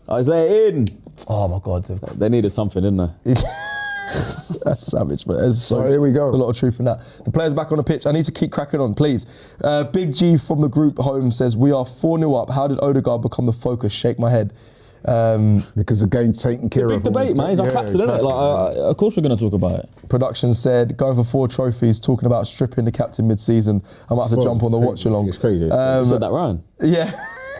I was there in. Oh, my God. They needed something, didn't they? That's savage, but there's so here we go. there's a lot of truth in that. The players back on the pitch. I need to keep cracking on, please. Big G from the group home says, we are 4-0 up. How did Odegaard become the focus? Shake my head. Because the game's taken care Big of. debate, man. He's our captain, isn't it? Like, of course we're going to talk about it. Production said, going for 4 trophies, talking about stripping the captain mid-season. I might have to jump on the watch along. It's crazy. You said that, Ryan. Yeah.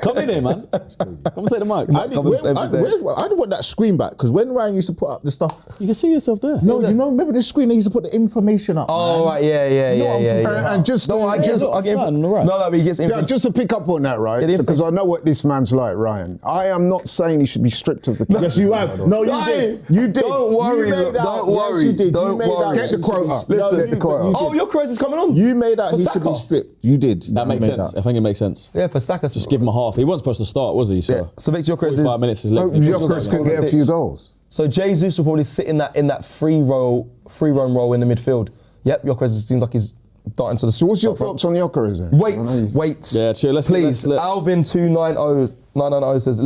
Come in here, man. Come and take the mic. I want that screen back because when Ryan used to put up the stuff, You can see yourself there. no, you know, remember the screen they used to put the information up. Oh, man? right, yeah. And just No, I get on the right. No, but he gets Yeah, just to pick up on that, right? Because I know what this man's like, Ryan. I am not saying he should be stripped of the. Yes, you have. No, you did. You did. Don't worry. You made out. Don't worry. Yes, you did. Don't You made worry. out. Get the he quota. should be- Listen, No, get the you- quota. but you Oh, did. your quiz is coming on. You made out For he should be Saka. stripped. You did. That makes You made sense. that. I think it makes sense. Yeah, for Saka. Just give him a half. He wasn't supposed to start, was he? So, Yeah. So Victor Gyökeres is 45 minutes is No, late. Gyökeres can get a few goals. So Jesus will probably sit in that free roam role in the midfield. Yep, Gyökeres seems like he's darting to the. So what's your thoughts on Gyökeres then? Wait. Yeah, chill. Let's Please, let- Alvin 290 says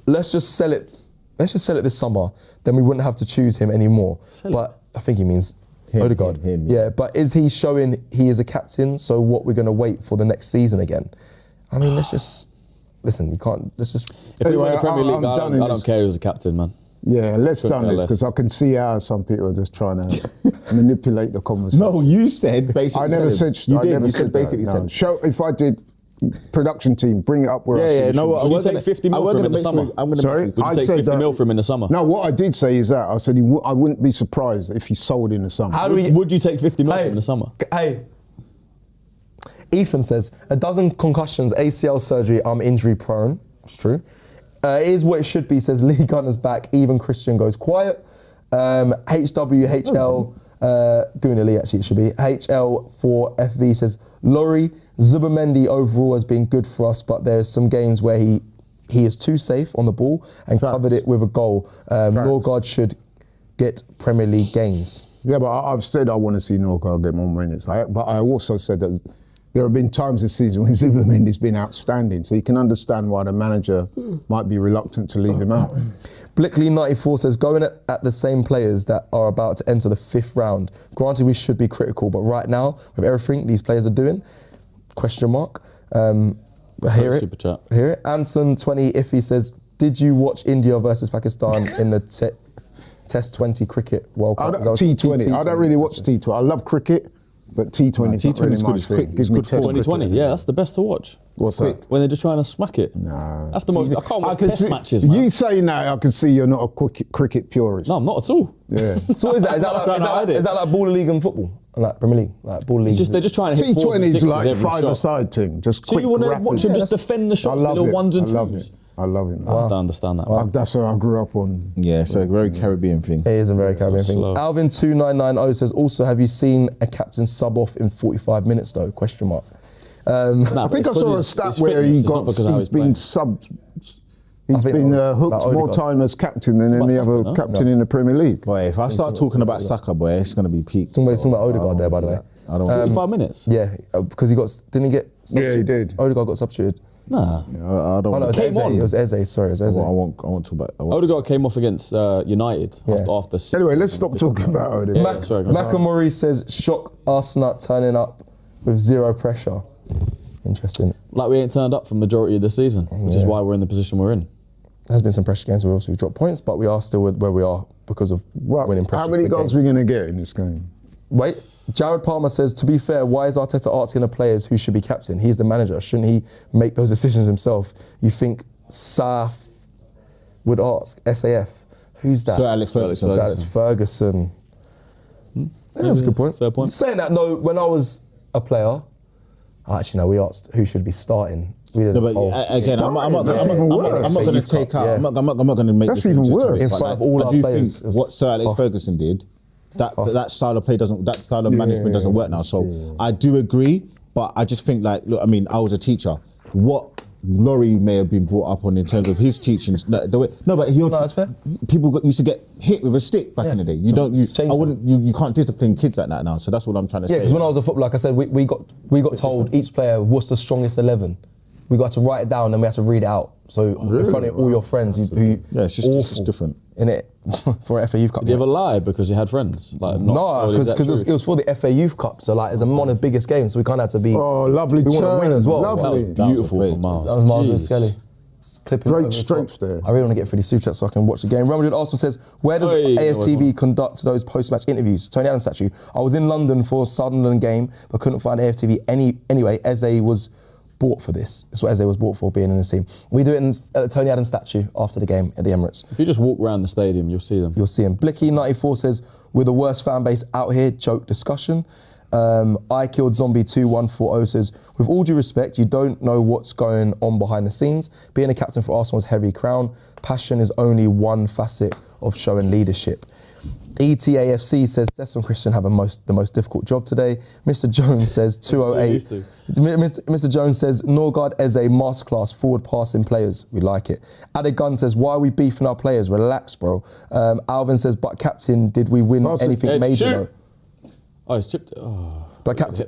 let's just sell it. Let's just sell it this summer. Then we wouldn't have to choose him anymore. But I think he means Odegaard. him. Yeah, but is he showing he is a captain? So what we're going to wait for the next season again? I mean, let's just listen. You can't. Let's just. If we win the Anyway, Premier League, I'm I done in don't this. care who's a captain, man. Yeah, let's Couldn't done care this less. because I can see how some people are just trying to manipulate the conversation. No, you said basically. I never said. You I did. never You said said basically that, no. said. Show if I did. Production team, bring it up where I Yeah, think it no. should I Would you was take gonna- 50 mil I was for him gonna in the make summer? sure- I'm gonna Sorry? Would you I take said 50 that- mil for him in the summer? No, what I did say is that I said I wouldn't be surprised if he sold in the summer. How do we? Would you take 50 mil for him in the summer? Hey. Ethan says, a dozen concussions, ACL surgery, I'm injury prone. It's true. It is what it should be, says Lee Gunner's back, even Christian goes quiet. HWHL, Goonali actually it should be. HL4FV says, Laurie, Zubamendi overall has been good for us, but there's some games where he is too safe on the ball and covered it with a goal. Norgard should get Premier League games. Yeah, but I've said I want to see Norgard get more minutes. But I also said that there have been times this season when Zubamendi's been outstanding, so you can understand why the manager might be reluctant to leave him out. Blickley94 says, going at the same players that are about to enter the 5th round. Granted, we should be critical, but right now, with everything these players are doing, question mark. Hear it. Super chat. Hear it. Anson20 Iffy says, did you watch India versus Pakistan in the Test 20 cricket World Cup? T20. I don't really watch T20. I love cricket, but T20 is not really my thing. Gives me test 2020, cricket. yeah, that's the best to watch. What's that? When they're just trying to smack it. Nah. That's the most. I can't watch can test see- matches, man. You saying that, I can see you're not a cricket purist. No, I'm not at all. Yeah. So what is that? Is that, I'm like, trying to hide it. is that like Baller League and football? Like Premier League? Like Baller League? They're just trying to hit fours and T20 is sixes like every shot. five-a-side thing, just So quick, you want to rapid. watch them just that's- defend the I shots, love little it. ones and I love twos? it. I love it. I don't understand that. Man. That's what I grew up on. Yeah, so a very Caribbean thing. It is a very Caribbean thing. slow. Alvin2990 says, also, have you seen a captain sub off in 45 minutes though? Question mark. Nah, I think I it's saw a 'cause stat it's where fitness, he it's not got, because of how he's playing. been subbed. He's think been it was hooked about more Odegaard. time as captain than any Saka, other no? captain in the Premier League. Boy, if I start talking about Saka, boy, it's going to be peak. Talking about Odegaard there, by the way. I don't 45 minutes? Yeah, because didn't he get? Yeah, he did. Odegaard got substituted. Nah. I don't Oh no, it want was Came Eze. on. It was Eze. Sorry, it was Eze. I want to talk about. I want Odegaard came off against United Yeah. after 6. Anyway, let's stop talking about Odegaard. Yeah, sorry, go on. Makamori says, shock Arsenal turning up with zero pressure. Interesting. Like we ain't turned up for majority of the season, which is why we're in the position we're in. There has been some pressure games. We obviously dropped points, but we are still where we are because of winning pressure. How many goals are we going to get in this game? Wait, Jared Palmer says, to be fair, why is Arteta asking the players who should be captain? He's the manager. Shouldn't he make those decisions himself? You think Saf would ask? SAF? Who's that? Sir Alex Ferguson. Sir Alex Ferguson. Yeah, that's a good point. Fair point. Saying that, no, when I was a player, actually, no, we asked who should be starting. We didn't. No, but again, I'm not That's even worse. going to take out. Yeah. I'm not going to make That's this even into a worse. topic, In but front of all I our do players, think it's what Sir Alex tough. Ferguson did, that style of play doesn't, that style of management doesn't work now. So true. I do agree, but I just think like, look, I mean, I was a teacher. What Laurie may have been brought up on in terms of his teachings. But that's fair. people used to get hit with a stick back in the day. You don't. It's changed You can't discipline kids like that now. So that's what I'm trying to Yeah, say. because when I was a footballer, like I said, we got told each player what's the strongest 11. We got to write it down and we had to read it out. So in front of all your friends, who Yeah, it's just different. In it for FA Youth Cup. Did you ever lie because you had friends? Like, not No, totally because that it was for the FA Youth Cup, so like it's one of the biggest games, so we kind of had to be. Oh, lovely We want to win turn, as well. lovely. That was beautiful That was from Miles. That was Miles and Jeez. Skelly. Clipping Great over the strength top. there. I really want to get through the super chat so I can watch the game. Real Madrid Arsenal says, where does Hey, AFTV conduct those post-match interviews? Tony Adams statue. I was in London for a Sunderland game, but couldn't find AFTV anyway. Eze was bought for this. It's what Eze was bought for, being in the team. We do it at the Tony Adams statue after the game at the Emirates. If you just walk around the stadium, you'll see them. You'll see him. Blicky94 says, we're the worst fan base out here, joke discussion. I Killed Zombie 2140 says, with all due respect, you don't know what's going on behind the scenes. Being a captain for Arsenal is heavy crown. Passion is only one facet of showing leadership. ETAFC says Cecil and Christian have the most difficult job today. Mr. Jones says 208. Mr. Jones says Norgard Eze masterclass forward passing players. We like it. Adegun says, why are we beefing our players? Relax, bro. Alvin says, but captain, did we win anything major though? Oh, it's chipped. Oh, but captain,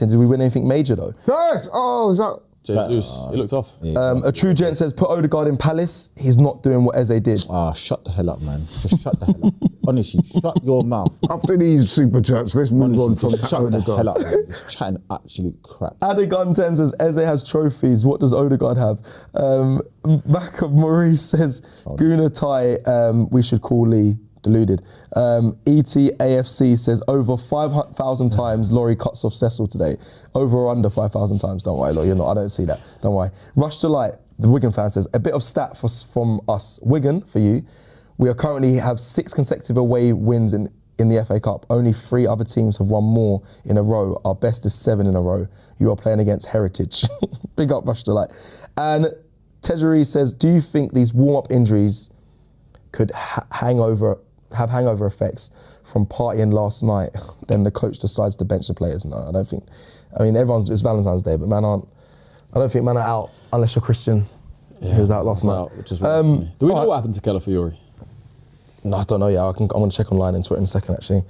did we win anything major though? Yes. Oh, is that? Jesus, he looked off. A true gent says, put Odegaard in Palace. He's not doing what Eze did. Shut the hell up, man. Just shut the hell up. Honestly, shut your mouth. After these super chats, let's move on from Shut the hell up, man. Just chatting absolute crap. Adegun 10 says, Eze has trophies. What does Odegaard have? Back of Maurice says, Guna Tai, we should call Lee. Deluded. ETAFC says over 5,000 times Laurie cuts off Cecil today. Over or under 5,000 times. Don't worry, Laurie, you're not. I don't see that. Don't worry. Rush to Light, the Wigan fan says, a bit of stat from us. Wigan, for you, we are currently have 6 consecutive away wins in the FA Cup. Only 3 other teams have won more in a row. Our best is 7 in a row. You are playing against Heritage. Big up, Rush to Light. And Tejeri says, do you think these warm-up injuries could have hangover effects from partying last night? Then the coach decides to bench the players. No, I don't think. I mean, it's Valentine's Day, but I don't think man are out unless you're Christian. Yeah, he was out last night. Out, which is right for me. Do we know what happened to Keller Fiore? No, I don't know yet. I'm going to check online and Twitter in a second, actually.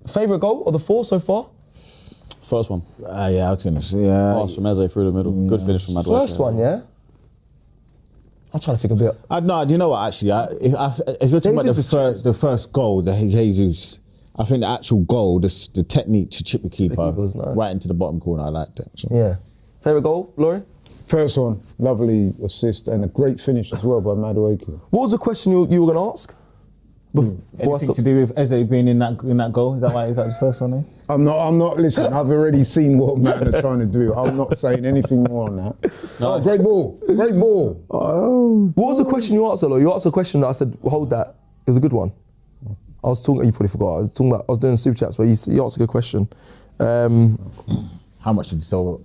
Favourite goal of the 4 so far? First one. Yeah, I was going to say. Pass from Eze through the middle. Yeah. Good finish from Madueke. First one, yeah? I'm trying to think a bit. No, do you know what, actually? If you're talking about the first goal, the Jesus, I think the actual goal, the technique to chip the keeper right into the bottom corner, I liked it. So. Yeah. Favourite goal, Laurie? First one, lovely assist and a great finish as well by Madueke. What was the question you were going to ask? Anything to do with Eze being in that goal? Is that the first one? Eh? I'm not. Listen, I've already seen what man are trying to do. I'm not saying anything more on that. Nice. Oh, great ball. Oh. What was the question you answered? You asked a question that I said, hold that. It was a good one. I was talking. You probably forgot. I was doing super chats, but you asked a good question. How much did you sell?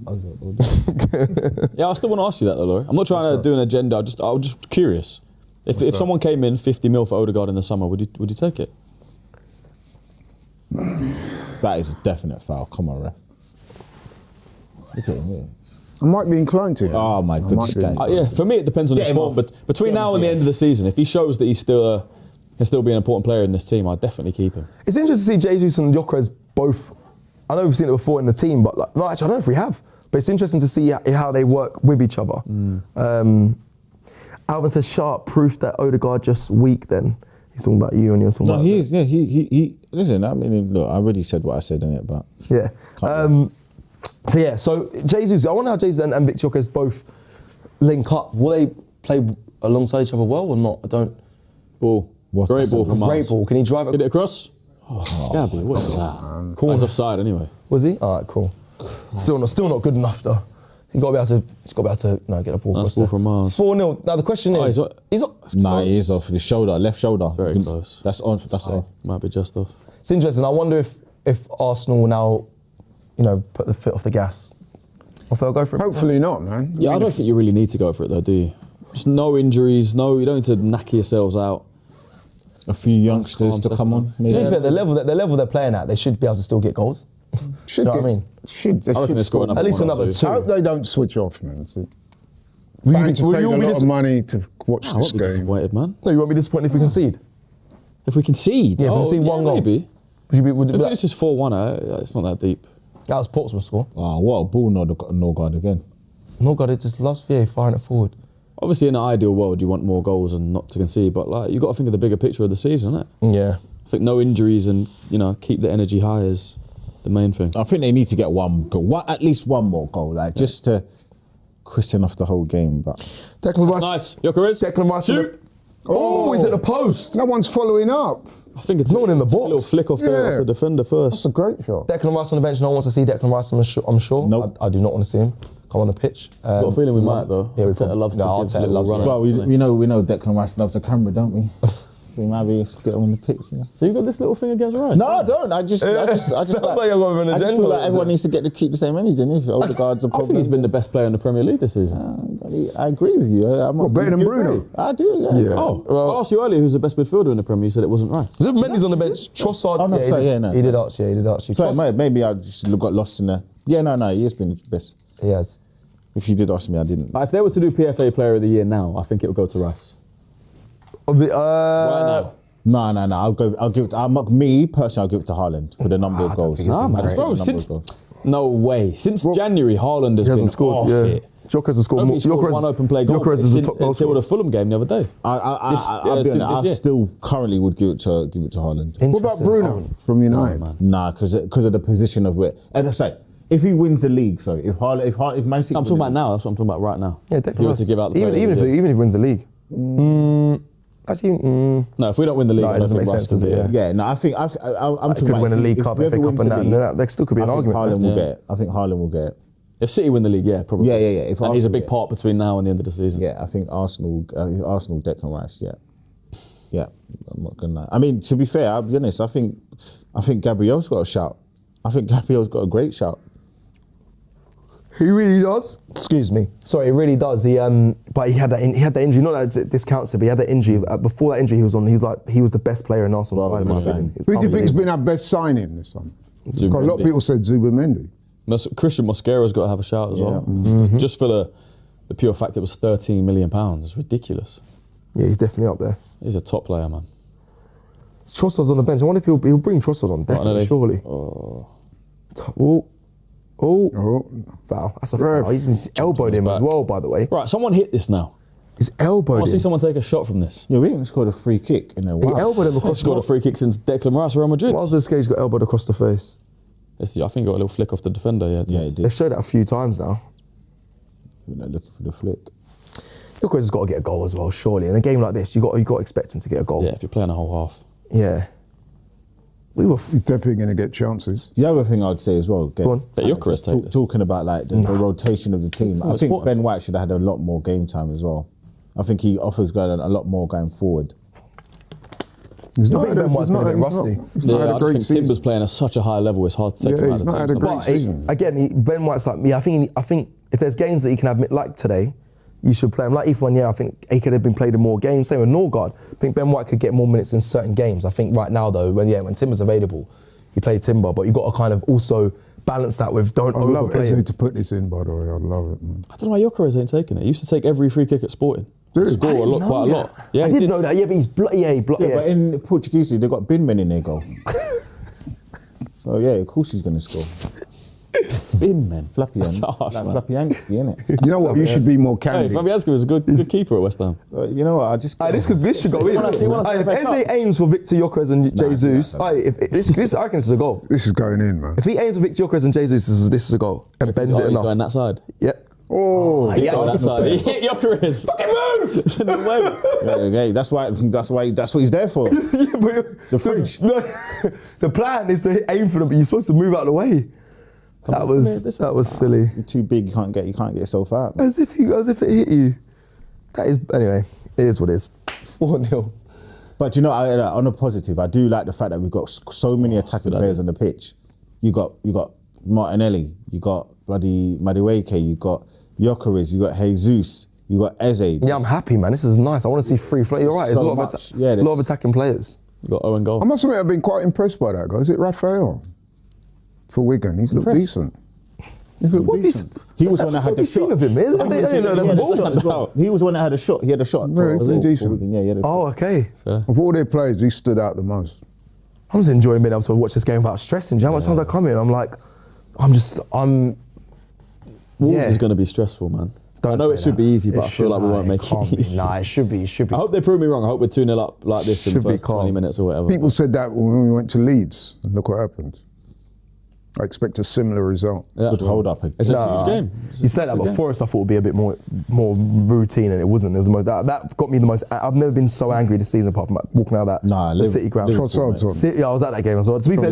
Yeah, I still want to ask you that though, Laurie. I'm not trying to do an agenda. I was just curious. If someone came in 50 mil for Odegaard in the summer, would you take it? That is a definite foul. Come on, ref. Look at him. I might be inclined to. Oh my goodness, guy. Yeah, for me it depends on his form. But between now and the end of the season, if he shows that he's still can still be an important player in this team, I'd definitely keep him. It's interesting to see Jesus and Gyökeres both. I know we've seen it before in the team, but actually I don't know if we have. But it's interesting to see how they work with each other. Alvin says, sharp proof that Odegaard just weak then. He's talking about you and you're talking about... No, he is, yeah, he listen, I mean, look, I already said what I said in it, but... Yeah. So Jesus, I wonder how Jesus and Victor Gyökeres both link up. Will they play alongside each other well or not? I don't... Ball. Great ball from Miles. Great ball. Can he drive it? Get it across? Oh, Gabby, what is that? Cool. He's offside anyway. Was he? All right, cool. Still not good enough though. He's got to be able to get a ball across ball from Miles. 4-0. Now the question is, he's not. Nah, he is off his shoulder, left shoulder. Very close. That's on. That's off. Might be just off. It's interesting. I wonder if Arsenal will now, put the foot off the gas. Or if they'll go for it. Hopefully not, man. Yeah, I don't think you really need to go for it though, do you? Just no injuries. No, you don't need to knack yourselves out. A few youngsters to come on. To be fair, the level they're playing at, they should be able to still get goals. Should you know what I mean? They should score at least another 2. I hope they don't switch off, man. Will you pay a lot of money to watch this I won't be game. disappointed, man. No, you won't be disappointed if we concede. If we concede? Yeah, if we concede one goal. Maybe. Would if this is 4-1, it's not that deep. That was Portsmouth's score. Oh, what a ball, Norgard again. Norgard, it just loves firing it forward. Obviously, in an ideal world, you want more goals and not to concede, but you've got to think of the bigger picture of the season, isn't it? Yeah. I think no injuries and, keep the energy high is the main thing. I think they need to get one goal, at least one more goal, just to christen off the whole game. But Declan Rice. Nice. Gyökeres. Declan Rice. Shoot. Oh, he's at the post. No one's following up. I think it's no one in the box. A little flick off the defender first. That's a great shot. Declan Rice on the bench. No one wants to see Declan Rice, I'm sure. Nope. I do not want to see him. come on the pitch. Got a feeling we might though. Yeah, we Arteta probably loves to no, give Arteta little loves run it. Well, outs, we know Declan Rice loves the camera, don't we? We might be able to get him on the pitch. You know? So you got this little thing against Rice? No, I don't. I just Sounds like you're going with an I just agenda, feel like is everyone it? needs to keep the same energy. And if Odegaard's a I problem, think he's been the best player in the Premier League this season. I agree with you. I'm not better than you Bruno? agree? I do. Yeah. Oh, I asked you earlier who's the best midfielder in the Premier. You said it wasn't Rice. Mendy's on the bench. Trossard. Oh, no, sorry, yeah, no. He did ask you. He did ask you. Sorry, maybe I just got lost in there. Yeah, no, he has been the best. He has. If you did ask me, I didn't. If they were to do PFA Player of the Year now, I think it would go to Rice. Right now. No. I'll give it. Me personally, I'll give it to Haaland with a number of goals. Nah, man. Bro, no way. Since January, Haaland has He been hasn't scored. off Yeah. it. Gyökeres has scored I don't more. think he scored one open play goal Gyökeres is the since, top goal until the scorer. Fulham game the other day. I'll be honest, I still currently would give it to Haaland. What about Bruno from United? man. Nah, because of the position of where. And I say, if he wins the league, sorry, if Man City, I'm talking about now. That's what I'm talking about right now. Yeah, If you were to give out the Player of the even if Year. he wins the league. Actually, No, if we don't win the league, No, it I don't doesn't think make Rice sense, can does be it? it. Yeah, no, I think I'm talking could about win a League if Cup, whoever FA Cup wins and the that, league, and there still could be an I think argument. Haaland will Yeah. get it. I think Haaland will get it. If City win the league, yeah, probably. Yeah. If And he's a Arsenal big get it. part between now and the end of the season. Yeah, I think Arsenal, Declan Rice. Yeah. I'm not gonna lie. I mean, to be fair, I'll be honest. I think Gabriel's got a shout. I think Gabriel's got a great shout. He really does. Excuse me. Sorry, he really does. But he had that injury. Not that it discounts it, but he had that injury. Before that injury, he was the best player in Arsenal's side, in my opinion. It's Who do you think has unbelievable. been our best signing this summer? Because a lot of Zubimendi. people said Zubimendi. Christian Mosquera's got to have a shout as well. Just for the pure fact it was £13 million. It's ridiculous. Yeah, he's definitely up there. He's a top player, man. Trossard's on the bench. I wonder if he'll bring Trossard on. Definitely, surely. Oh, foul. That's a foul. He's elbowed him as well, by the way. Right, someone hit this now. He's I elbowed want to see him. someone take a shot from this. Yeah, we haven't scored a free kick in a He while. elbowed him He across. scored a free kick since Declan Rice, Real Madrid. Miles Cage got elbowed across the face. I think he got a little flick off the defender, yeah. Yeah, he They've did. showed it a few times now. We're not looking for the flick. Gyökeres has got to get a goal as well, surely. In a game like this, you got to expect him to get a goal. Yeah, if you're playing a whole half. Yeah. We were. He's definitely going to get chances. The other thing I'd say as well, Go on. Let Gyökeres take this. talking about like the rotation of the team. I it's think what- Ben White should have had a lot more game time as well. I think he offers going a lot more going forward. He's I think Ben White's been a bit rusty. He's not had Yeah, a I great just think Timber's season. playing at such a high level, it's hard to take Yeah, him out he's of the not team had a great sometimes. season. Again, Ben White's like me. I think if there's games that he can admit, like today, you should play him. Like Ifeanyi, I think he could have been played in more games. Same with Norgard. I think Ben White could get more minutes in certain games. I think right now though, when Timber's available, you play Timber, but you got to kind of also balance that with don't I'd love overplay him. Eze to put this in, by the way. I'd love it, man. I don't know why Gyökeres ain't taking it. He used to take every free kick at Sporting. Did he? Score a lot, quite a lot. Yeah, I he did did know that. Yeah, but he's Yeah, but in Portuguese, they've got bin men in their goal. So yeah, of course he's going to score. Bin man. Flappy That's Yanks, harsh, like man. Flappy Yankski, innit? You know what? You should be more Hey, candid. Fabianski was a good keeper at West Ham. You know what? I just This should go in. If Eze aims for Victor Gyökeres and Jesus, this I reckon this is a goal. This is going in, man. If he aims for Victor Gyökeres and Jesus, this is a goal and bends it He's enough. going that side. Yep. Oh, He got that side. He hit Gyökeres. Fucking move! It's in the way. Yeah, that's what he's there for. Yeah, but The fridge. The plan is to aim for them, but you're supposed to move out of the way. That was silly. You're too big. You can't get yourself out. Man. As if it hit you. That is anyway. It is what it is. 4-0. But you know, on a positive, I do like the fact that we've got so many attacking players on the pitch. You got Martinelli, you got bloody Madueke, you got Gyökeres, you got Jesus, you got Eze. Yeah, I'm happy, man. This is nice. I want to see free flow. You're right. There's So a lot much. of Yeah, a lot of attacking players. You got Owen goal. I must admit, I've been quite impressed by that guy. Is it Raphael? For Wigan, he's looked decent. He's looked What have you decent. He was the one that had What the have you shot. seen of him? I didn't know that ball. He was the one that had a shot. He had a shot. Very decent. Wigan. Yeah, he had a Oh, shot. okay. Of all their players, he stood out the most. I'm just enjoying being able to watch this game without stressing. Do you know how much times I come in? I'm like, Wolves yeah. is going to be stressful, man. I know Don't it say should that. be easy, but It I feel like we won't make can't it be. easy. Nah, it should be. I hope they prove me wrong. I hope we're 2-0 up like this in the Should be first calm. 20 minutes or whatever. People said that when we went to Leeds, and look what happened. I expect a similar result. Yeah. Good hold up. It's a huge game. You said that, but Forest I thought would be a bit more routine, and it wasn't. It was the most that got me the most. I've never been so angry this season apart from walking out of that the City ground. Yeah, I was at that game as well. To be fair,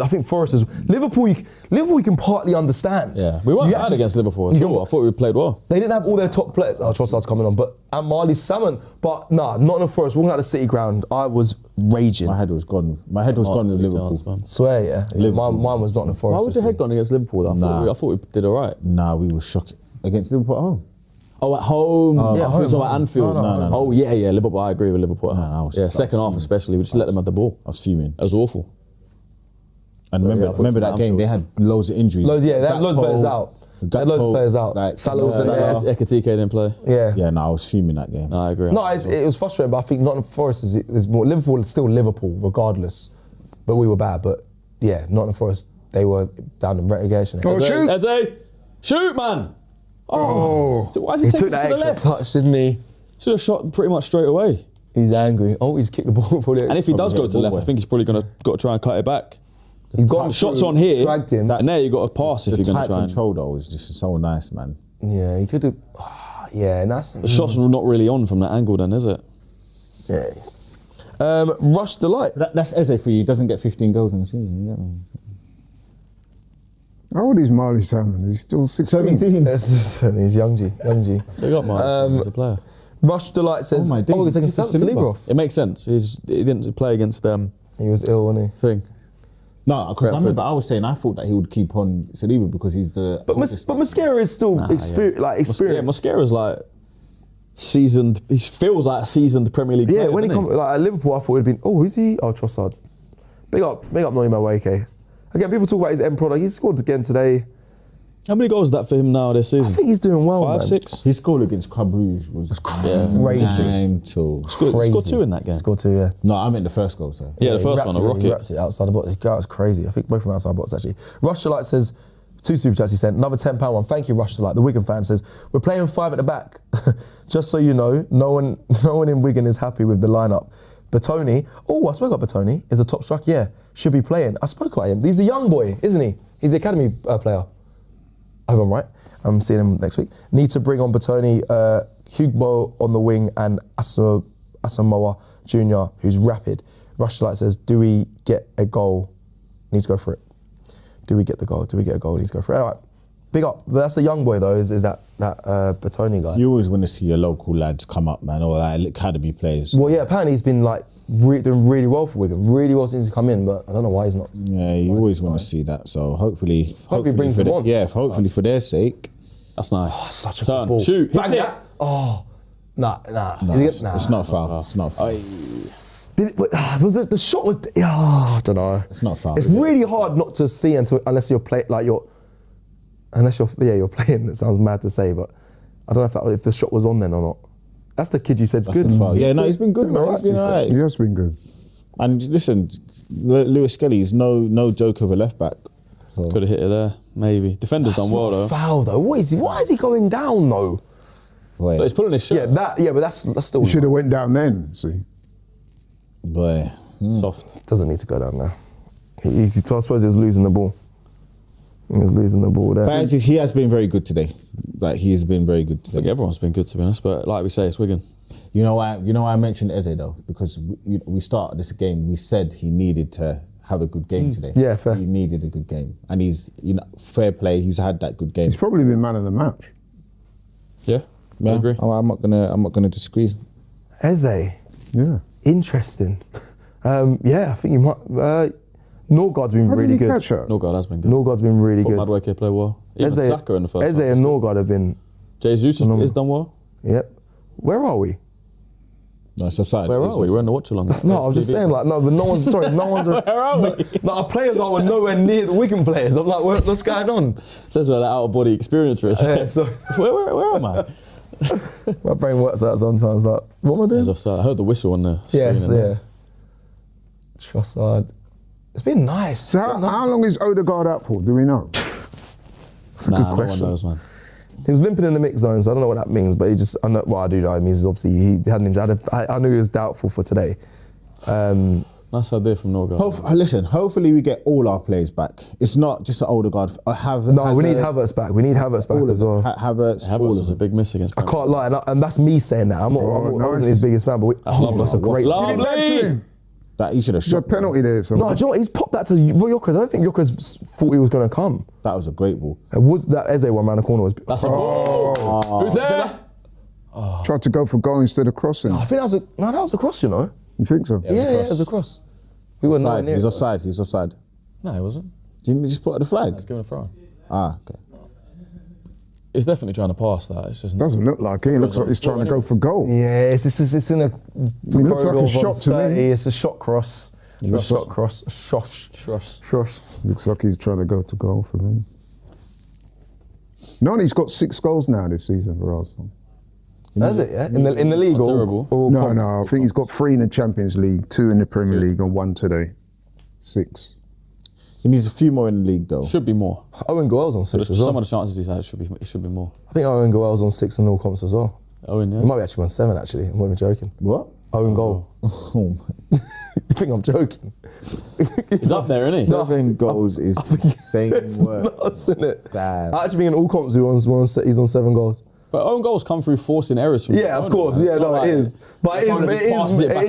I think Forest is Liverpool. You can partly understand. Yeah, we weren't bad against Liverpool at all. I thought we played well. They didn't have all their top players. Trossard's coming on, and Marley Salmon. But not in Forest. Walking out the City ground, I was raging. My head was gone. My head was gone with Liverpool. Swear, yeah. Mine was not in the Forest. Why was your head gone against Liverpool? Though? I thought we did all right. Nah, we were shocking against Liverpool at home. Oh, at home. I thought you were talking about Anfield. No. Oh yeah, Liverpool. I agree with Liverpool. Second half especially, we just let them have the ball. I was fuming. It was awful. And remember that game? They had loads of injuries. They had loads of players out. They had loads of players out. Like, Salah was in there. Ekitike didn't play. Yeah. No, I was fuming that game. No, I agree. No, it was frustrating, but I think Nottingham Forest is more. Liverpool is still Liverpool, regardless. But we were bad. But yeah, Nottingham Forest, they were down in relegation. Oh, shoot! Eze! Shoot, man! Oh. So why is he took taking that it to the extra left? touch, didn't he? Should have shot pretty much straight away. He's angry. Oh, he's kicked the ball. And if he does go to the left, I think he's probably got to try and cut it back. He's got shots on here, dragged him. and there you got to pass if you're going to try and... control though was just so nice, man. Yeah, he could have. Yeah, and that's. The shot's not really on from that angle then, is it? Yes. Rush Delight. That's Eze for you. He doesn't get 15 goals in the season. You get me? How old is Marley Salmon? He's still 16. 17. He's young G. They got Marley as a player. Rush Delight says, my days, he's taking Saliba off. It makes sense. He didn't play against them. He was ill, wasn't he? Thing. No, because I remember I was saying I thought that he would keep on Saliba because he's the. But Mascara is still experienced. Mascara's like seasoned. He feels like a seasoned Premier League player. Yeah, when he comes at Liverpool, I thought it'd been. Oh, who's he? Oh, Trossard. Big up, Noni Maweke. Again, people talk about his end product. He scored again today. How many goals is that for him now this season? I think he's doing well, 5, man. 6? His goal against Club Rouge was crazy. mental. He scored 2 in that game. Scored 2, yeah. No, I meant the first goal, sir. Yeah, the first one, a rocket. He wrapped it outside the box. That was crazy. I think both from outside the box, actually. Rush Delight says, 2 super chats he sent, another £10 one. Thank you, Rush Delight. The Wigan fan says, we're playing 5 at the back. Just so you know, no one in Wigan is happy with the lineup. Batoni, I spoke about Batoni, is a top striker, yeah. Should be playing. I spoke about him. He's a young boy, isn't he? He's the academy player. I hope I'm right. I'm seeing him next week. Need to bring on Batoni, Hugbo on the wing, and Asamoah Jr., who's rapid. Rush Delight says, do we get a goal? Need to go for it. Do we get the goal? Do we get a goal? Need to go for it. All right. Big up. That's the young boy, though, is that Batoni guy. You always want to see your local lads come up, man, or like academy players. Well, yeah, apparently he's been like doing really well for Wigan, really well since he's come in, but I don't know why he's not. Yeah, you always want to see that. So hopefully brings them on. Yeah, hopefully for their sake. That's nice. Oh, such a Turn, good ball. shoot, Bang hit it. that. Oh, nah. No, Is it's not foul. It's not foul. The shot was. I don't know. It's not foul. It's really hard not to see unless you're playing. You're playing. It sounds mad to say, but I don't know if the shot was on then or not. That's the kid you said's good. Yeah, no, he's been good, man. He's been alright. He has been good. And listen, Lewis Skelly's no joke of a left back. So. Could have hit it there, maybe. Defender's done well though. Foul though. Why is he going down though? Boy. But he's pulling his shirt. Yeah, but that's still. He should have went down then. See. Boy. Soft. Doesn't need to go down there. I suppose he was losing the ball. He was losing the ball there. But actually, he has been very good today. Like he has been very good I today. think everyone's been good to be honest, but like we say, it's Wigan. You know why I mentioned Eze though? Because we started this game, we said he needed to have a good game today. Yeah, fair. He needed a good game. And he's, fair play, he's had that good game. He's probably been man of the match. Yeah, I agree. I'm not gonna disagree. Eze. Yeah. Interesting. I think you might. Norgard's been How really did he good. catch that? Norgard has been good. Norgard's been really good. Madueke played well. Even Saka in the first Eze half. and Norgard have been. Jesus has done well. Yep. Where are we? No, it's offside. Where are we? We're in the watch along. That's not. I was just saying, like, no, but no one's. Sorry, no one's. Where are we? No, our players are nowhere near the Wigan players. I'm like, what's going on? Says we're that out of body experience for us. Yeah, so where am I? my brain works out sometimes. Like, what am I doing? He's offside. I heard the whistle on the screen. Yes, yeah. Trossard. It's been nice. So how long is Odegaard out for? Do we know? That's a good No one question. knows, man. He was limping in the mix zone, so I don't know what that means. But I do know what it means. Is obviously he had an injury. I knew he was doubtful for today. Nice idea from Norgard. Listen, hopefully we get all our players back. It's not just an older guard. No, we need Havertz back. We need Havertz back as well. Havertz was a big miss against I can't lie, and that's me saying that. I wasn't his biggest fan, but that's a great. Lovely. That he should have There's a shot. penalty there. No, do you know what? He's popped that to Jokers. I don't think Jokers thought he was going to come. That was a great ball. It was that Eze one around the corner was. That's a ball. Who's there? Tried to go for goal instead of crossing. I think that was a cross, you know. You think so? Yeah, it was a cross. We were not Offside. near. He's offside. No, he wasn't. Didn't he just put the flag? He's giving a throw. Okay. He's definitely trying to pass that. It's just Doesn't look like it. It looks like he's trying to go for goal. Yeah, it's in a. It looks like a shot to me. It's a shot cross. It's a shot cross. Shush. Looks like he's trying to go to goal for me. No, he's got 6 goals now this season for Arsenal. That's it, yeah? In the league? Not terrible. No, I think he's got 3 in the Champions League, 2 in the Premier League, and 1 today. 6. He needs a few more in the league though. Should be more. Owen Goel's on 6 as well. Some of the chances he's had it should be more. I think Owen Goel's on 6 in all comps as well. Owen, yeah. He might be actually on 7 actually. I'm not even joking. What? Owen Goel. Oh, You think I'm joking? He's up there, isn't he? 7 goals is insane work. Nuts, isn't it? Damn. I actually think in all comps he's on 7 goals. But own goals come through forcing errors from Yeah, of course. Yeah, no, it is. But it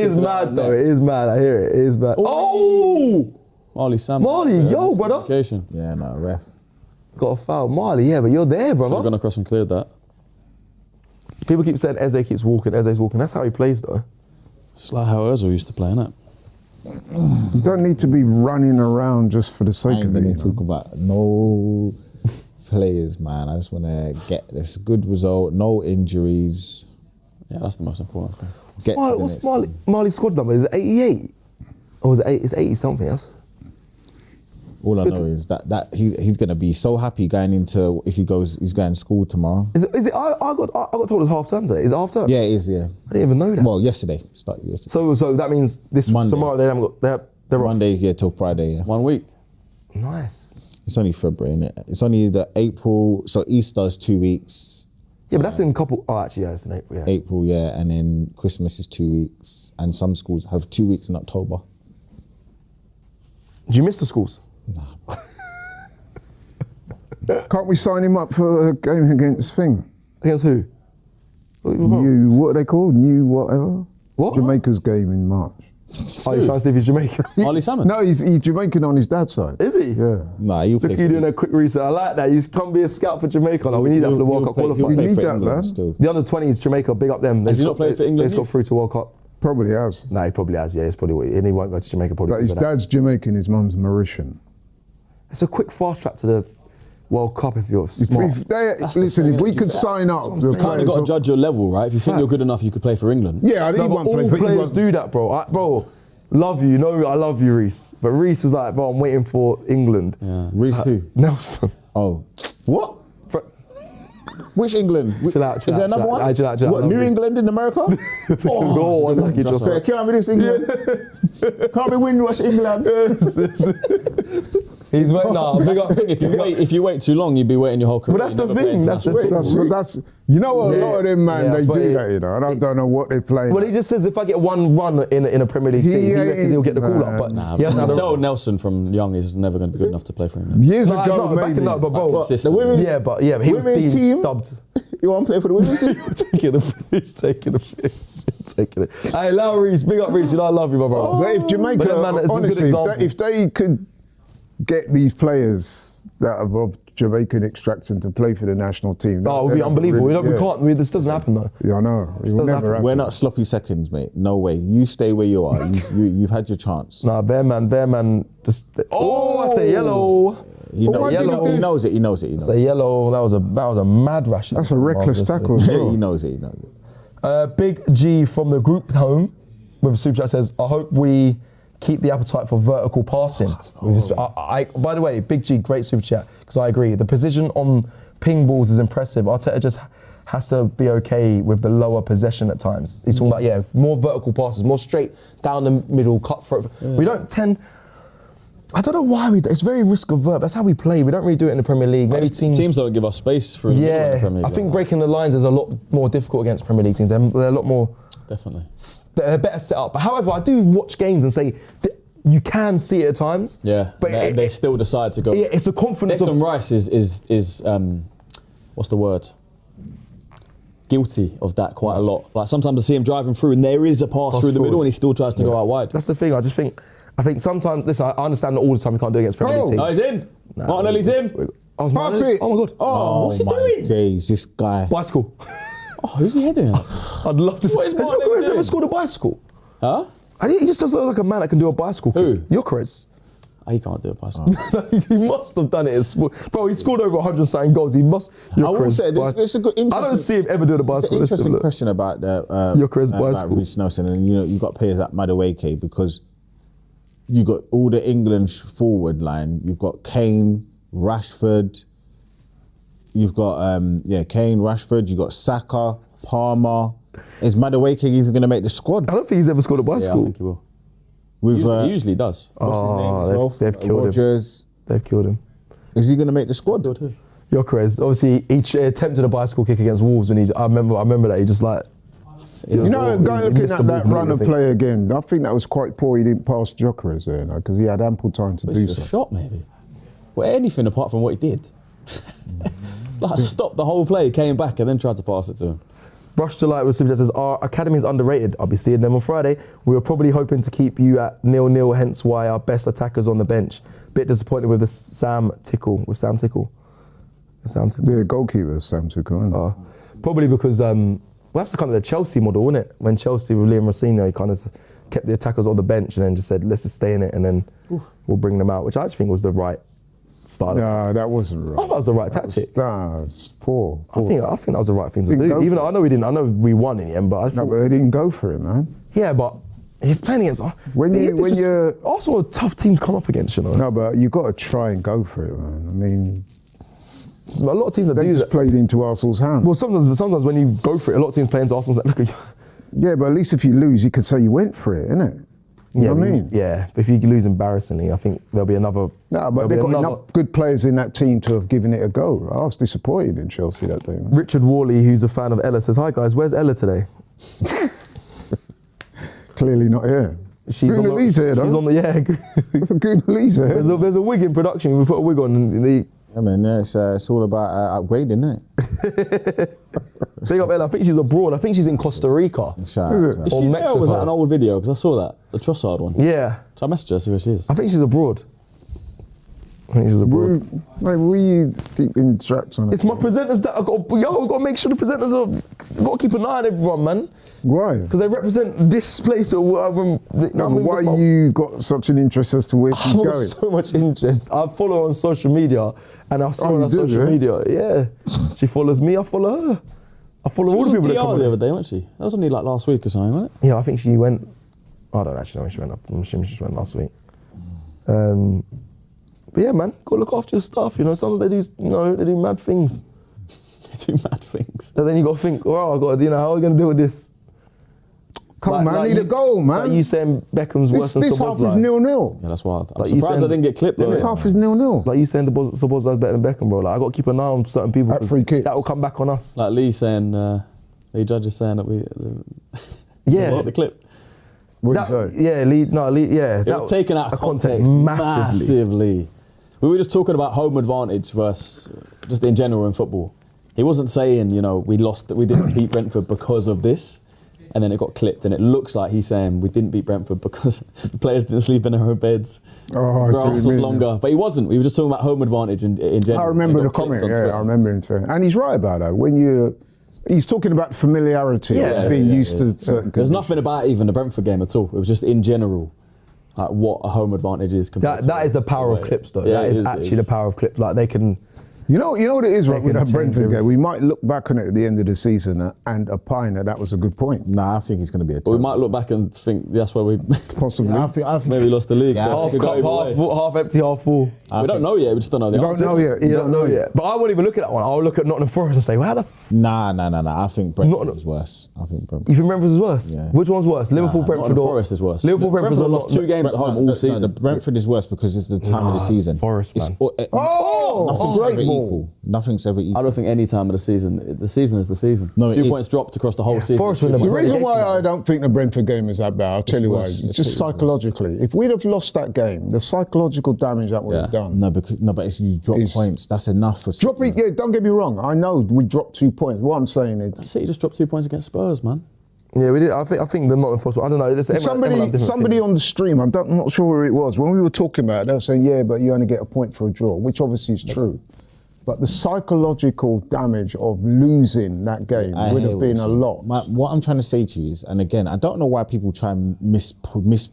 is mad though. It is mad. I hear it. It is mad. Oh! Marley Sam. Marley, yo, brother. Yeah, no, ref. Got a foul. Marley, yeah, but you're there, Should have brother. gone across and cleared that. People keep saying Eze keeps walking. Eze's walking. That's how he plays though. It's like how Ozil used to play, innit? You don't need to be running around just for the I sake ain't of gonna it. talk about no players, man. I just want to get this good result, no injuries. Yeah, that's the most important thing. Get to the What's next Marley's squad number? Is it 88? Or is it 8? It's 80 something else. All I know is that he's gonna be so happy going into he's going to school tomorrow. Is it? I got told it's half term today. Is it half term? Yeah, it is. Yeah. I didn't even know that. Well, yesterday started yesterday. So that means this Monday. tomorrow they haven't got. They're off. Monday, yeah, till Friday. Yeah. 1 week. Nice. It's only February, innit? It's only the April. So Easter's 2 weeks. Yeah, but that's in a couple. Oh, actually, yeah, it's in April. Yeah. April, yeah, and then Christmas is 2 weeks, and some schools have 2 weeks in October. Do you miss the schools? Can't we sign him up for a game against Thing? Against who? What are they called? New whatever? What? Jamaica's game in March. Oh, you're trying to see if he's Jamaican? Marley Salmon. No, he's Jamaican on his dad's side. Is he? Yeah. Nah, you Look play at you doing a quick research. I like that. You can't be a scout for Jamaica. Like, we need that for the World Cup You qualifiers. need that, man. Still. The under 20s, Jamaica, big up them. Has he not played for England They just got youth? through to World Cup. Probably has. No, he probably has. Yeah, it's probably what. And he won't go to Jamaica probably. But his because of that. dad's Jamaican, his mum's Mauritian. It's a quick fast track to the World Cup if you're smart. If we could sign up the You kind of got to players. judge your level, right? If you think you're good Facts. enough, you could play for England. Yeah, I No, think but one all play, but he players won't- do that, bro. Bro, love you. No, I love you, Reese. But Reese was like, bro, I'm waiting for England. Yeah. Reece who? Nelson. Oh, what? Fr- Which England? Chill out, Is there another chill out. one? Chill out, chill out. What, I love New Reece. England in America? Oh, unlucky Just Say, Joshua. can't be this England. Can't be Windrush England. He's waiting. Nah, big up. If you wait too long, you'd be waiting your whole career. But that's You the never play thing, that's the international. thing. That's you know what, a lot of them, man, Yeah, they that's do what he- that, you know. I don't know what they're playing. Well, he just says if I get one run in a Premier League team, he reckons he'll get the call up. But Nah, he hasn't had tell a Nelson from young is never going to be good enough to play for England. Years Nah, ago, no, back maybe. in that, but bro, Consistent. The women- yeah, but he was women's being team? dubbed. You want to play for the women's team? He's taking a piss. Taking it. Hey, Lau Reese, big up Reese. You know I love you, my brother. But if Jamaica, But then, man, it's a good honestly, example. if they could get these players that are of Jamaican extraction to play for the national team, Oh, it would be unbelievable. We can't. This doesn't happen though. Yeah, I know. It will doesn't never happen. happen. We're not sloppy seconds, mate. No way. You stay where you are. You've had your chance. Nah, Bear man. Just I say yellow. He knows, yellow. he knows it. He knows it. He I knows say yellow. That was a mad rash. That's a reckless tackle as it. well. He knows it. He knows it. Big G from the group home with a super chat says, I hope we keep the appetite for vertical passing. By the way, Big G, great super chat, because I agree. The precision on ping balls is impressive. Arteta just has to be okay with the lower possession at times. He's talking about, more vertical passes, more straight down the middle, cut through. Yeah. We don't tend... I don't know why it's very risk avert. That's how we play. We don't really do it in the Premier League. Maybe teams don't give us space for in the Premier League. I think breaking the lines is a lot more difficult against Premier League teams. They're a lot more Definitely. Better set up. But however, I do watch games and say you can see it at times. Yeah, but they still decide to go. Yeah, it's the confidence Declan of Rice is what's the word? Guilty of that quite a lot. Like sometimes I see him driving through and there is a pass through the middle and he still tries to go out wide. That's the thing. I think sometimes. Listen, I understand that all the time you can't do it against Premier League teams. Oh, he's in. Martinelli's in. Oh, Pass it. oh my god. What's he my doing? days, this guy. Bicycle. Oh, who's he heading at? I'd love to. What is Has Martinelli Gyökeres ever doing? scored a bicycle? Huh? He just doesn't look like a man that can do a bicycle. Who? Gyökeres. Oh, he can't do a bicycle. He must have done it in sport. Bro, he scored over 100 something goals. He must. I will say there's a good. I don't see him ever doing a It's bicycle. an Let's have a interesting look. question about the Gyökeres about bicycle. Reece Nelson, and you've got players like Madueke because you got all the England forward line. You've got Kane, Rashford. You've got Kane, Rashford. You've got Saka, Palmer. Is Madueke even going to make the squad? I don't think he's ever scored a Yeah, I bicycle. think he will. With He usually does. what's his name as well? they've killed Rodgers. him. They've killed him. Is he going to make the squad? Gyökeres, obviously, he attempted a bicycle kick against Wolves when I remember that he just like. You know, he guy looking missed at the that ball run of completely, I play again, I think that was quite poor. He didn't pass Gyökeres there, because he had ample time to do It's so. a shot, maybe. Well, anything apart from what he did. Like, stopped the whole play, came back, and then tried to pass it to him. Brush Delight with Super Chat says, our academy is underrated. I'll be seeing them on Friday. We were probably hoping to keep you at 0-0, hence why our best attackers on the bench. Bit disappointed with Sam Tickle. The goalkeeper, Sam Tuchel. Probably because that's the kind of the Chelsea model, isn't it? When Chelsea with Liam Rossini, he kind of kept the attackers on the bench and then just said, let's just stay in it and then we'll bring them out, which I actually think was the right style. No, that wasn't right. I thought it was the right tactic. Nah, it's poor. I think that was the right thing to Didn't do. go Even for though it. I know we didn't. I know we won in the end, but I No, thought, but they didn't go for it, man. yeah, but he's playing against. When you're- Arsenal are tough teams to come up against, you know. No, but you got to try and go for it, man. I mean, A lot of teams that they do just that. played into Arsenal's hands. Well, sometimes when you go for it, a lot of teams play into Arsenal's like, look at you. Yeah, but at least if you lose, you could say you went for it, innit? You know what I mean? Yeah, but if you lose embarrassingly, I think there'll be another. No, but they've got enough good players in that team to have given it a go. I was disappointed in Chelsea that day. Man. Richard Worley, who's a fan of Ella, says, hi guys, where's Ella today? Clearly not here. She's on Goonalee's here, though. She's on the, yeah. Goonalee's here. There's a wig in production, we put a wig on. And I mean, it's all about upgrading, isn't it? big up Ella, I think she's abroad. I think she's in Costa Rica. Shout out to her. Is she there or was that an old video? Because I saw that, the Trossard one. Yeah, So I messaged her, see where she is. I think she's abroad. Mate, we keep in tracks on it. It's my presenters that I've got to make sure the presenters I've got to keep an eye on everyone, man. Why? Because they represent this place. No, but why you got such an interest as to where she's I've got going? so much interest. I follow her on social media, and I saw her you on do, social yeah? media. Yeah, she follows me. I follow her. I follow She all was the on people that DR come the on. other day, wasn't she? That was only like last week or something, wasn't it? Yeah, I think she went. I don't actually know when she went up. I'm assuming she just went last week. But yeah, man, go look after your stuff. You know, sometimes they do mad things. They do mad things. And then you got to think, oh, I got, how are we going to deal with this? Come on, man, I need a goal, man. Like you saying Beckham's worse than This half is Szoboszlai. 0-0. Yeah, that's wild. I'm Like you surprised I said- didn't get clipped though. This half is 0-0. Like you saying Szoboszlai's better than Beckham, bro. Like I got to keep an eye on certain people. That 'cause free kick. that will come back on us. Like Lee saying, Lee Judge is saying that we... Yeah. The clip. What do you say? Yeah, yeah. It was taken out of context massively. massively. We were just talking about home advantage versus just in general in football. He wasn't saying, we didn't beat Brentford because of this, and then it got clipped, and it looks like he's saying we didn't beat Brentford because the players didn't sleep in their own beds, Oh, I see what grass you was mean. longer. But he wasn't. We were just talking about home advantage in general. I remember It the got clipped comment, on yeah, Twitter. I remember him saying. And he's right about that. He's talking about familiarity, Yeah, being used to certain There's conditions. nothing about even the Brentford game at all. It was just in general, like what a home advantage is. compared That to is the power of away. clips, though. Yeah, That it is is, it actually is. the power of clips. Like they can. You know what it is, right, with can that change Brentford everything. game? We might look back on it at the end of the season and opine that was a good point. Nah, I think he's going to be a But we terrible. might look back and think that's where we Possibly. I think maybe lost the league. Yeah, so I it could go either way. Half empty, half full. We don't know yet. We just don't know the You don't answer. know yet. You don't know yet. But I won't even look at that one. I'll look at Nottingham Forest and say, well, how the Nah. I think Brentford Not- is worse. I think Brentford. you think Brentford's worse? Yeah. Which one's worse? Liverpool, Brentford, Nottingham or Forest is worse. Liverpool, Brentford, or lost 2 games at home all No, season. the Brentford is worse because it's the time of the season. Forest, It's man. nothing to do with great it ball. equal. Nothing's ever equal. I don't think any time of the season is the season. No, it 2 is. points dropped across the whole season. Forest were in The the reason why I don't think the Brentford game is that bad, I'll tell you why. worse. It's just psychologically. If we'd have lost that game, the psychological damage that would have done. No, but it's you drop points. That's enough for Drop it, yeah, don't get me wrong. I know we dropped 2 points. What I'm saying is... City just dropped 2 points against Spurs, man. Yeah, we did. I think the Nottingham Forest. I don't know. Somebody on the stream, I'm not sure where it was, when we were talking about it, they were saying, yeah, but you only get a point for a draw, which obviously is true. But the psychological damage of losing that game would have been a lot. What I'm trying to say to you is, and again, I don't know why people try and misplace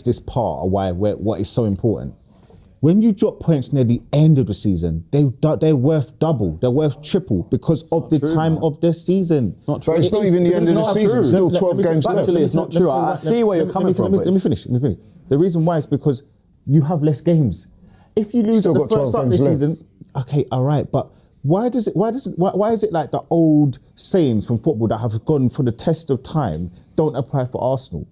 this part of what is so important. When you drop points near the end of the season, they're worth double, they're worth triple because of the time of the season. It's not true. But it's not even the end of the season. It's still 12 games left. Actually, it's not true. I see where you're coming from. Let me finish. The reason why is because you have less games. If you lose at the first start of the season, okay, all right, but why is it like the old sayings from football that have gone for the test of time don't apply for Arsenal?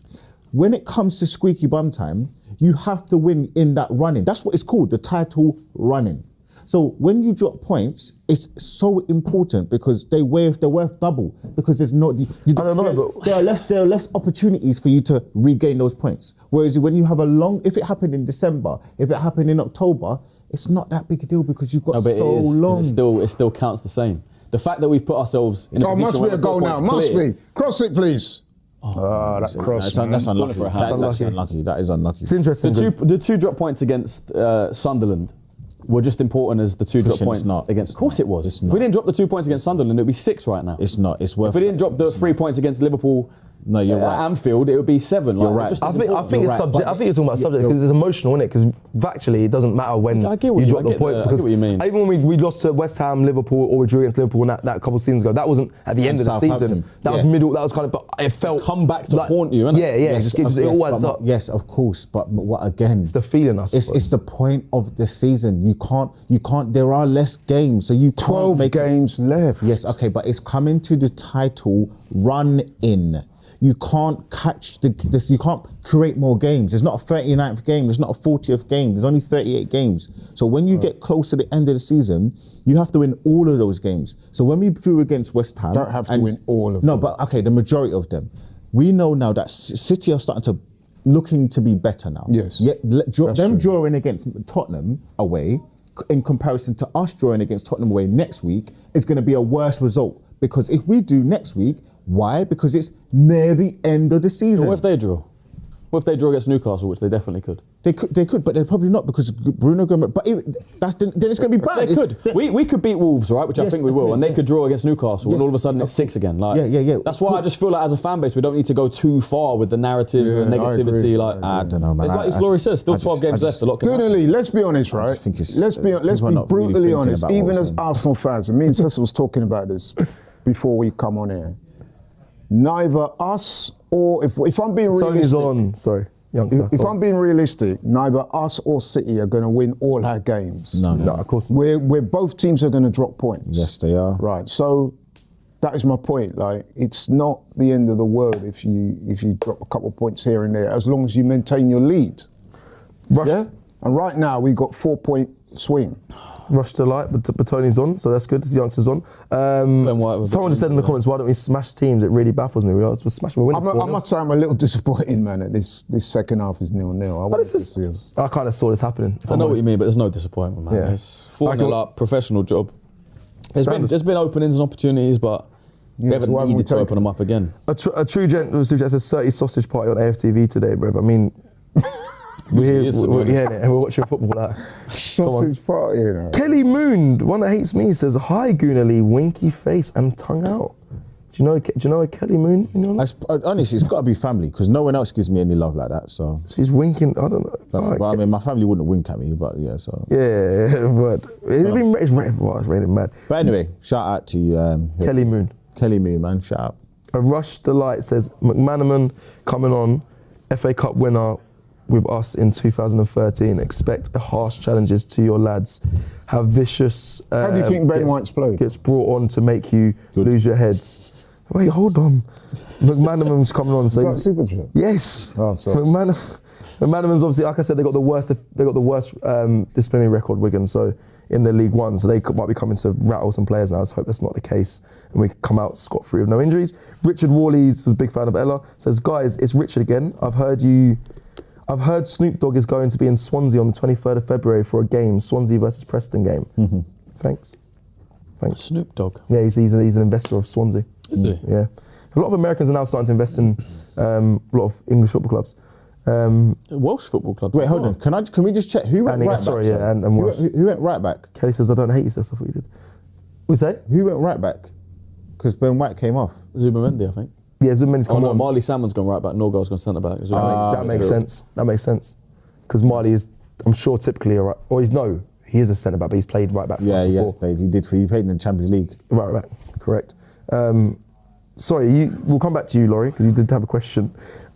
When it comes to squeaky bum time, you have to win in that running. That's what it's called, the title running. So when you drop points, it's so important because they're worth double because there's not. I don't know, but there are less opportunities for you to regain those points. Whereas when you have if it happened in December, if it happened in October, it's not that big a deal because you've got so long. It still counts the same. The fact that we've put ourselves in a position must where be a goal now. Must be. Cross it, please. That cross. That's unlucky. That's unlucky. That is unlucky. It's interesting. The two drop points against Sunderland were just important as the 2 drop points against. Of course it was. If we didn't drop the 2 points against Sunderland, it would be 6 right now. It's not. It's worth. If we didn't drop the 3 points against Liverpool. No, you're right. At Anfield, it would be 7. You're right. I think it's subject. I think you're talking about subject because it's emotional, isn't it? Because actually, it doesn't matter when you drop the points. Because what you mean. Even when we lost to West Ham, Liverpool, or we drew against Liverpool that couple of seasons ago, that wasn't at the end of the season. That was middle. That was kind of. But it felt come back to haunt you, innit? Yeah. It all adds up. Yes, of course. But what again? It's the feeling. It's the point of the season. You can't. There are less games, so you can't 12 games left. Yes, okay, but it's coming to the title run in. You can't catch this. You can't create more games. There's not a 39th game. There's not a 40th game. There's only 38 games. So when you get close to the end of the season, you have to win all of those games. So when we drew against West Ham, don't have to win all of them. No, but okay, the majority of them. We know now that City are looking to be better now. Yes. Yet drawing against Tottenham away, in comparison to us drawing against Tottenham away next week, is going to be a worse result. Because if we do next week, why? Because it's near the end of the season. What if they draw? What if they draw against Newcastle, which they definitely could? They could, but they're probably not because Bruno Gomes. But then it's going to be bad. They could. We could beat Wolves, right? Which I think we will, and they could draw against Newcastle, and all of a sudden it's 6 again. Like, yeah. That's why I just feel like as a fan base, we don't need to go too far with the narratives and the negativity. I don't know, man. It's like Laurie says, still 12 games left. A lot can happen. Goodally, let's be honest, right? Let's be brutally honest. Even as Arsenal fans, and me and Cecil was talking about this before we come on air. Neither us or if I'm being realistic. Sorry, youngster. If I'm being realistic, neither us or City are going to win all our games. No, of course not. We're both teams are going to drop points. Yes, they are. Right. So that is my point. Like, it's not the end of the world if you drop a couple of points here and there, as long as you maintain your lead. Yeah. And right now we've got 4-point swing. Rush to light, but Tony's on, so that's good. The youngster's on. Someone just said in the comments, why don't we smash teams? It really baffles me. We're smashing. We're winning. I must say I'm a little disappointed, man, that this second half is 0-0. I kind of saw this happening. I know what you mean, but there's no disappointment, man. Yeah. It's 4-0 up, professional job. There's been openings and opportunities, but we haven't needed to open them up again. A true gent was says 30 sausage party on AFTV today, bro. I mean. We're watching football. Sausage party, you know. Kelly Moon, one that hates me, says, "Hi, Goonally, winky face and tongue out." Do you know a Kelly Moon in your life? Honestly, it's got to be family because no one else gives me any love like that. So she's winking. I don't know. But I mean, my family wouldn't wink at me, but yeah. So yeah, but it's raining mad. But anyway, shout out to you, Kelly Moon. Kelly Moon, man, shout out. A Rush Delight says McManaman coming on, FA Cup winner with us in 2013. Expect harsh challenges to your lads. How vicious. How do you think Ben White's played? Gets brought on to make you lose your heads. Wait, hold on. McManaman's coming on. Is that Super Chat? Yes. Oh, I'm sorry. The Manamans, obviously, like I said, they got the worst disciplinary record, Wigan. So in the League One, so they might be coming to rattle some players now. I just hope that's not the case, and we come out scot-free with no injuries. Richard Worley's a big fan of Ella. Says, guys, it's Richard again. I've heard Snoop Dogg is going to be in Swansea on the 23rd of February for a game, Swansea versus Preston game. Mm-hmm. Thanks. Snoop Dogg. Yeah, he's an investor of Swansea. Is he? Yeah. A lot of Americans are now starting to invest in a lot of English football clubs. Welsh football clubs. Wait, hold on. Can we just check who went right back? Sorry, yeah, and Welsh. Who went right back? Kelly says, I don't hate you, that's what you did. We say? Who went right back? Because Ben White came off. Zubimendi, I think. Yeah, Zubimendi's come on. Marley Salmon's gone right back. Norgal's gone centre back. That makes sense. That makes sense. Because Marley is, I'm sure, typically a right. Or he is a centre back, but he's played right back. Yeah, he has played. He played in the Champions League. Right back. Correct. Sorry, we'll come back to you, Laurie, because you did have a question.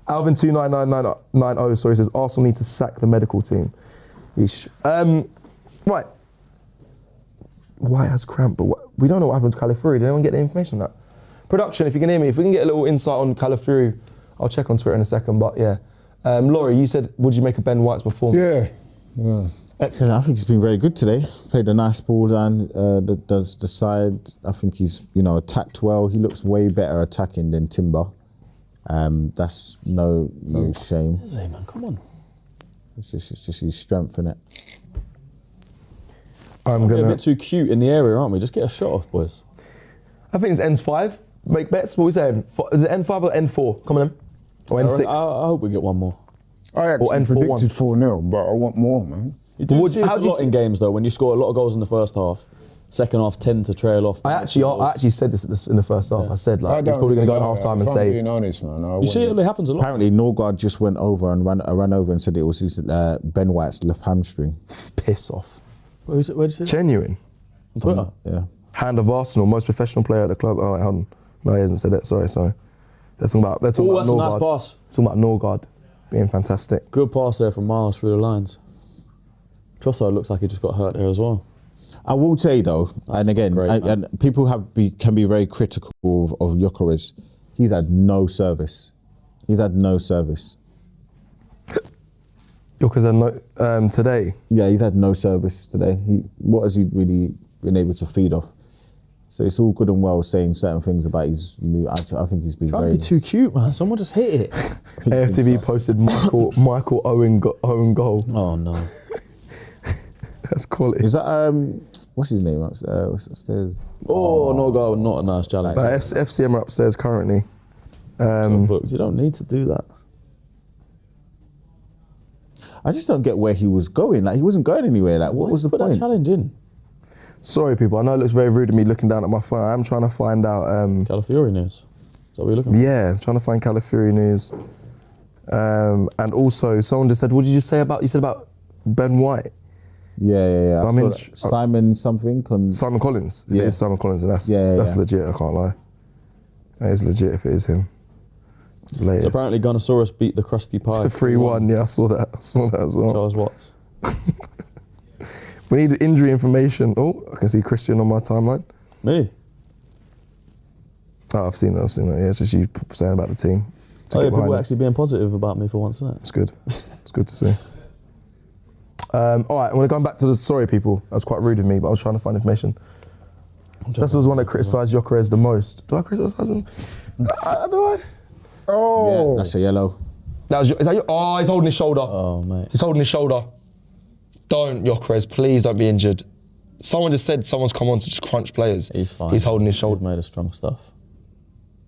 Alvin 299990 says Arsenal need to sack the medical team. Ish. Right. White has cramp, but we don't know what happened to Calafiori. Did anyone get the information on that? Production, if you can hear me, if we can get a little insight on Calafiori, I'll check on Twitter in a second. But yeah, Laurie, you said, would you make of Ben White's performance? Yeah. Excellent. I think he's been very good today. Played a nice ball down does the side. I think he's attacked well. He looks way better attacking than Timber. That's no shame. Is he, man? Come on. It's just his strength in it. I'm We're a bit too cute in the area, aren't we? Just get a shot off, boys. I think it's ends 5. Make bets. What are we saying? Is it N5 or N4? Come on then. Or N6? I hope we get one more. I actually N4-1. predicted 4-0, but I want more, man. You do see this a lot in games though. When you score a lot of goals in the first half, second half tend to trail off. I actually said this in the first half. I said he's probably going to go at half time and say. Being honest, man. You see it happens a lot. Apparently, Norgard just went over and ran over and said it was his Ben White's left hamstring. Piss off. Where'd you see? Genuine. On Twitter. Yeah. Hand of Arsenal, most professional player at the club. Oh, wait, hold on. No, he hasn't said it. Sorry. They're talking about that's Norgard. A nice pass. Talking about Norgard being fantastic. Good pass there from Miles through the lines. Trossard looks like he just got hurt there as well. I will say though, and again, great, and people can be very critical of Gyökeres. He's had no service. Gyökeres had no today. Yeah, he's had no service today. What has he really been able to feed off? So it's all good and well saying certain things about his move. I think he's been Trying very... to be too cute, man. Someone just hit it. AFTV posted Michael Owen goal. Oh no. That's quality. Is that what's his name upstairs? Oh, no goal, not a nice challenge. But FCM are upstairs currently. You don't need to do that. I just don't get where he was going. Like he wasn't going anywhere. Like what was the Put point? that challenge in. Sorry, people. I know it looks very rude of me looking down at my phone. I'm trying to find out. Calafiori news. Is that what you're looking for? Yeah, I'm trying to find Calafiori news. And also, someone just said, what did you say about? You said about Ben White. Yeah. So Simon something. Simon Collins. Yeah. It is Simon Collins, and that's legit. I can't lie. That is legit if it is him. Latest. So apparently, Gunnosaurus beat the Krusty Pie. 3-1. Yeah, I saw that as well. Charles Watts. We need injury information. Oh, I can see Christian on my timeline. Me? Oh, I've seen that. Yeah, it's just you saying about the team. People actually being positive about me for once, isn't it? It's good. It's good to see. All right, we're going back to the sorry people. That was quite rude of me, but I was trying to find information. Cecil was one that criticised Gyökeres the most. Do I criticise him? Do I? Oh. Yeah, that's a yellow. Is that your? Oh, he's holding his shoulder. Oh, mate. He's holding his shoulder. Don't, Gyökeres, please don't be injured. Someone just said someone's come on to just crunch players. He's fine. He's holding his shoulder. He's made of strong stuff.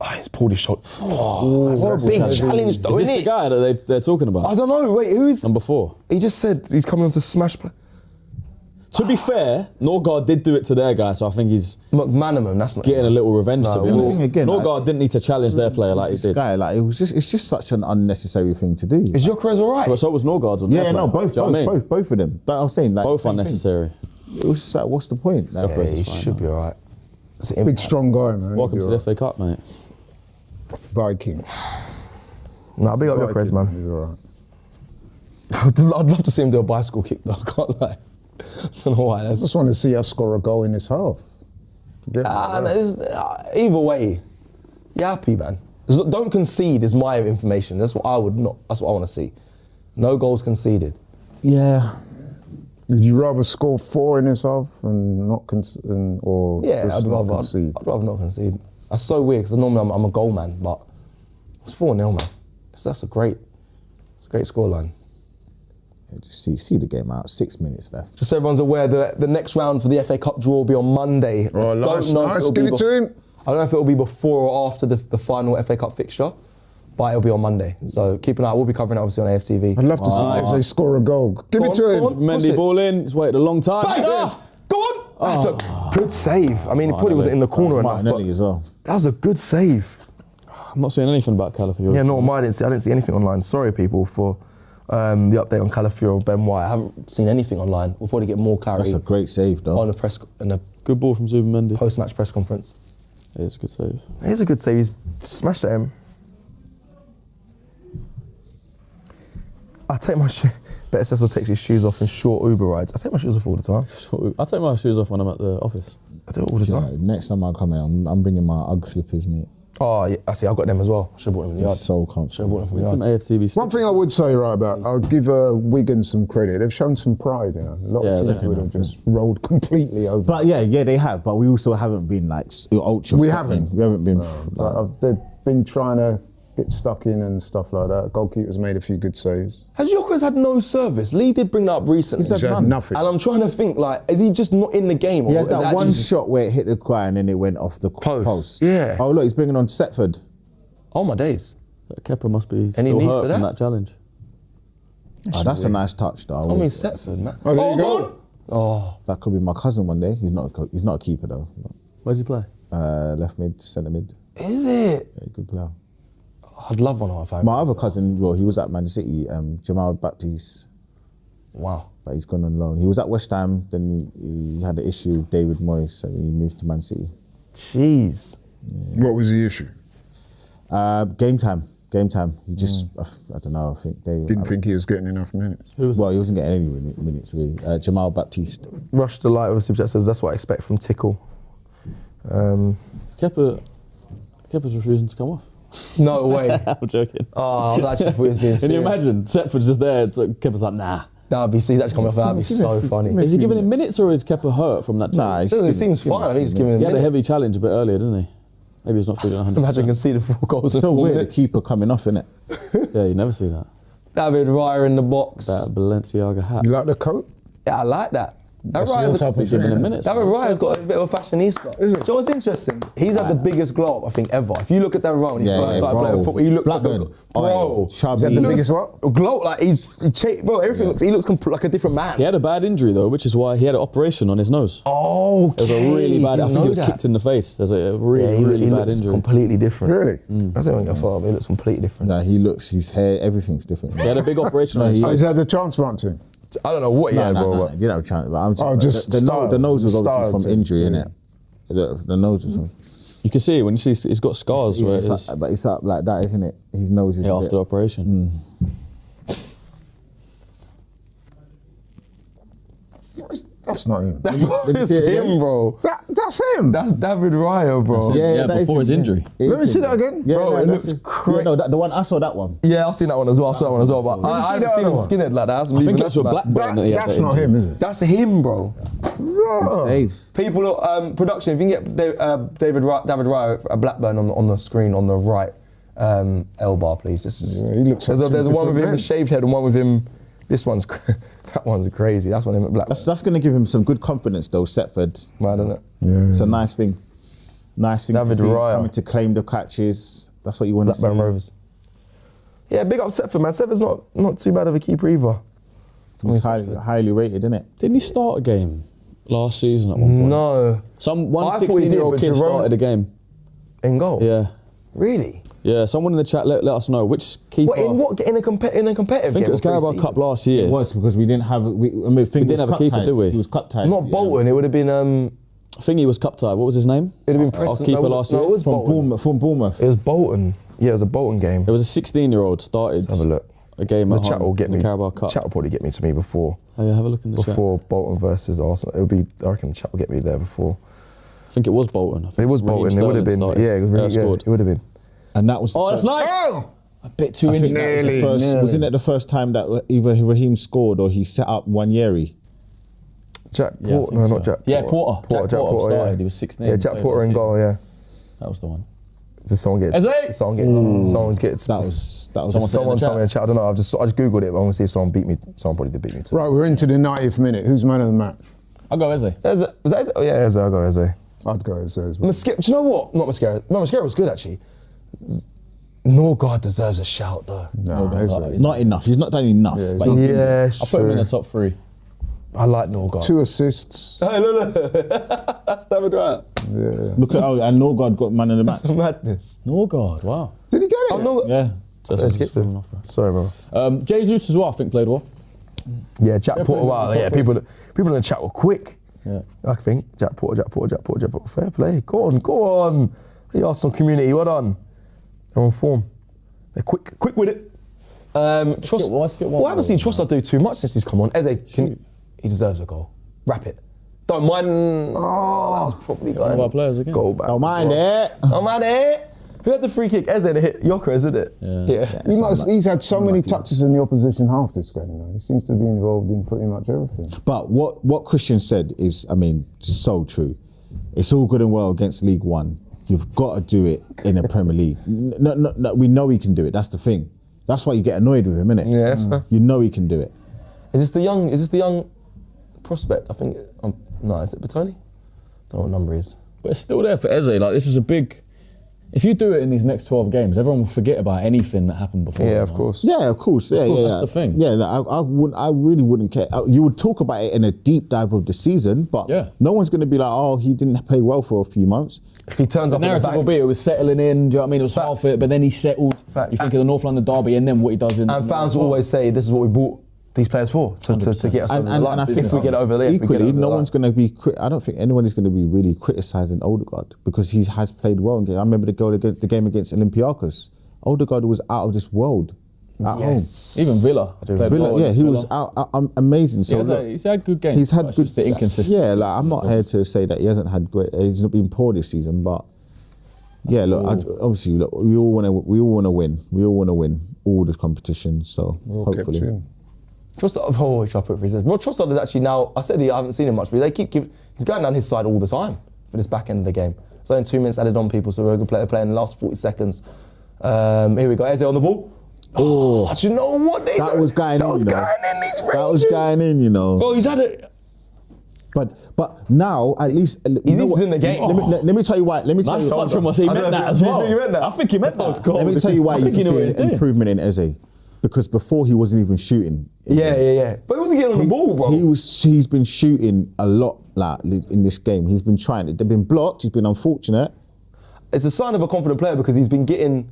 Oh, he's pulled his shoulder. Oh, that's a big challenge though, Is this isn't the it? guy that they're talking about? I don't know, wait, who is? Number 4. He just said he's coming on to smash play. To be fair, Norgard did do it to their guy, so I think he's McManaman, that's not getting a little revenge, to be honest. Again, Norgard didn't need to challenge their player like he This did. guy, it's just such an unnecessary thing to do. Is Gyökeres all right? But so was Norgard's on their Yeah, player. no, both Do you know what I mean? of them. But I was saying, like, Both same thing. unnecessary. It was just like, what's the point? Yeah, he should be all right. Big, strong guy, man. Welcome to He'll the FA Cup, mate. be all right. Viking. Nah, big up Gyökeres, man. He's all right. I'd love to see him do a bicycle kick though, I can't lie. I don't know why. I just want to see us score a goal in this half. Either way, you're happy, man. Don't concede is my information. That's what I would not. That's what I want to see. No goals conceded. Yeah. Would you rather score 4 in this half and not or Yeah, just I'd not rather concede? I'd rather not concede. That's so weird because normally I'm a goal man, but it's 4-0, man. That's a great scoreline. Yeah, just see the game out. 6 minutes left. Just so everyone's aware, the next round for the FA Cup draw will be on Monday. Oh, nice. Give it to him. I don't know if it'll be before or after the final FA Cup fixture, but it'll be on Monday. So keep an eye. We'll be covering it obviously on AFTV. I'd love to see if they score a goal. Give it to him. Mendy ball in. He's waited a long time. Go on! That's a good save. I mean, it probably wasn't in the corner enough, but Martinelli as well. that was a good save. I'm not saying anything about Calafiori. Yeah, no, I didn't see anything online. Sorry, people, for the update on Calafiori or Ben White. I haven't seen anything online. We'll probably get more clarity That's a great save, though. on the Good ball from Zubimendi. post-match press conference. Yeah, it's a good save. It is a good save. He's smashed at him. I take my Better Cecil takes his shoes off in short Uber rides. I take my shoes off all the time. I take my shoes off when I'm at the office. I do it all the Yeah, time. next time I come in, I'm bringing my UGG slippers, mate. Oh, yeah, I see. I've got them as well. Should have bought them in the yard. It's so Should have comfortable. bought them from the With some yard. AFTV One thing I would say right about, I'll give Wigan some credit. They've shown some pride. You know, a lot Yeah, of teams exactly. would have just rolled completely over. But yeah, they have. But we also haven't been like ultra. We fucking- haven't. We haven't been. They've been trying to get stuck in and stuff like that. Goalkeeper's made a few good saves. Has Yoko's had no service? Lee did bring that up recently. He's had He's had none. nothing. And I'm trying to think, like, is he just not in the game? Or He had is it that actually one just- shot where it hit the choir and then it went off the Post. post. Yeah. Oh look, he's bringing on Setford. Oh my days. Kepa must be Any still need hurt for from that? that challenge. Oh, that's a nice touch, though. I mean, Setford, man. Oh, there you go go. on. Oh, That could be my cousin one day. He's not a keeper though. Where's he play? Left mid, centre mid. is it? Yeah, good player. I'd love one of our families. My other cousin, well, he was at Man City. Jamal Baptiste, Wow. but he's gone on loan. He was at West Ham. Then he had an issue with David Moyes, and he moved to Man City. Jeez. What was the issue? Game time. He just, I don't know. I think David Didn't think he was getting enough minutes. Well, he wasn't getting any minutes really. Jamal Baptiste. Rush to light with Super Chat says that's what I expect from Tickle. Kepa's refusing to come off. No way. I'm joking. Oh, I actually thought he was being serious. Can you imagine? Setford's just there. So Kepa's like, nah. That'd be, he's actually coming off. That'd be so funny. Is he giving him minutes or is Kepa hurt from that? Nah, challenge? It seems fine. I think he's giving him He had a minutes. heavy challenge a bit earlier, didn't he? Maybe he's not feeling 100%. Imagine conceding 4 goals in so 4 weird. minutes. The keeper coming off, innit? Yeah, you never see that. David Raya in the box. That Balenciaga hat. You like the coat? Yeah, I like that. That That's your Raya's type Be of giving thing. him minutes. David man. Raya's got a bit of a fashionista. Is it? Do you know what's interesting? He's had the biggest glow up, I think, ever. If you look at David Raya when he first started bro. playing football, he looks Blackburn. like a bro. Chubby. Is that the biggest what? Glow, like bro, everything looks, he looks like a different man. He had a bad injury though, which is why he had an operation on his nose. Oh, It was a really bad. I think it was kicked in the face. There's a really bad injury. Completely different. Really? That's not get far, but he looks completely different. Nah, he looks. His hair, everything's different. He had a big operation on his Oh, is face. that the transplant thing? I don't know what he had, bro. Nah, but you don't chance. But I'm Oh, just the style. nose was obviously Style from thing, injury, so- innit? The nose was from. You can see when you see he's got scars where it It's is. like, but it's up like that, isn't it? His nose is Yeah, a after bit- the operation. That's not him. That's him, bro. That's him. That's David Raya, bro. Yeah, that is before his him, injury. yeah. It Let me is see him, that again. Yeah, Bro, no, it that's looks it. crazy. Yeah, no, the one I saw that one. Yeah, I've seen that one as well. I saw that one as well, but I see haven't that seen him other one? skinhead like that. I think it's a Blackburn that he had That's that not injury. him, is it? That's him, bro. Oh. Save. People, production, if you can get David Raya at Blackburn on the screen on the right L bar, please. This is, Yeah, he looks like there's two one with different him men. with shaved head and one with him. This one's that one's crazy. That's one him at Blackburn. That's going to give him some good confidence, though, Setford. Mad, isn't it? It's a nice thing. Nice thing David to see. Raya. Coming to claim the catches. That's what you want to see. Blackburn Rovers. Yeah, big up Setford, man. Setford's not too bad of a keeper either. He's highly rated, isn't it? Didn't he start a game last season at one point? No. One I thought he did, 16-year-old but kid Jerome- started a game. In goal? Yeah. Really? Yeah, someone in the chat let us know which keeper. In a competitive I think game? it was or Carabao pre-season? Cup last year. It was because we didn't have. I didn't have a keeper, did we? He was cup tied. Not Bolton. It would have been. I think he was cup tied. What was his name? It would have been Our Preston. keeper no, last year. it was From Bolton. Bournemouth. From Bournemouth. It was Bolton. Yeah, it was a Bolton game. It was a 16-year-old started. Let's have a look. A game The at chat home will get in me. the Carabao Cup. Chat will probably get me to me before Oh yeah, have a look in the chat. Bolton versus Arsenal. It'll be. I reckon the chat will get me there before. I think it was Bolton. I think It was Raheem Bolton. It would have Sterling been. started. Yeah, it was really. Yeah, scored. it would have been. And that was. Oh, that's nice. Oh! A bit too I think injured. that was the first, wasn't it the first time that either Raheem scored or he set up Wanyeri? Jack Yeah, I Porter, think no, so. not Jack Yeah, Porter. Porter. Jack Porter started. yeah. He was 6 Yeah, Jack Porter in goal, yeah. That was the one. Just someone gets. Is it? Someone gets. That was Someone told me in the chat. I don't know. I just googled it, but I want to see if someone beat me. Someone probably did beat me too. Right, we're into the 90th minute. Who's man of the match? I'll go Eze. Eze, was that Eze? Oh yeah, Eze. I'll go Eze. I'd go Eze as well. Do you know what? Not Mascara. No, Mascara was good actually. Norgard deserves a shout though. No, Eze. not enough. He's not done enough. Yeah, he's but not- Yeah, I'll put him in the top 3. I like Norgard. 2 assists. Hey, look. That's David Wright. Yeah. Look at and Norgard got man of the match. That's madness. Oh God, wow. Did he get it? I'm not. Yeah. Let's skip them. Sorry, bro. Jesus as well, I think played well. Yeah, Jack Porter. Wow. Yeah, people in the chat were quick. Yeah. I think Jack Porter. Fair play. Go on. The Arsenal community, well done. They're on form. They're quick with it. I haven't seen Trossard do too much since he's come on. Eze, he deserves a goal. Wrap it. Don't mind. Oh, that was probably going. One of our players again. Goal back. Don't mind it. Don't mind it. Who had the free kick? Eze to hit Yoka, isn't it? Yeah. He's had so many touches in the opposition half this game though. He seems to be involved in pretty much everything. But what Christian said is, I mean, so true. It's all good and well against League One. You've got to do it in the Premier League. No, we know he can do it. That's the thing. That's why you get annoyed with him, innit? Yeah, that's fair. You know he can do it. Is this the young prospect? I think. No, is it Bertoni? Don't know what number he is. But it's still there for Eze. Like, this is a big. If you do it in these next 12 games, everyone will forget about anything that happened before. Yeah, of course. Yeah, of course. Yeah, yeah, that's the thing. Yeah, no, I really wouldn't care. You would talk about it in a deep dive of the season, but no one's going to be like, oh, he didn't play well for a few months. If he turns The up in the narrative back, will be it was settling in, do you know what I mean? It was half it, but then he settled. Facts. You think of the North London derby and then what he does in. and fans will always say, "This is what we bought these players for to get us over the line." I If think we get over there, equally, no one's going to be. I don't think anybody's going to be really criticising Odegaard because he has played well. I remember the game against Olympiacos. Odegaard was out of this world at home. Even Villa. Villa, he was out amazing. So He's had good games. He's had but it's good. just the inconsistency. Yeah, like I'm not here to say that he hasn't had great. He's not been poor this season, but yeah, look, obviously, look, we all want to win. We all want to win all the competitions. So hopefully. Trossard, which I put for his. Well, Trossard is actually now. I said I haven't seen him much, but he's going down his side all the time for this back end of the game. So in 2 minutes added on people, so we're going to play in the last 40 seconds. Here we go. Eze on the ball. Oh, do you know what? That was going in. That was going in these ranges. That was going in, you know. Well, he's had it. But now at least He's in the game. Let me tell you why. Let me tell Nice you. touch from us. He meant that as well. I think he meant that. Let me tell you why I you think can he knew what see he was an doing. improvement in Eze. Because before he wasn't even shooting. Yeah. But he wasn't getting on the ball, bro. He's been shooting a lot like in this game. He's been trying it. They've been blocked. He's been unfortunate. It's a sign of a confident player because he's been getting.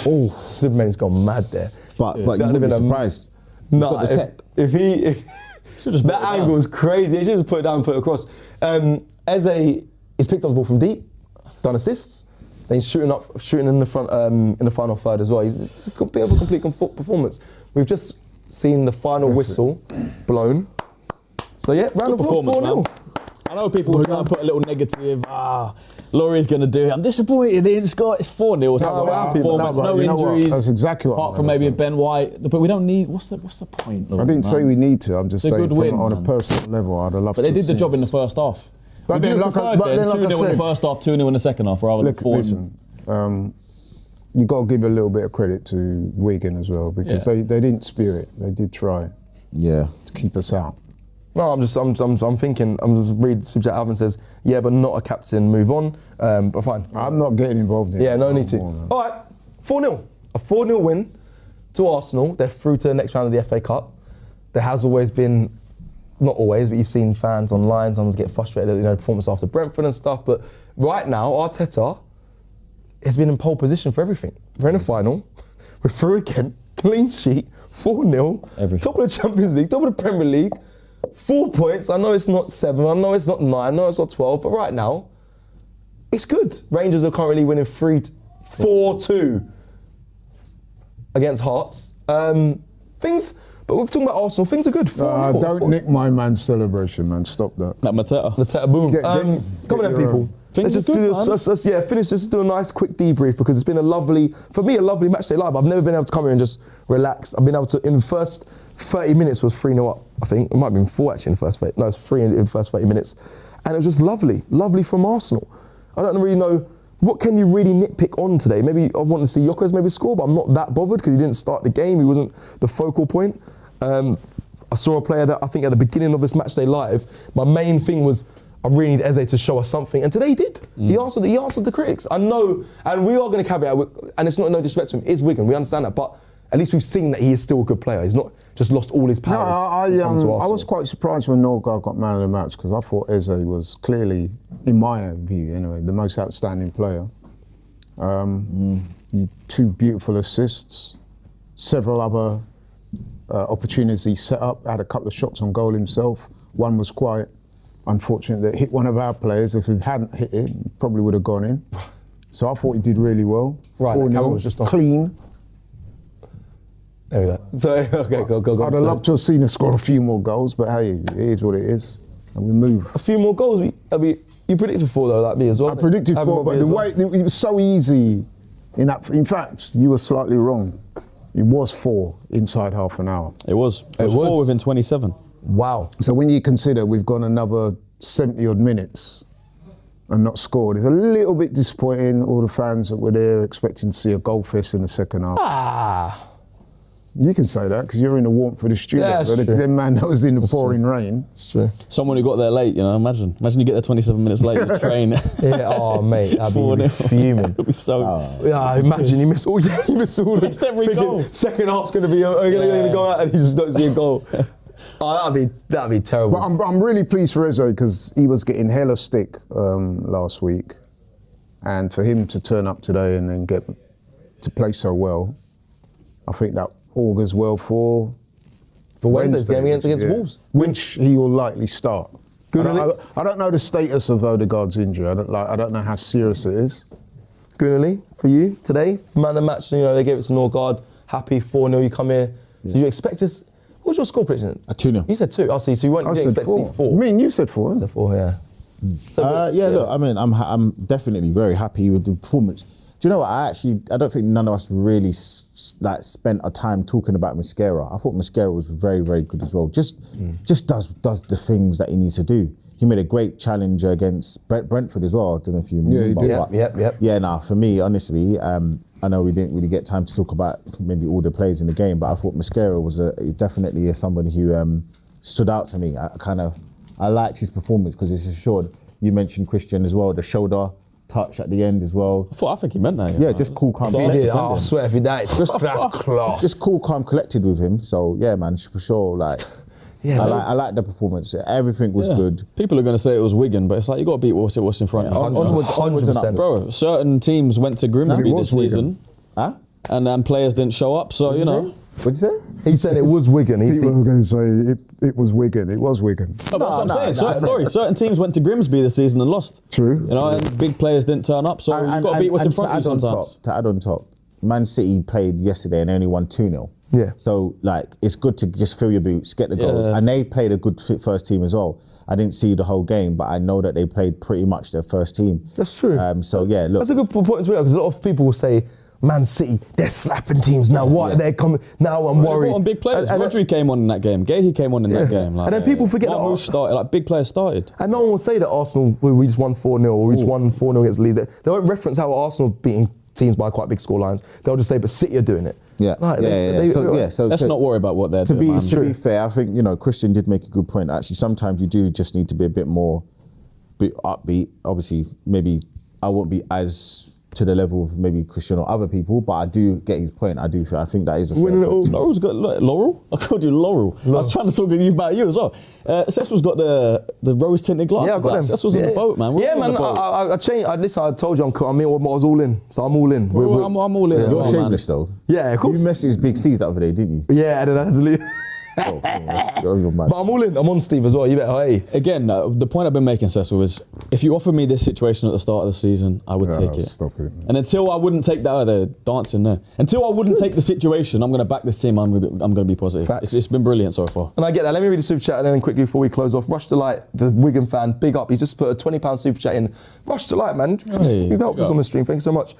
Oh, Superman's gone mad there. But you wouldn't be surprised. No, if that angle was crazy. He should just put it down and put it across. Eze is picked up the ball from deep, done assists. Then he's shooting in the front in the final third as well. It's a bit of a complete performance. We've just seen the final whistle blown. So yeah, round of applause, 4-0. I know people will try and put a little negative. Laurie's going to do it. I'm disappointed they didn't score. It's 4-0. It's No, not but performance, no you know what? injuries. That's exactly what Apart I'm from gonna maybe say. Ben White. But we don't need. What's the point? I didn't say we need to. I'm just It's a saying good win, on a man. personal level, I'd have loved But to they did the have job in seen the first half. But Would you then, have like I- preferred but then then, like I 2-0 in the said- first half, 2-0 in the second half, rather than Look, 4-0? listen, you got to give a little bit of credit to Wigan as well because they didn't spear it. They did try Yeah. to keep us out. No, I'm thinking. I'm just reading Super Chat. Alvin says, "Yeah, but not a captain. Move on." But fine. I'm not getting involved in it. Yeah, no need to. Come on, man. All right, 4-0. A 4-0 win to Arsenal. They're through to the next round of the FA Cup. There has always been, not always, but you've seen fans online, sometimes get frustrated at performance after Brentford and stuff. But right now, Arteta has been in pole position for everything. We're in the final. We're through again. Clean sheet. 4-0. Everything. Top of the Champions League. Top of the Premier League. 4 points. I know it's not 7. I know it's not 9. I know it's not 12. But right now, it's good. Rangers are currently winning 4-2 against Hearts. But we're talking about Arsenal. Things are good. 4-0. Don't nick my man's celebration, man. Stop that. That Mateta. The Teta boom. Get Come on then, your people. Things let's are just good, do man. this. Finish. Just do a nice quick debrief because it's been a lovely match day live. I've never been able to come here and just relax. I've been able to, in the first 30 minutes was 3-0 up, I think. It might have been 4 actually in the first 30. No, it's 3 in the first 30 minutes. And it was just lovely from Arsenal. I don't really know, what can you really nitpick on today? Maybe I want to see Yokers maybe score, but I'm not that bothered because he didn't start the game. He wasn't the focal point. I saw a player that I think at the beginning of this match day live, my main thing was I really need Eze to show us something, and today he did. He answered the critics. I know, and we are going to caveat, and it's not no disrespect to him, it's Wigan, we understand that, but at least we've seen that he is still a good player. He's not just lost all his powers. No, I was quite surprised when Norgard got man of the match because I thought Eze was clearly, in my view anyway, the most outstanding player. 2 beautiful assists, several other opportunities he set up, had a couple of shots on goal himself. One was quite unfortunate that hit one of our players. If he hadn't hit it, it probably would have gone in. So I thought he did really well. Right, 4-0, was just on. clean. There we go. So, okay, go. I'd have loved to have seen us score a few more goals, but hey, it is what it is, and we move. A few more goals. You predicted 4 though, like me as well. I predicted 4, but the way it was so easy. In fact, you were slightly wrong. It was 4 inside half an hour. It was 4 within 27. Wow. So when you consider we've gone another 70 odd minutes and not scored, it's a little bit disappointing. All the fans that were there expecting to see a goal fest in the second half. You can say that because you're in the warmth of the studio. Yeah, but the man that was in the pouring rain. It's true. Someone who got there late, you know, imagine you get there 27 minutes late, you train. Yeah, oh mate, I'd be 4-0. fuming. It'll be so... Yeah, imagine you miss all Missed every goal. Second half's going to be gonna go out and you just don't see a goal. That'd be terrible. But I'm really pleased for Eze because he was getting hella stick last week, and for him to turn up today and then get to play so well, I think that augurs well for Wednesday's game against Wolves, which he will likely start. I Goonally? don't know the status of Odegaard's injury. I don't know how serious it is. Goonally, for you today, man of the match. You know they gave it to Norgard. Happy 4-0. You come here. Did you expect us? What was your score prediction? A 2-0. You said 2. Oh, so you weren't. I You didn't said expect to 4. see 4. I mean, you said 4. I said 4. Yeah. So, Look, I mean, I'm definitely very happy with the performance. Do you know what? I don't think none of us really spent our time talking about Mosquera. I thought Mosquera was very, very good as well. Just does the things that he needs to do. He made a great challenge against Brentford as well. I don't know if you remember. Yep. Yeah, nah, for me, honestly, I know we didn't really get time to talk about maybe all the players in the game, but I thought Mosquera was definitely somebody who stood out to me. I liked his performance because it's assured. You mentioned Christian as well, the shoulder touch at the end as well. I think he meant that. Yeah, just cool, calm. I swear if he dies, that's class. Just cool, calm, collected with him. So yeah, man, for sure. Like, Yeah, I like the performance. Everything was good. People are going to say it was Wigan, but it's like you got to beat what's in front. Yeah, of you. 100%. Bro, certain teams went to Grimsby this season, Huh? and players didn't show up. So you know. What'd you say? He said it was Wigan. People were going to say it was Wigan. It was Wigan. No, but that's what I'm saying. Certain teams went to Grimsby this season and lost. True. You know, and big players didn't turn up. So you've got to beat what's in front of you sometimes. To add on top, Man City played yesterday and only won 2-0. Yeah. So like, it's good to just fill your boots, get the goals, Yeah. and they played a good fit first team as well. I didn't see the whole game, but I know that they played pretty much their first team. That's true. So yeah, look. That's a good point as well because a lot of people will say, Man City, they're slapping teams now. What? They're coming now. I'm worried. They brought on big players. And Rodri came on in that game. Gahey came on in that game. Like, and then people forget that Marmoush started. Like big players started. And no one will say that Arsenal, we just won 4-0 or we just won 4-0 against Leeds. They won't reference how Arsenal beating teams by quite big score lines. They'll just say, but City are doing it. Yeah, So Let's not worry about what they're doing. Man. To be fair, I think Christian did make a good point. Actually, sometimes you do just need to be a bit more upbeat. Obviously, maybe I won't be as to the level of maybe Christian or other people, but I do get his point. I think that is a fair point. Laurel's got Laurel. I called you Laurel. I was trying to talk to you about you as well. Cecil's got the rose tinted glasses. Yeah, I got them. Cecil's on the boat, man. Yeah, man. I changed. Listen, I told you I was all in, so I'm all in. I'm all in. As You're well, shameless though. Yeah, of course. You messaged Big C's the other day, didn't you? Yeah, and then I had to leave. But I'm all in. I'm on Steve as well. You better, hey. Again, the point I've been making, Cecil, is if you offered me this situation at the start of the season, I would take it. Stop it. And until I wouldn't take that, they're dancing there. Until I wouldn't take the situation, I'm going to back this team. I'm going to be positive. It's been brilliant so far. And I get that. Let me read the super chat and then quickly before we close off. Rush Delight, the Wigan fan, big up. He's just put a £20 super chat in. Rush Delight, man. You've helped us on the stream. Thanks so much.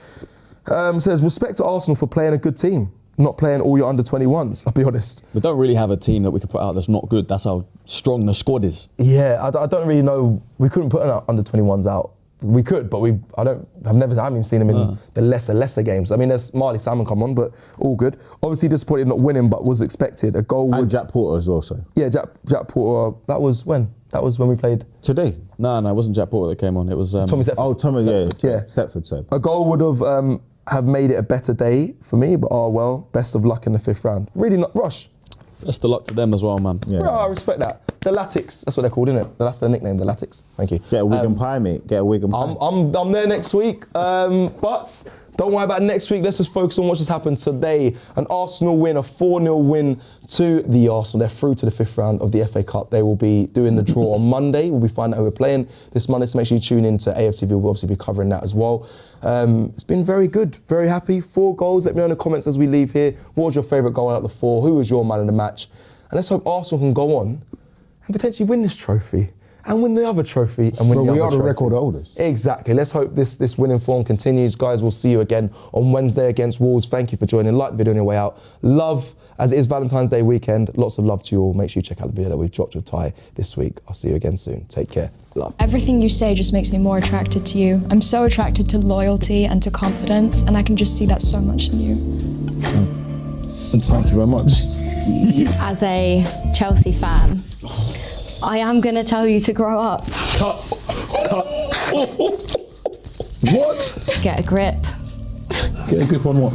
Says, respect to Arsenal for playing a good team. Not playing all your under-21s, I'll be honest. We don't really have a team that we could put out that's not good. That's how strong the squad is. Yeah, I don't really know. We couldn't put under-21s out. We could, but I haven't seen them in the lesser games. I mean, there's Marley Salmon come on, but all good. Obviously disappointed not winning, but was expected. A goal and Jack Porter's also. Yeah, Jack Porter. That was when? That was when we played. Today? No, it wasn't Jack Porter that came on. It was Tommy Setford. Oh, Tommy, yeah. Setford. A goal would have made it a better day for me, but well, best of luck in the 5th round. Really not Rush. Best of luck to them as well, man. Yeah. Bro, I respect that. The Latics, that's what they're called, isn't it? That's their nickname, the Latics. Thank you. Get a Wigan pie, mate. Get a Wigan pie. I'm there next week, but don't worry about next week. Let's just focus on what just happened today. An Arsenal win, a 4-0 win to the Arsenal. They're through to the 5th round of the FA Cup. They will be doing the draw on Monday. We'll be finding out who we're playing this Monday, so make sure you tune in to AFTV. We'll obviously be covering that as well. It's been very good, very happy. 4 goals. Let me know in the comments as we leave here. What was your favourite goal out of the 4? Who was your man of the match? And let's hope Arsenal can go on and potentially win this trophy. And win the other trophy and win the other we are the trophy. record holders. Exactly. Let's hope this winning form continues. Guys, we'll see you again on Wednesday against Wolves. Thank you for joining. Like the video on your way out. Love, as it is Valentine's Day weekend. Lots of love to you all. Make sure you check out the video that we've dropped with Ty this week. I'll see you again soon. Take care. Love. Everything you say just makes me more attracted to you. I'm so attracted to loyalty and to confidence, and I can just see that so much in you. And thank you very much. As a Chelsea fan, I am going to tell you to grow up. Cut. What? Get a grip. Get a grip on what?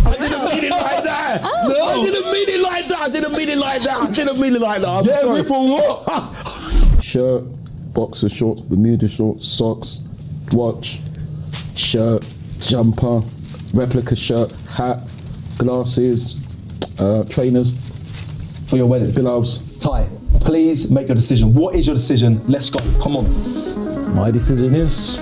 I didn't mean it like that. No, I didn't mean it like that. I didn't mean it like that. I'm Get a sorry. grip on what? Shirt, boxer shorts, Bermuda shorts, socks, watch, shirt, jumper, replica shirt, hat, glasses, trainers. For your wedding. Gloves. Ty, please make your decision. What is your decision? Let's go. Come on. My decision is